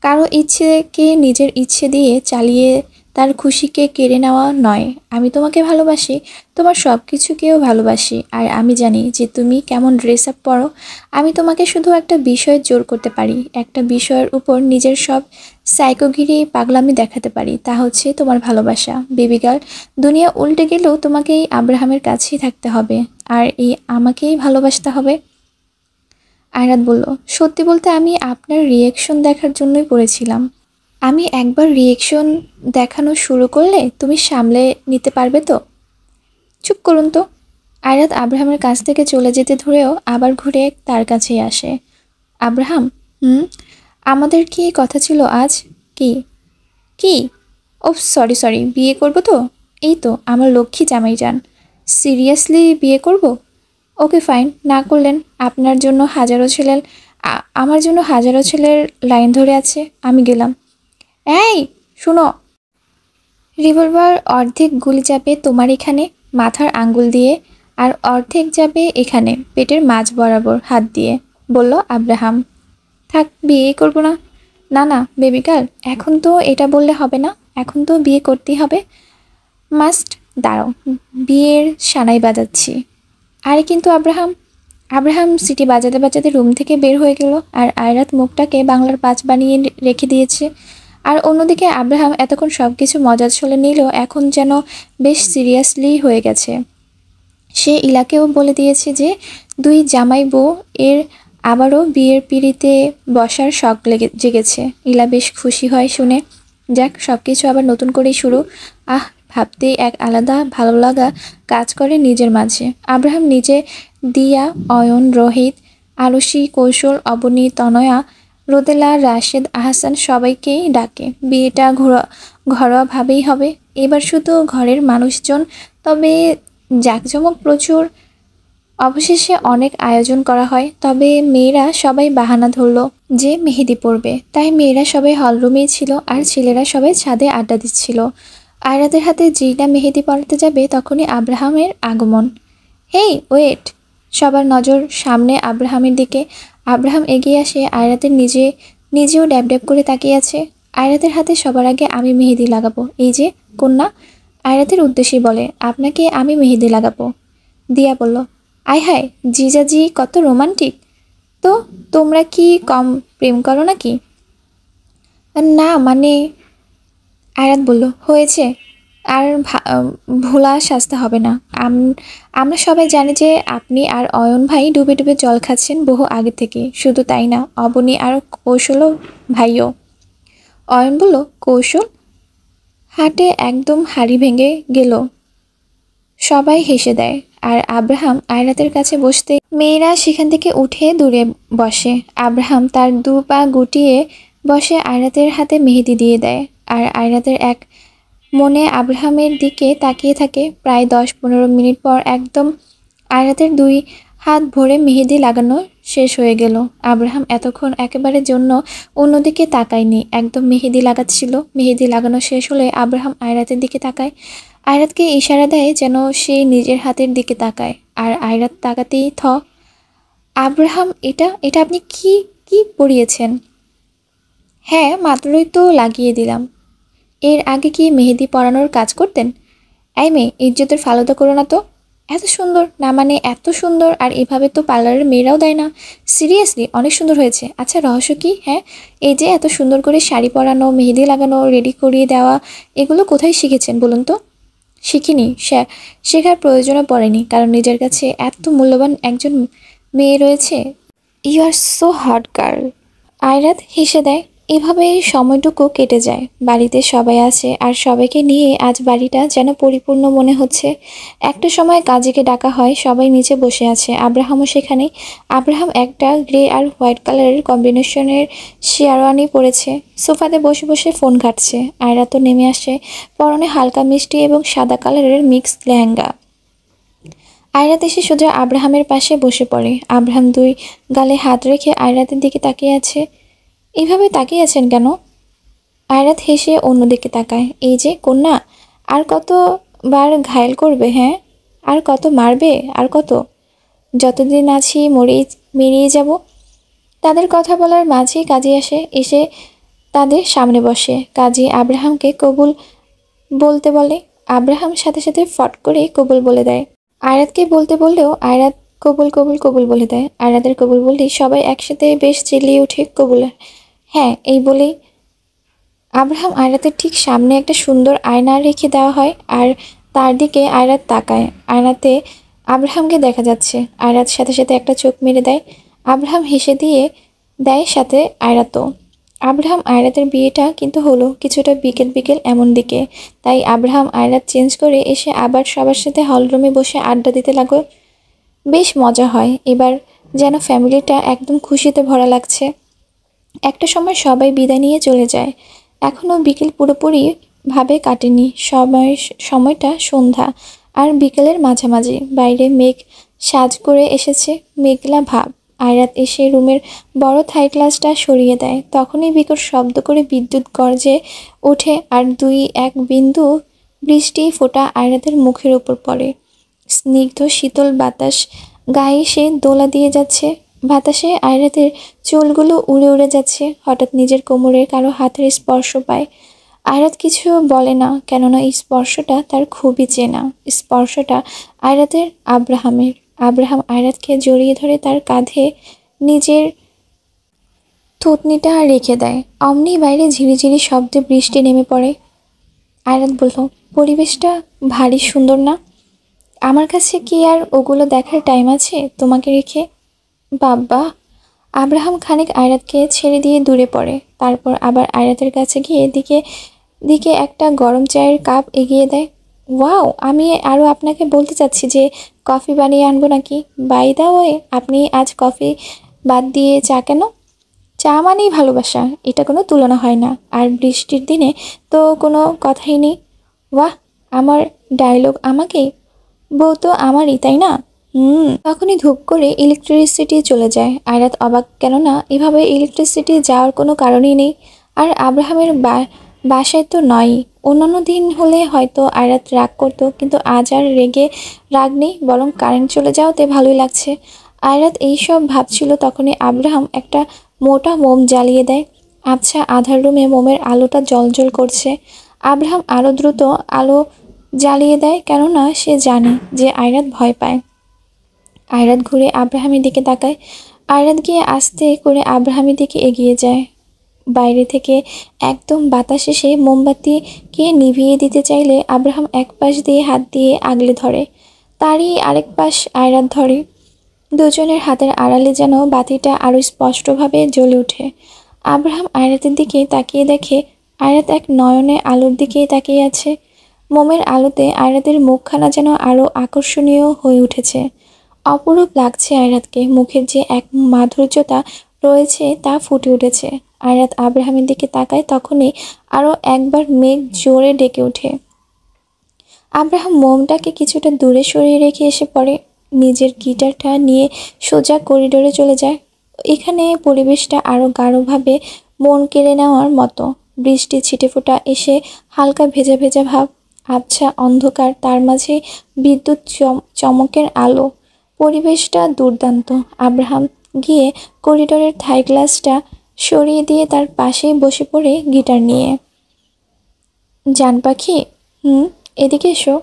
[SPEAKER 1] কারো ইচ্ছেকে নিজের ইচ্ছে দিয়ে চালিয়ে তার খুশিকে কেড়ে নেওয়া নয়। আমি তোমাকে ভালোবাসি, তোমার সব কিছুকেও ভালোবাসি। আর আমি জানি যে তুমি কেমন ড্রেস আপ পরো। আমি তোমাকে শুধু একটা বিষয়ে জোর করতে পারি, একটা বিষয়ের উপর নিজের সব সাইকোগিরি পাগলামি দেখাতে পারি, তা হচ্ছে তোমার ভালোবাসা। বেবি গার্ল, দুনিয়া উল্টে গেলেও তোমাকে এই আব্রাহামের কাছেই থাকতে হবে, আর এই আমাকেই ভালোবাসতে হবে। আয়রাত বলল, সত্যি বলতে আমি আপনার রিয়েকশন দেখার জন্যই পড়েছিলাম। আমি একবার রিয়েকশন দেখানো শুরু করলে তুমি সামলে নিতে পারবে তো? চুপ করুন তো। আয়রাত আব্রাহামের কাছ থেকে চলে যেতে ধরেও আবার ঘুরে তার কাছেই আসে। আব্রাহাম, আমাদের কি কথা ছিল আজ? কি? কি? ও সরি সরি, বিয়ে করব তো? এই তো আমার লক্ষ্মী জামাই যান। সিরিয়াসলি বিয়ে করব? ওকে ফাইন, না করলেন। আপনার জন্য হাজারো ছেলের আমার জন্য হাজারো ছেলের লাইন ধরে আছে, আমি গেলাম। এই শুনো, রিভলভার অর্ধেক গুলি যাবে তোমার এখানে মাথার আঙ্গুল দিয়ে, আর অর্ধেক যাবে এখানে পেটের মাঝ বরাবর হাত দিয়ে, বলল আব্রাহাম। থাক, বিয়ে করব না। না না বেবি গার্ল, এখন তো এটা বললে হবে না, এখন তো বিয়ে করতেই হবে। মাস্ট। দাঁড়াও, বিয়ের সানাই বাজাচ্ছি। আরে কিন্তু আব্রাহাম। আব্রাহাম সিটি বাজাতে বাজাতে রুম থেকে বের হয়ে গেল, আর আয়রাত মুখটাকে বাংলার 5 বানিয়ে রেখে দিয়েছে। আর অন্যদিকে আব্রাহাম এতক্ষণ সব কিছু মজার ছলে নিলেও এখন যেন বেশ সিরিয়াসলি হয়ে গেছে। সে ইলাকেও বলে দিয়েছে যে 2 জামাই বউ এর আবারও বিয়ের পিঁড়িতে বসার শখ জেগেছে। ইলা বেশ খুশি হয় শুনে। যাক, সব কিছু আবার নতুন করেই শুরু। আহ, ভাবতেই এক আলাদা ভালো লাগা কাজ করে নিজের মাঝে। আব্রাহাম নিজে, দিয়া, অয়ন, রোহিত, আরশি, কৌশল, অবনী, তনয়া, রোদেলা, রাশেদ, আহসান সবাইকেই ডাকে। বিয়েটা ঘরোয়াভাবেই হবে এবার, শুধু ঘরের মানুষজন, তবে জাঁকজমক প্রচুর। অবশেষে অনেক আয়োজন করা হয়, তবে মেয়েরা সবাই বাহানা ধরলো যে মেহেদি পড়বে, তাই মেয়েরা সবাই হলরুমেই ছিল আর ছেলেরা সবাই ছাদে আড্ডা দিচ্ছিল। আয়রাতের হাতে জিনা মেহেদি পড়াতে যাবে তখনই আব্রাহামের আগমন। Hey wait! সবার নজর সামনে আব্রাহামের দিকে। আব্রাহাম এগিয়ে আসে, আয়রাতের নিজেও ড্যাব ড্যাব করে তাকিয়ে আছে। আয়রাতের হাতে সবার আগে আমি মেহেদি লাগাবো, এই যে কন্যা। আয়রাতের উদ্দেশ্যে বলে, আপনাকে আমি মেহেদি লাগাবো। দিয়া বলল, আয় হায় জিজাজি, কত রোমান্টিক। তো তোমরা কি কম প্রেম করো নাকি? না মানে, আয়রাত বলল, হয়েছে আর ভোলা সাজতে হবে না। আমরা সবাই জানি যে আপনি আর অয়ন ভাই ডুবে ডুবে জল খাচ্ছেন বহু আগে থেকে। শুধু তাই না, অবনী আর কৌশলও ভাইও। অয়ন বলল, কৌশল? হাটে একদম হাড়ি ভেঙে গেল। সবাই হেসে দেয়। আর আব্রাহাম আয়রাতের কাছে বসতে মেয়েরা সেখান থেকে উঠে দূরে বসে। আব্রাহাম তার 2 পা গুটিয়ে বসে আয়রাতের হাতে মেহেদি দিয়ে দেয়। আর আয়রাতের এক মনে আব্রাহামের দিকে তাকিয়ে থাকে। প্রায় 10-15 মিনিট পর একদম আয়রাতের 2 হাত ভরে মেহেদি লাগানো শেষ হয়ে গেল। আব্রাহাম এতক্ষণ একেবারে জন্য অন্যদিকে তাকায়নি, একদম মেহেদি লাগাচ্ছিল। মেহেদি লাগানো শেষ হলে আব্রাহাম আয়রাতের দিকে তাকায়, আয়রাতকে ইশারা দেয় যেন সে নিজের হাতের দিকে তাকায়। আর আয়রাত তাকাতেই আব্রাহাম, এটা এটা আপনি কি কি পরিয়েছেন? হ্যাঁ, মাত্রই তো লাগিয়ে দিলাম। এর আগে কি মেহেদি পরানোর কাজ করতেন? এই মেয়ে, ইজ্জতের ফালুদা করো না তো। এত সুন্দর না, মানে এত সুন্দর, আর এভাবে তো পার্লারের মেয়েরাও দেয় না। সিরিয়াসলি অনেক সুন্দর হয়েছে। আচ্ছা, রহস্য কি? হ্যাঁ, এই যে এত সুন্দর করে শাড়ি পরানো, মেহেদি লাগানো, রেডি করিয়ে দেওয়া, এগুলো কোথায় শিখেছেন বলুন তো? শিখিনি। শেখার প্রয়োজনও পড়েনি, কারণ নিজের কাছে এত মূল্যবান একজন মেয়ে রয়েছে। You are so hot girl. Ayrat হেসে দেয়। এভাবে সময়টুকু কেটে যায়। বাড়িতে সবাই আছে, আর সবাইকে নিয়ে আজ বাড়িটা যেন পরিপূর্ণ মনে হচ্ছে। একটা সময় কাজীকে ডাকা হয়, সবাই নিচে বসে আছে, আব্রাহামও সেখানে। আব্রাহাম একটা গ্রে আর হোয়াইট কালারের কম্বিনেশনের শেরওয়ানি পরেছে, সোফাতে বসে বসে ফোন ঘাঁটছে। আয়রাতও নেমে আসে, পরনে হালকা মিষ্টি এবং সাদা কালারের মিক্স লেহেঙ্গা। আয়রাত এসে সোজা আব্রাহামের পাশে বসে পড়ে। আব্রাহাম দুই গালে হাত রেখে আয়রাতের দিকে তাকিয়ে আছে। এভাবে তাকিয়ে আছেন কেন? আয়রাত হেসে অন্যদিকে তাকায়। এই যে কন্যা, আর কতবার ঘায়েল করবে? হ্যাঁ, আর কত মারবে? আর কত? যতদিন আছি মেরিয়ে যাব। তাদের কথা বলার মাঝেই কাজী এসে তাদের সামনে বসে। কাজী আব্রাহামকে কবুল বলতে বলে। আব্রাহাম সাথে সাথে ফট করে কবুল বলে দেয়। আয়রাতকে বলতে বললেও আয়রাত কবুল কবুল কবুল বলে দেয়। আয়রাতের কবুল বললেই সবাই একসাথে বেশ চিল্লিয়ে উঠে কবুল। হ্যাঁ, এই বলেই আব্রাহাম আয়রাতের ঠিক সামনে একটা সুন্দর আয়না রেখে দেওয়া হয়, আর তার দিকে আয়রাত তাকায়। আয়নাতে আব্রাহামকে দেখা যাচ্ছে। আয়রাত সাথে সাথে একটা চোখ মেরে দেয়। আব্রাহাম হেসে দিয়ে দেয়, সাথে আয়রাতও। আব্রাহাম আয়রাতের বিয়েটা কিন্তু হলো কিছুটা বিকেল বিকেল এমন দিকে। তাই আব্রাহাম আয়রাত চেঞ্জ করে এসে আবার সবার সাথে হলরুমে বসে আড্ডা দিতে লাগলো। বেশ মজা হয় এবার, যেন ফ্যামিলিটা একদম খুশিতে ভরা লাগছে। একটা সময় সবাই বিদায় নিয়ে চলে যায়। এখনও বিকেল পুরোপুরি ভাবে কাটেনি। সময়টা সন্ধ্যা আর বিকেলের মাঝামাঝি। বাইরে মেঘ সাজ করে এসেছে, মেঘলা ভাব। আয়রাত এসে রুমের বড় থাই গ্লাসটা সরিয়ে দেয়। তখনই বিকট শব্দ করে বিদ্যুৎ গর্জে ওঠে, আর দুই এক বিন্দু বৃষ্টি ফোঁটা আয়রাতের মুখের উপর পড়ে। স্নিগ্ধ শীতল বাতাস গায়ে এসে দোলা দিয়ে যাচ্ছে। বাতাসে আয়রাতের চুলগুলো উড়ে উড়ে যাচ্ছে। হঠাৎ নিজের কোমরে কারো হাতের স্পর্শ পায়। আয়রাত কিছু বলে না, কেননা এই স্পর্শটা তার খুবই চেনা। স্পর্শটা আয়রাতের আব্রাহামের। আব্রাহাম আয়রাতকে জড়িয়ে ধরে তার কাঁধে নিজের থুতনিটা রেখে দেয়। অমনি বাইরে ঝিরিঝিরি শব্দে বৃষ্টি নেমে পড়ে। আয়রাত বলল, পরিবেশটা ভারী সুন্দর না? আমার কাছে কি আর ওগুলো দেখার টাইম আছে তোমাকে রেখে? বাব্বা! আব্রাহাম খানিক আয়রাতকে ছেড়ে দিয়ে দূরে পড়ে। তারপর আবার আয়রাতের কাছে গিয়ে দিকে দিকে একটা গরম চায়ের কাপ এগিয়ে দেয়। ওয়াও! আমি আরও আপনাকে বলতে চাচ্ছি যে কফি বানিয়ে আনবো নাকি? বাই দা ওয়ে, আপনি আজ কফি বাদ দিয়ে চা কেন? চা মানেই ভালোবাসা, এটা কোনো তুলনা হয় না। আর বৃষ্টির দিনে তো কোনো কথাই নেই। ওয়াহ! আমার ডায়লগ আমাকেই? বউ তো আমারই, তাই না? তখনই ধূপ করে ইলেকট্রিসিটি চলে যায়। আয়রাত অবাক, কেননা এভাবে ইলেকট্রিসিটি যাওয়ার কোনো কারণই নেই। আর আব্রাহামের বাসায় তো নয়ই। অন্যান্য দিন হলে হয়তো আয়রাত রাগ করতো, কিন্তু আজ আর রেগে রাগ নেই, বরং কারেন্ট চলে যাওয়াতে ভালোই লাগছে। আয়রাত এইসব ভাবছিল, তখনই আব্রাহাম একটা মোটা মোম জ্বালিয়ে দেয়। আচ্ছা, আধার রুমে মোমের আলোটা জ্বলজ্বল করছে। আব্রাহাম আরও দ্রুত আলো জ্বালিয়ে দেয়, কেননা সে জানে যে আয়রাত ভয় পায়। আয়রাত ঘুরে আব্রাহামের দিকে তাকায়। আয়রাত গিয়ে আস্তে করে আব্রাহামের দিকে এগিয়ে যায়। বাইরে থেকে একদম বাতাস এসে মোমবাতিকে নিভিয়ে দিতে চাইলে আব্রাহাম এক পাশ দিয়ে হাত দিয়ে আগলে ধরে। তারই আরেক পাশ আয়রাত ধরে। দুজনের হাতের আড়ালে যেন বাতিটা আরও স্পষ্টভাবে জ্বলে ওঠে। আব্রাহাম আয়রাতের দিকে তাকিয়ে দেখে আয়রাত এক নয়নে আলোর দিকেই তাকিয়ে আছে। মোমের আলোতে আয়রাতের মুখখানা যেন আরও আকর্ষণীয় হয়ে উঠেছে। অপরূপ লাগছে আয়রাতকে। মুখের যে এক মাধুর্যতা রয়েছে তা ফুটে উঠেছে। আয়রাত আব্রাহামের দিকে তাকায়, তখনই আরও একবার মেঘ জোরে ডেকে ওঠে। আব্রাহাম মোমটাকে কিছুটা দূরে সরিয়ে রেখে এসে পড়ে। নিজের গিটারটা নিয়ে সোজা করিডোরে চলে যায়। এখানে পরিবেশটা আরও গাঢ়ভাবে মন কেড়ে নেওয়ার মতো। বৃষ্টি ছিটেফোঁটা এসে হালকা ভেজা ভেজা ভাব। আবছা অন্ধকার, তার মাঝে বিদ্যুৎ চমকের আলো। পরিবেশটা দুর্দান্ত। আব্রাহাম গিয়ে করিডোরের থাই গ্লাসটা সরিয়ে দিয়ে তার পাশেই বসে পড়ে গিটার নিয়ে। জান পাখি, এদিকে এসো।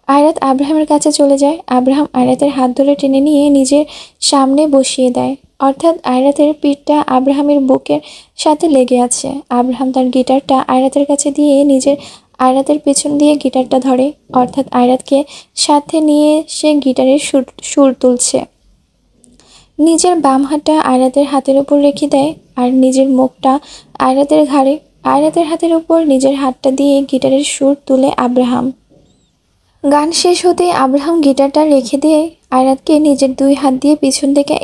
[SPEAKER 1] আয়রাত আব্রাহামের কাছে চলে যায়। আব্রাহাম আয়রাতের হাত ধরে টেনে নিয়ে নিজের সামনে বসিয়ে দেয়, অর্থাৎ আয়রাতের পিঠটা আব্রাহামের বুকের সাথে লেগে আছে। আব্রাহাম তার গিটারটা আয়রাতের কাছে দিয়ে আয়রাতের পেছন দিয়ে গিটারটা ধরে, অর্থাৎ আয়রাতকে সাথে নিয়ে সে গিটারের সুর সুর তুলছে। নিজের বাম হাতটা আয়রাতের হাতের উপর রেখে দেয় আর নিজের মুখটা আয়রাতের ঘাড়ে। আয়রাতের হাতের উপর নিজের হাতটা দিয়ে গিটারের সুর তুলে আব্রাহাম। গান শেষ হতে আব্রাহাম গিটারটা রেখে দিয়ে আয়রাতকে নিজের দুই হাত দিয়ে পিছন থেকে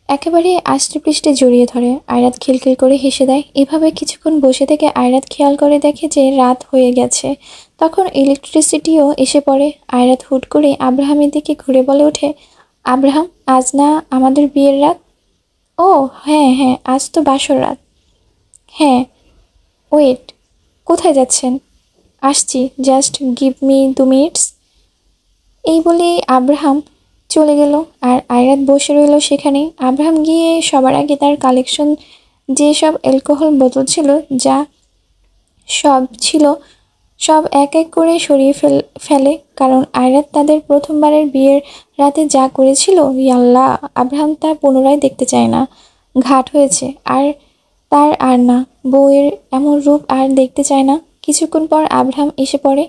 [SPEAKER 1] একেবারে আষ্টেপৃষ্ঠে জড়িয়ে ধরে। আয়রাত খিলখিল করে হেসে দেয়। এভাবে কিছুক্ষণ বসে থেকে আয়রাত খেয়াল করে দেখে যে রাত হয়ে গেছে। তখন ইলেকট্রিসিটিও এসে পড়ে। আয়রাত হুট করে আব্রাহামের দিকে ঘুরে বলে ওঠে, আব্রাহাম, আজ না আমাদের বিয়ের রাত? ও হ্যাঁ হ্যাঁ, আজ তো বাসর রাত। হ্যাঁ, ওয়েট, কোথায় যাচ্ছেন? আসছি, জাস্ট গিভ মি 2 মিনিটস। এই বলেই আব্রাহাম চলে গেল আর আয়রাত বসে রইল সেখানে। আব্রাহাম গিয়ে সবার আগে তার কালেকশন যেসব অ্যালকোহল বোতল ছিল, যা সব ছিল, সব এক এক করে সরিয়ে ফেলে, কারণ আয়রাত তাদের প্রথমবারের বিয়ের রাতে যা করেছিল, ইয়াল্লাহ, আব্রাহাম তা পুনরায় দেখতে চায় না। ঘাট হয়েছে আর তার আর না, বউয়ের এমন রূপ আর দেখতে চায় না। কিছুক্ষণ পর আব্রাহাম এসে পড়ে।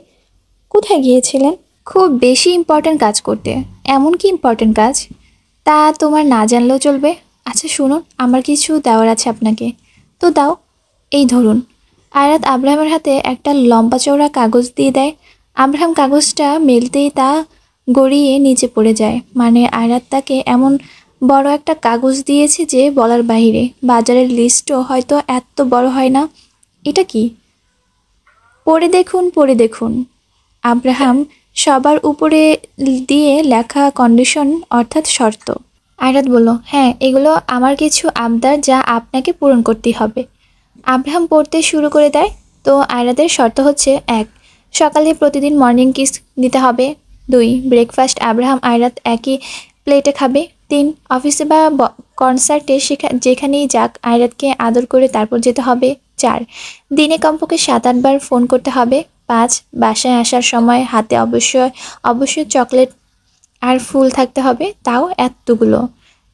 [SPEAKER 1] কোথায় গিয়েছিলেন? খুব বেশি ইম্পর্ট্যান্ট কাজ করতে। এমন কি ইম্পর্ট্যান্ট কাজ? তা তোমার না জানলেও চলবে। আচ্ছা শুনুন, আমার কিছু দেওয়ার আছে আপনাকে। তো দাও, এই ধরুন। আয়রাত আব্রাহামের হাতে একটা লম্বা চওড়া কাগজ দিয়ে দেয়। আব্রাহাম কাগজটা মেলতেই তা গড়িয়ে নিচে পড়ে যায়। মানে আয়রাত তাকে এমন বড় একটা কাগজ দিয়েছে যে বলার বাহিরে। বাজারের লিস্টও হয়তো এত বড় হয় না। এটা কি? পড়ে দেখুন, পড়ে দেখুন। আব্রাহাম সবার উপরে দিয়ে লেখা কন্ডিশন, অর্থাৎ শর্ত। আয়রাত বলল, হ্যাঁ, এগুলো আমার কিছু আবদার যা আপনাকে পূরণ করতেই হবে। আব্রাহাম পড়তে শুরু করে দেয়। তো আয়রাতের শর্ত হচ্ছে: 1, সকালে প্রতিদিন মর্নিং কিস দিতে হবে। 2, ব্রেকফাস্ট আব্রাহাম আয়রাত একই প্লেটে খাবে। 3, অফিসে বা কনসার্টে যেখানেই যাক আয়রাতকে আদর করে তারপর যেতে হবে। 4, দিনে কমপক্ষে 7-8 বার ফোন করতে হবে। 5, বাসায় আসার সময় হাতে অবশ্যই চকলেট আর ফুল থাকতে হবে, তাও এতগুলো।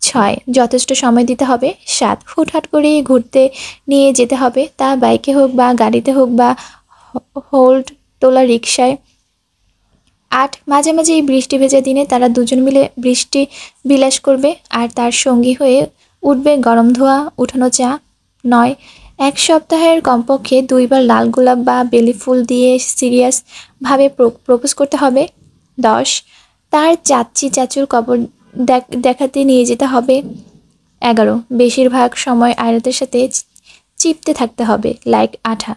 [SPEAKER 1] 6, যথেষ্ট সময় দিতে হবে। 7, হুটহাট করে ঘুরতে নিয়ে যেতে হবে, তা বাইকে হোক বা গাড়িতে হোক বা হোল্ড তোলা রিকশায়। 8, মাঝে মাঝে এই বৃষ্টি ভেজা দিনে তারা দুজন মিলে বৃষ্টি বিলাস করবে আর তার সঙ্গী হয়ে উঠবে গরম ধোয়া উঠানো চা। 9, 1 সপ্তাহের কমপক্ষে 2 বার লাল গোলাপ বা বেলি ফুল দিয়ে সিরিয়াসভাবে প্রপোজ করতে হবে। 10, তার চাচি চাচুর কবর দেখাতে নিয়ে যেতে হবে। 11, বেশিরভাগ সময় আয়রাতের সাথে চিপতে থাকতে হবে, লাইক আঠা।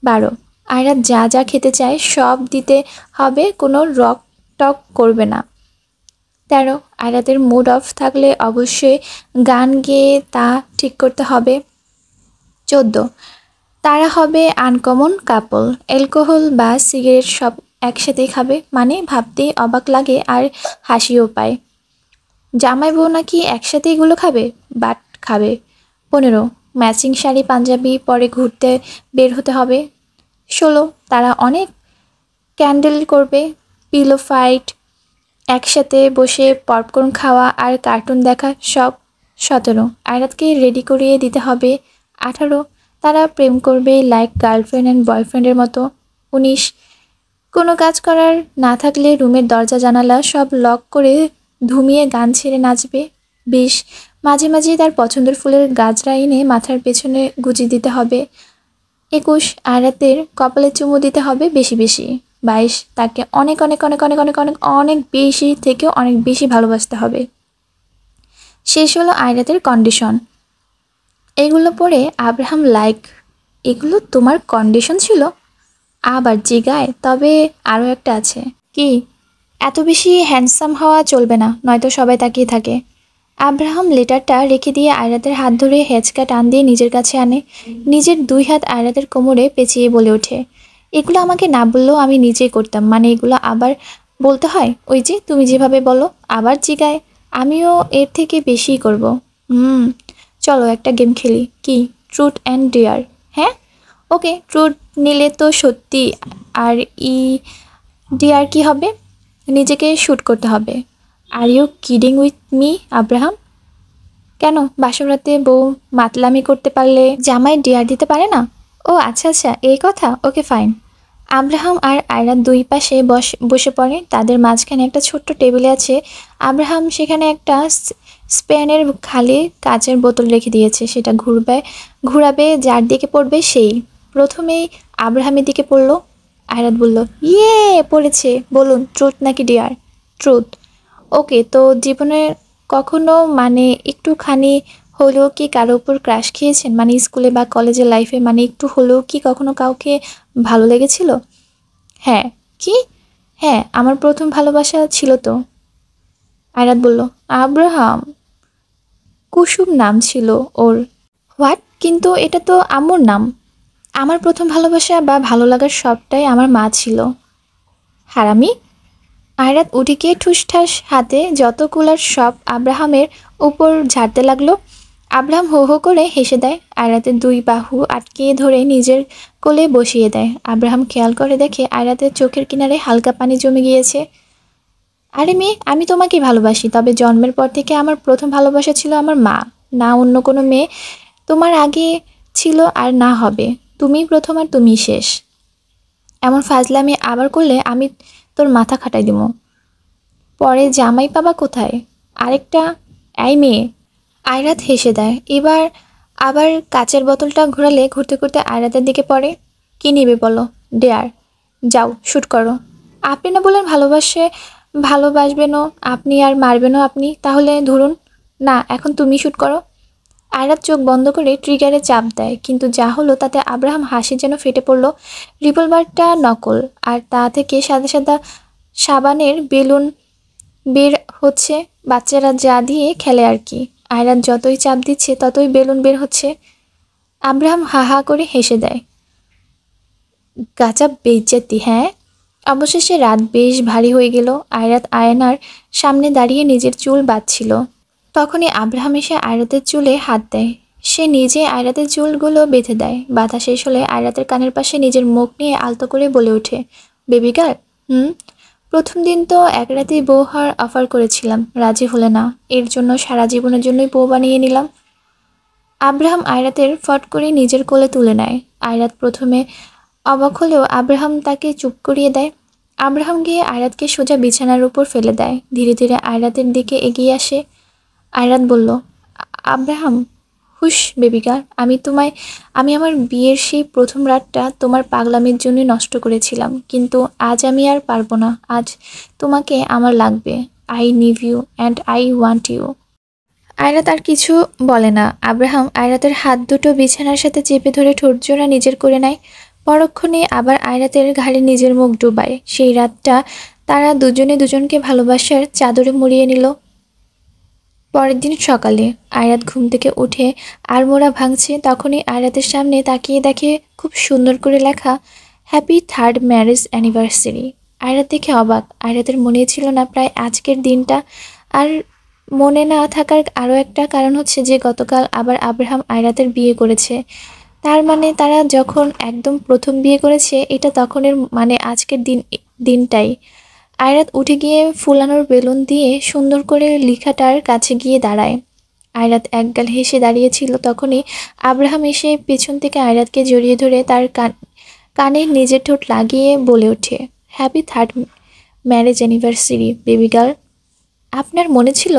[SPEAKER 1] 12, আয়রাত যা যা খেতে চায় সব দিতে হবে, কোনো রক টক করবে না। 13, আয়রাতের মুড অফ থাকলে অবশ্যই গান গেয়ে তা ঠিক করতে হবে। 14, তারা হবে আনকমন কাপল, অ্যালকোহল বা সিগারেট সব একসাথেই খাবে, মানে ভাবতেই অবাক লাগে আর হাসিও পায়। জামাই বউ নাকি একসাথে এগুলো খাবে, বাট খাবে। 15, ম্যাচিং শাড়ি পাঞ্জাবি পরে ঘুরতে বের হতে হবে। 16, তারা অনেক ক্যান্ডেল করবে, পিলো ফাইট, একসাথে বসে পপকর্ন খাওয়া আর কার্টুন দেখা সব। 17, আয়রাতকে রেডি করিয়ে দিতে হবে। 18, তারা প্রেম করবে, লাইক গার্লফ্রেন্ড অ্যান্ড বয়ফ্রেন্ডের মতো। 19, কোনো কাজ করার না থাকলে রুমের দরজা জানালা সব লক করে ধুমিয়ে গান ছেড়ে নাচবে। 20, মাঝে মাঝে তার পছন্দের ফুলের গাজরা এনে মাথার পেছনে গুঁজে দিতে হবে। 21, আয়রাতের কপালে চুমু দিতে হবে বেশি বেশি। 22, তাকে অনেক অনেক অনেক অনেক অনেক অনেক অনেক বেশি থেকে অনেক বেশি ভালোবাসতে হবে। শেষ হলো আয়রাতের কন্ডিশন। এগুলো পড়ে আব্রাহাম লাইক, এগুলো তোমার কন্ডিশন ছিল? আবার জিগায়, তবে আরও একটা আছে। কি? এত বেশি হ্যান্ডসাম হওয়া চলবে না, নয়তো সবাই তাকিয়ে থাকে। আব্রাহাম লেটারটা রেখে দিয়ে আয়রাতের হাত ধরে হেঁচকা টান দিয়ে নিজের কাছে আনে। নিজের 2 হাত আয়রাতের কোমরে পেঁচিয়ে বলে ওঠে, এগুলো আমাকে না বললেও আমি নিজেই করতাম, মানে এগুলো আবার বলতে হয়? ওই যে তুমি যেভাবে বলো। আবার জিগায়, আমিও এর থেকে বেশিই করব। চলো একটা গেম খেলি। কি? Truth and dare? হ্যাঁ, ওকে, ট্রুথ নিলে তো সত্যি আর ডিয়ার কি হবে? নিজেকে শ্যুট করতে হবে। Are you kidding with me Abraham? কেন বাসরাতে বউ মাতলামি করতে পারলে জামাই ডিয়ার দিতে পারে না? ও আচ্ছা আচ্ছা, এই কথা, ওকে ফাইন। আব্রাহাম আর আয়রা দুই পাশে বসে পড়ে। তাদের মাঝখানে একটা ছোট্ট টেবিলে আছে। আব্রাহাম সেখানে একটা স্পেনের খালি কাচের বোতল রেখে দিয়েছে। সেটা ঘুরাবে, যার দিকে পড়বে সেই। প্রথমেই আব্রাহামের দিকে পড়লো। আয়রাত বলল, ইয়ে, পড়েছে। বলুন, ট্রুথ নাকি ডিয়ার? ট্রুথ। ওকে, তো জীবনে কখনো মানে একটুখানি হলেও কি কারো উপর ক্রাশ খেয়েছেন? মানে স্কুলে বা কলেজের লাইফে মানে একটু হলেও কি কখনো কাউকে ভালো লেগেছিল? হ্যাঁ। কি? হ্যাঁ, আমার প্রথম ভালোবাসা ছিল তো। আয়রাত বলল, আব্রাহাম। কুসুম নাম ছিল ওর। হোয়াট? কিন্তু এটা তো আম্মুর নাম। আমার প্রথম ভালোবাসা বা ভালো লাগার সবটাই আমার মা ছিল। হারামি। আয়রাত উঠে গিয়ে ঠুসঠাস হাতে যত কুলার সব আব্রাহামের উপর ঝাড়তে লাগলো। আব্রাহাম হো হো করে হেসে দেয়। আয়রাতের দুই বাহু আটকে ধরে নিজের কোলে বসিয়ে দেয়। আব্রাহাম খেয়াল করে দেখে আয়রাতের চোখের কিনারে হালকা পানি জমে গিয়েছে। আরে মেয়ে, আমি তোমাকে ভালোবাসি, তবে জন্মের পর থেকে আমার প্রথম ভালোবাসা ছিল আমার মা, না অন্য কোনো মেয়ে। তোমার আগে ছিল আর না হবে। তুমিই প্রথম আর তুমিই শেষ। এমন ফাজলামি আবার করলে আমি তোর মাথা খাটাই দিব। পরে জামাই পাবা কোথায়? আরেকটা। এই মেয়ে। আয়রাত হেসে দেয়। এবার আবার কাচের বোতলটা ঘোরালে ঘুরতে ঘুরতে আয়রাতের দিকে পড়ে। কি নিবে বলো? ডেয়ার। যাও, শ্যুট করো। আপনি না বলেন ভালোবাসবেনও আপনি আর মারবেনও আপনি, তাহলে ধরুন। না, এখন তুমি শ্যুট করো। আয়রাত চোখ বন্ধ করে ট্রিগারে চাপ দেয়, কিন্তু যা হলো তাতে আব্রাহাম হাসি যেন ফেটে পড়ল। রিভলভারটা নকল, আর তা থেকে সাদা সাদা সাবানের বেলুন বের হচ্ছে। বাচ্চারা যা দিয়ে খেলে আর কি। আয়রাত যতই চাপ দিচ্ছে ততই বেলুন বের হচ্ছে। আব্রাহাম হা হা করে হেসে দেয়। গাজা বেইজ্জতি, হ্যাঁ। অবশেষে রাত বেশ ভারী হয়ে গেল। আয়রাত আয়নার সামনে দাঁড়িয়ে নিজের চুল বাঁধছিল। তখনই আব্রাহাম এসে আয়রাতের চুলে হাত দেয়। সে নিজে আয়রাতের চুলগুলো বেঁধে দেয়। বাধা শেষ হলে আয়রাতের কানের পাশে নিজের মুখ নিয়ে আলতো করে বলে ওঠে, বেবি গার্ল। প্রথম দিন তো এক রাতেই বউ হওয়ার অফার করেছিলাম, রাজি হলে না। এর জন্য সারা জীবনের জন্যই বউ বানিয়ে নিলাম। আব্রাহাম আয়রাতের ফট করে নিজের কোলে তুলে নেয়। আয়রাত প্রথমে অবাক হলেও আব্রাহাম তাকে চুপ করিয়ে দেয়। আব্রাহাম গিয়ে আয়রাতকে সোজা বিছানার উপর ফেলে দেয়। ধীরে ধীরে আয়রাতের দিকে এগিয়ে আসে। আয়রাত বলল, আব্রাহাম, হুশ বেবিকা, আমি আমার বিয়ের সেই প্রথম রাতটা তোমার পাগলামির জন্য নষ্ট করেছিলাম, কিন্তু আজ আমি আর পারবো না। আজ তোমাকে আমার লাগবে। I need you and I want you. Ayrat আর কিছু বলে না। আব্রাহাম আয়রাতের হাত দুটো বিছানার সাথে চেপে ধরে ঠোঁটজোড়া নিজের করে নেয়। পরক্ষণে আবার আয়রাতের ঘাড়ে নিজের মুখ ডুবায়। সেই রাতটা তারা দুজনে দুজনকে ভালোবাসার চাদরে মুড়িয়ে নিল। পরের দিন সকালে আয়রাত ঘুম থেকে উঠে আড়মোড়া ভাঙছে। তখনই আয়রাতের সামনে তাকিয়ে দেখে খুব সুন্দর করে লেখা, happy 3rd marriage anniversary. Ayrat দেখে অবাক। আয়রাতের মনে ছিল না প্রায় আজকের দিনটা। আর মনে না থাকার আরও একটা কারণ হচ্ছে যে গতকাল আবার আব্রাহাম আয়রাতের বিয়ে করেছে। তার মানে তারা যখন একদম প্রথম বিয়ে করেছে, এটা তখনের মানে আজকের দিনটাই। আয়রাত উঠে গিয়ে ফুলানোর বেলুন দিয়ে সুন্দর করে লেখাটার কাছে গিয়ে দাঁড়ায়। আয়রাত একগাল হেসে দাঁড়িয়েছিল। তখনই আব্রাহাম এসে পেছন থেকে আয়রাতকে জড়িয়ে ধরে তার কানে নিজের ঠোঁট লাগিয়ে বলে ওঠে, happy 3rd marriage anniversary baby girl. আপনার মনে ছিল?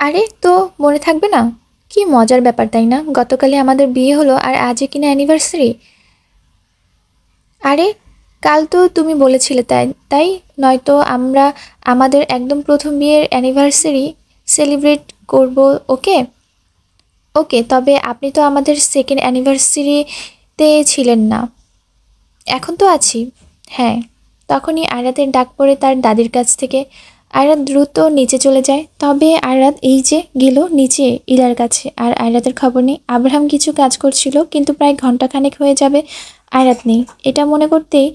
[SPEAKER 1] আরে, তো মনে থাকবে না? কি মজার ব্যাপার, তাই না? গতকালই আমাদের বিয়ে হলো আর আজই কিনা অ্যানিভার্সারি। আরে, কাল তো তুমি বলেছিলে তাই তাই নয়তো আমরা আমাদের একদম প্রথম বিয়ের অ্যানিভার্সারি সেলিব্রেট করব। ওকে ওকে, তবে আপনি তো আমাদের সেকেন্ড অ্যানিভার্সারিতে ছিলেন না। এখন তো আছি। হ্যাঁ। তখনই আয়রাতের ডাক পড়ে তার দাদির কাছ থেকে। আয়রাত দ্রুত নিচে চলে যায়। তবে আয়রাত এই যে গেল নিচে ইলার কাছে, আর আয়রাতের খবর নেই। আব্রাহাম কিছু কাজ করছিল, কিন্তু প্রায় ঘন্টাখানেক হয়ে যাবে আয়রাত নেই। এটা মনে করতেই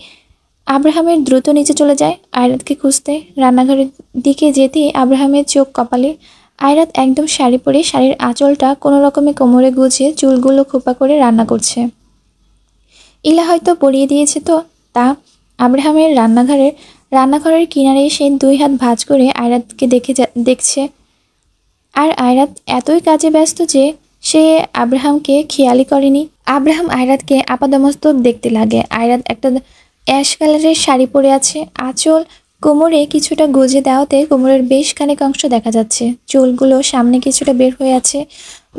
[SPEAKER 1] আব্রাহামের দ্রুত নিচে চলে যায় আয়রাতকে খুঁজতে। রান্নাঘরের দিকে যেতেই আব্রাহামের চোখ কপালে। আয়রাত একদম শাড়ি পরে শাড়ির আঁচলটা কোনো রকমে কোমরে গুছিয়ে চুলগুলো খোপা করে রান্না করছে। ইলা হয়তো পরিয়ে দিয়েছে তো তা। আব্রাহামের রান্নাঘরের রান্নাঘরের কিনারে সে 2 হাত ভাঁজ করে আয়রাতকে দেখছে। আর আয়রাত এতই কাজে ব্যস্ত যে সে আব্রাহামকে খেয়ালই করেনি। আব্রাহাম আয়রাতকে আপাদমস্তক দেখতে লাগে। আয়রাত একটা অ্যাশ কালারের শাড়ি পরে আছে, আঁচল কোমরে কিছুটা গুজে দেওয়াতে কোমরের বেশ খানিক অংশ দেখা যাচ্ছে। চুলগুলো সামনে কিছুটা বের হয়ে আছে,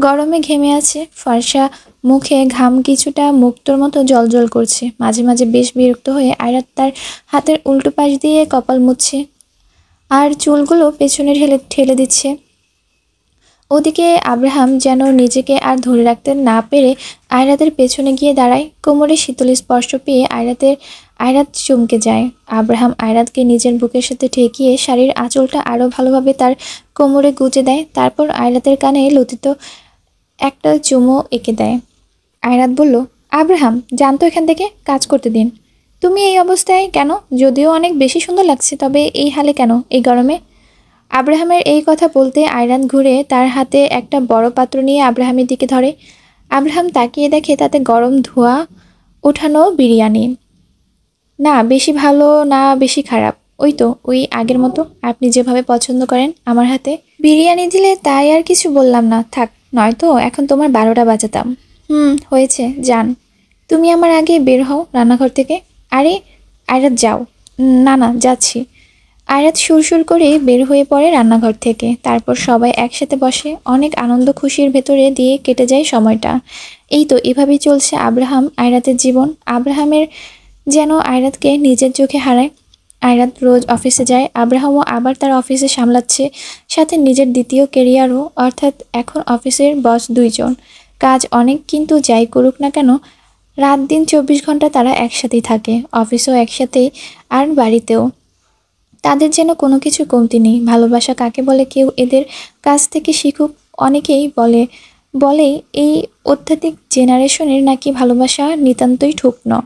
[SPEAKER 1] গরমে ঘেমে আছে, ফর্সা মুখে ঘাম কিছুটা মুক্তোর মতো জলজল করছে। মাঝে মাঝে বেশ বিরক্ত হয়ে আয়রাত তার হাতের উল্টো পাশ দিয়ে কপাল মুছছে আর চুলগুলো পেছনে ঠেলে ঠেলে দিচ্ছে। ওদিকে আব্রাহাম যেন নিজেকে আর ধরে রাখতে না পেরে আয়রাতের পেছনে গিয়ে দাঁড়ায়। কোমরে শীতল স্পর্শ পেয়ে আয়রাত চমকে যায়। আব্রাহাম আয়রাতকে নিজের বুকের সাথে ঠেকিয়ে শাড়ির আঁচলটা আরও ভালোভাবে তার কোমরে গুজে দেয়। তারপর আয়রাতের কানে লতিত একটা চুমো এঁকে দেয়। আয়রাত বলল, আব্রাহাম জানতো, এখান থেকে কাজ করতে দিন। তুমি এই অবস্থায় কেন? যদিও অনেক বেশি সুন্দর লাগছে, তবে এই হালে কেন, এই গরমে? আব্রাহামের এই কথা বলতে আয়রাত ঘুরে তার হাতে একটা বড় পাত্র নিয়ে আব্রাহামের দিকে ধরে। আব্রাহাম তাকিয়ে দেখে তাতে গরম ধোঁয়া ওঠানো বিরিয়ানি। না বেশি ভালো না বেশি খারাপ, ওই তো ওই আগের মতো, আপনি যেভাবে পছন্দ করেন আমার হাতে বিরিয়ানি দিলে। তাই আর কিছু বললাম না, থাক, নয়তো এখন তোমার 12টা বাজাতাম। হয়েছে, যান। তুমি আমার আগে বের হও রান্নাঘর থেকে। আরে আয়রাত যাও। না না, যাচ্ছি। আয়রাত সুরসুর করে বের হয়ে পড়ে রান্নাঘর থেকে। তারপর সবাই একসাথে বসে, অনেক আনন্দ খুশির ভেতরে দিয়ে কেটে যায় সময়টা। এই তো এভাবেই চলছে আব্রাহাম আয়রাতের জীবন। আব্রাহামের যেন আয়রাতকে নিজের চোখে হারায়। আয়রাত রোজ অফিসে যায়, আব্রাহামও আবার তার অফিসে সামলাচ্ছে, সাথে নিজের দ্বিতীয় কেরিয়ারও, অর্থাৎ এখন অফিসের বস 2 জন। কাজ অনেক, কিন্তু যাই করুক না কেন রাত দিন 24 ঘন্টা তারা একসাথেই থাকে, অফিসেও একসাথেই আর বাড়িতেও। তাদের যেন কোনো কিছু কমতি নেই। ভালোবাসা কাকে বলে কেউ এদের কাছ থেকে শিখুক। অনেকেই বলে এই অত্যাধিক জেনারেশনের নাকি ভালোবাসা নিতান্তই ঠুকনো।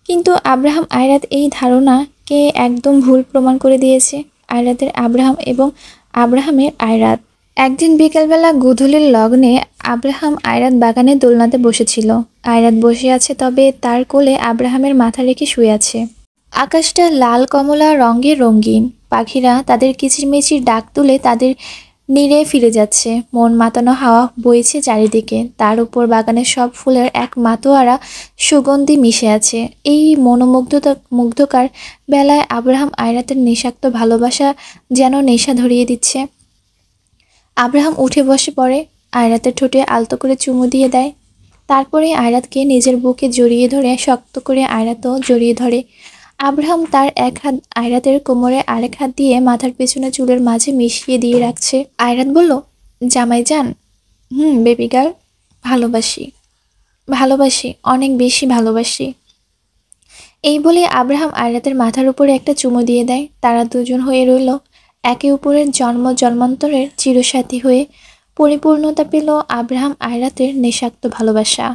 [SPEAKER 1] কিন্তু আব্রাহাম আয়রাত এই ধারণাকে একদম ভুল প্রমাণ করে দিয়েছে। আয়রাতের আব্রাহাম এবং আব্রাহামের আয়রাত। একদিন বিকেলবেলা গোধূলির লগ্নে আব্রাহাম আয়রাত বাগানে দোলনাতে বসেছিল। আয়রাত বসে আছে, তবে তার কোলে আব্রাহামের মাথা রেখে শুয়ে আছে। আকাশটা লাল কমলা রঙে রঙিন। পাখিরা তাদের কিচিরমিচির ডাক তুলে তাদের নীড়ে ফিরে যাচ্ছে। মন মাতানো হাওয়া বইছে চারিদিকে, তার উপর বাগানের সব ফুলের এক মাতোয়ারা সুগন্ধি মিশে আছে। এই মুগ্ধকার বেলায় আব্রাহাম আয়রাতের নিঃস্বার্থ ভালোবাসা যেন নেশা ধরিয়ে দিচ্ছে। আব্রাহাম উঠে বসে পড়ে, আয়রাতের ঠোঁটে আলতো করে চুমু দিয়ে দেয়। তারপরে আয়রাতকে নিজের বুকে জড়িয়ে ধরে শক্ত করে আয়রাতও জড়িয়ে ধরে। আব্রাহাম তার এক হাত আয়রাতের কোমরে, আরেক হাত দিয়ে মাথার পেছনে চুলের মাঝে মিশিয়ে দিয়ে রাখছে। আয়রাত বলল, জামাই যান। বেবি গার্ল, ভালোবাসি, ভালোবাসি, অনেক বেশি ভালোবাসি। এই বলে আব্রাহাম আয়রাতের মাথার উপরে একটা চুমু দিয়ে দেয়। তারা দুজন হয়ে রইল একে অপরের জন্মান্তরের চিরসাথী হয়ে। পরিপূর্ণতা পেল আব্রাহাম আয়রাতের নিঃস্বার্থ ভালোবাসা।